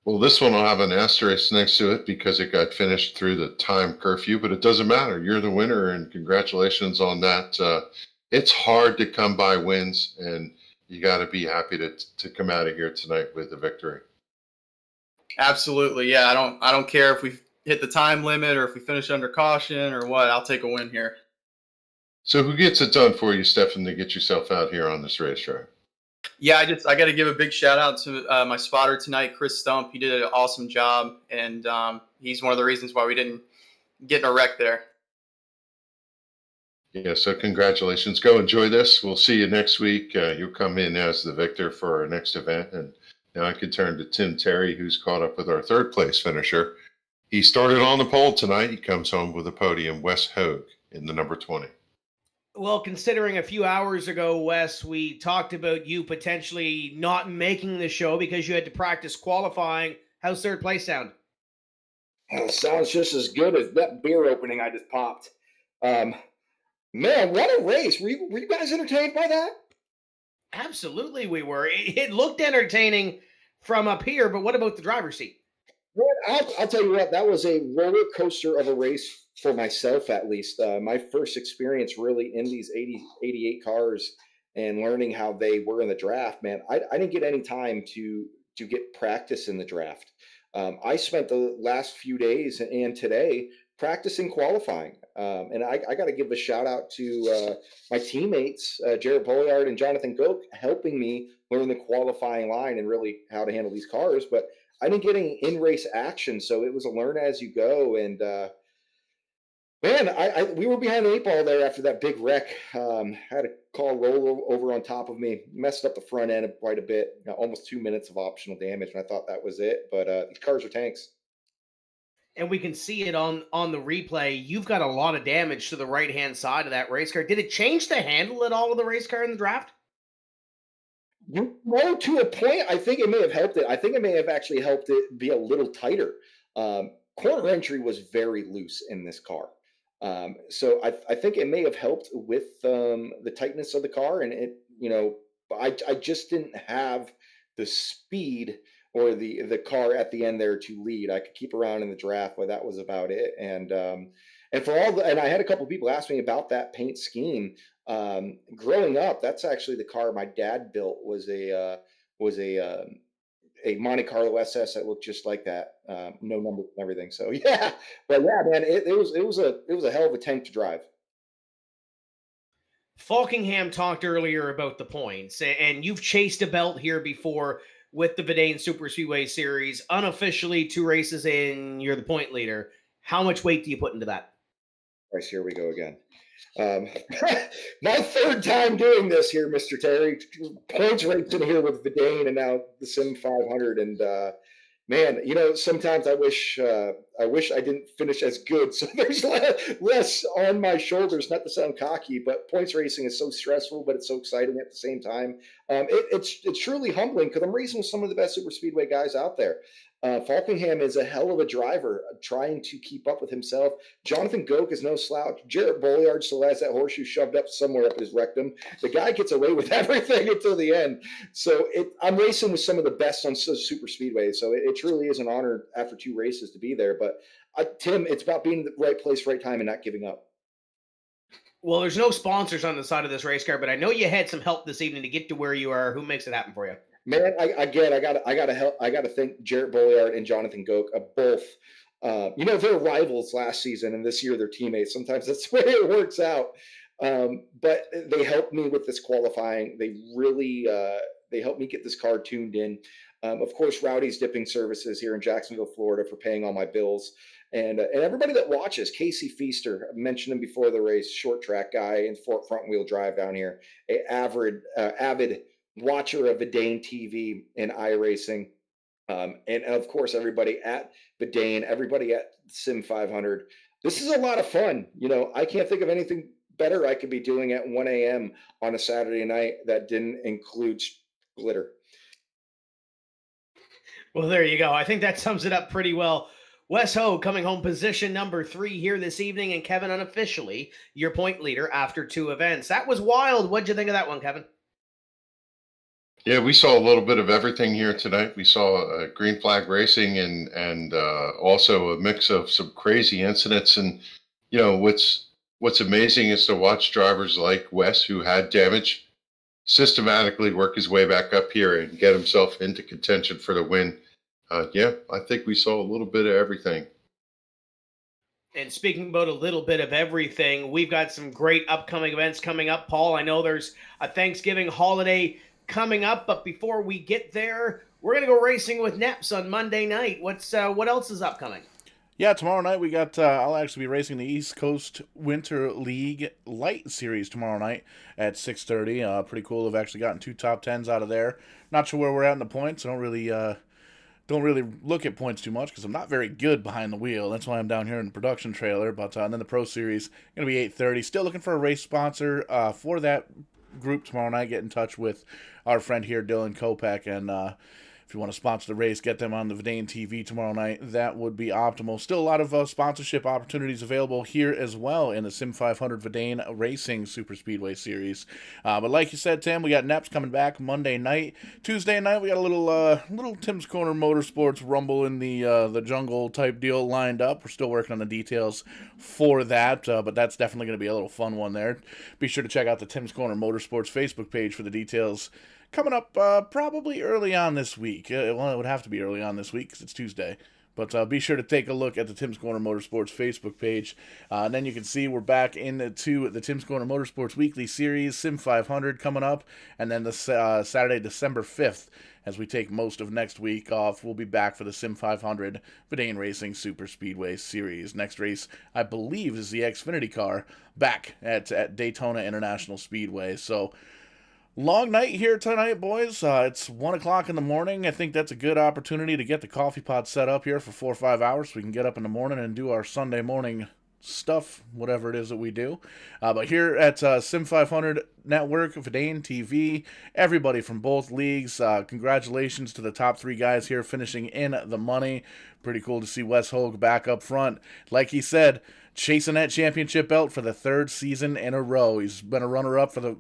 Well, this one will have an asterisk next to it because it got finished through the time curfew, but it doesn't matter. You're the winner, and congratulations on that. It's hard to come by wins, and you got to be happy to come out of here tonight with a victory. Absolutely, yeah. I don't care if we hit the time limit or if we finish under caution or what. I'll take a win here. So who gets it done for you, Stefan, to get yourself out here on this racetrack? Yeah, I got to give a big shout out to my spotter tonight, Chris Stump. He did an awesome job, and he's one of the reasons why we didn't get in a wreck there. Yeah, so congratulations. Go enjoy this. We'll see you next week. You'll come in as the victor for our next event. And now I can turn to Tim Terry, who's caught up with our third place finisher. He started on the pole tonight. He comes home with a podium, Wes Hogue, in the number 20. Well, considering a few hours ago, Wes, we talked about you potentially not making the show because you had to practice qualifying. How's third place sound? Sounds just as good as that beer opening I just popped. Man, what a race. Were you guys entertained by that? Absolutely we were. It looked entertaining from up here, but what about the driver's seat? Well, I'll tell you what, that was a roller coaster of a race for myself, at least. My first experience really in these 88 cars and learning how they were in the draft, man. I didn't get any time to get practice in the draft. I spent the last few days and today practicing qualifying. And I got to give a shout out to my teammates, Jared Polliard and Jonathan Goke, helping me learn the qualifying line and really how to handle these cars. But I didn't get any in-race action, so it was a learn as you go. And man, we were behind the 8 ball there after that big wreck. Had a car roll over on top of me, messed up the front end quite a bit. Almost 2 minutes of optional damage, and I thought that was it. But these cars are tanks. And we can see it on the replay. You've got a lot of damage to the right-hand side of that race car. Did it change the handle at all of the race car in the draft? Well, to a point, I think it may have helped it. I think it may have actually helped it be a little tighter. Corner entry was very loose in this car. So I think it may have helped with the tightness of the car. And I just didn't have the speed or the car at the end there to lead. I could keep around in the draft, but that was about it. And I had a couple of people ask me about that paint scheme. Growing up, that's actually the car my dad built was a Monte Carlo SS that looked just like that. No numbers and everything. So yeah, but yeah, man, it was a hell of a tank to drive. Falkingham talked earlier about the points, and you've chased a belt here before with the Vidane SuperSpeedway Series. Unofficially, 2 races in, you're the point leader. How much weight do you put into that? Right, here we go again. My 3rd time doing this here, Mr. Terry. Points racing here with Vidane and now the SIM500. And man, sometimes I wish I didn't finish as good. So there's less on my shoulders, not to sound cocky, but points racing is so stressful, but it's so exciting at the same time. It's truly humbling because I'm racing with some of the best super speedway guys out there. Falkingham is a hell of a driver, trying to keep up with himself. Jonathan Goke is no slouch. Jarrett Bolliard still has that horseshoe shoved up somewhere up his rectum. The guy gets away with everything until the end. So I'm racing with some of the best on super speedway. So it truly is an honor after 2 races to be there. But Tim, it's about being in the right place, right time, and not giving up. Well, there's no sponsors on the side of this race car, but I know you had some help this evening to get to where you are. Who makes it happen for you? Man, I gotta thank Jarrett Bolliard and Jonathan Goke, both. They're rivals last season, and this year they're teammates. Sometimes that's the way it works out. But they helped me with this qualifying. They really they helped me get this car tuned in. Of course, Rowdy's Dipping Services here in Jacksonville, Florida, for paying all my bills. And everybody that watches, Casey Feaster, I mentioned him before the race, short track guy in front wheel drive down here, a avid watcher of Vidane TV and iRacing. And of course, everybody at Vidane, everybody at SIM500. This is a lot of fun. I can't think of anything better I could be doing at 1 a.m. on a Saturday night that didn't include glitter. Well, there you go. I think that sums it up pretty well. Wes Ho coming home position number 3 here this evening, and Kevin unofficially your point leader after 2 events. That was wild. What'd you think of that one, Kevin? Yeah, we saw a little bit of everything here tonight. We saw green flag racing and also a mix of some crazy incidents. And what's amazing is to watch drivers like Wes, who had damage, systematically work his way back up here and get himself into contention for the win. Yeah, I think we saw a little bit of everything. And speaking about a little bit of everything, we've got some great upcoming events coming up, Paul. I know there's a Thanksgiving holiday coming up, but before we get there, we're going to go racing with Neps on Monday night. What else is upcoming? Yeah, tomorrow night we got, I'll actually be racing the East Coast Winter League Light Series tomorrow night at 6:30. Pretty cool. I've actually gotten 2 top 10s out of there. Not sure where we're at in the points. I don't really look at points too much because I'm not very good behind the wheel. That's why I'm down here in the production trailer. But and then the Pro Series going to be 8:30. Still looking for a race sponsor for that group tomorrow night. Get in touch with our friend here, Dylan Kopech, and if you want to sponsor the race, get them on the Vidane TV tomorrow night. That would be optimal. Still a lot of sponsorship opportunities available here as well in the SIM500 Vidane Racing SuperSpeedway Series. But like you said, Tim, we got Neps coming back Monday night. Tuesday night, we got a little Tim's Corner Motorsports Rumble in the jungle type deal lined up. We're still working on the details for that, but that's definitely going to be a little fun one there. Be sure to check out the Tim's Corner Motorsports Facebook page for the details. Coming up probably early on this week. Well, it would have to be early on this week because it's Tuesday. But be sure to take a look at the Tim's Corner Motorsports Facebook page. And then you can see we're back into the Tim's Corner Motorsports Weekly Series, SIM500 coming up. And then the Saturday, December 5th, as we take most of next week off, we'll be back for the SIM500 Vidane Racing SuperSpeedway Series. Next race, I believe, is the Xfinity car back at Daytona International Speedway. So Long night here tonight, boys. It's 1 o'clock in the morning. I think that's a good opportunity to get the coffee pot set up here for 4 or 5 hours so we can get up in the morning and do our Sunday morning stuff, whatever it is that we do. But here at SIM500 Network, Vidane TV, everybody from both leagues, congratulations to the top 3 guys here finishing in the money. Pretty cool to see Wes Hogue back up front. Like he said, chasing that championship belt for the 3rd season in a row. He's been a runner-up for the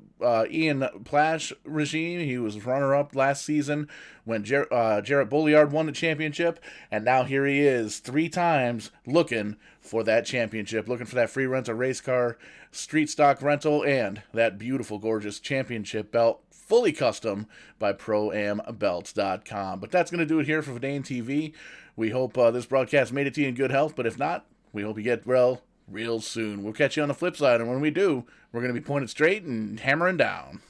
Ian Plash regime. He was runner-up last season when Jarrett Bolliard won the championship, and now here he is 3 times looking for that championship, looking for that free Rent-A-Racecar, street stock rental, and that beautiful, gorgeous championship belt, fully custom by ProAmBelts.com. But that's going to do it here for Vidane TV. We hope this broadcast made it to you in good health, but if not, we hope you get well real soon. We'll catch you on the flip side, and when we do, we're going to be pointed straight and hammering down.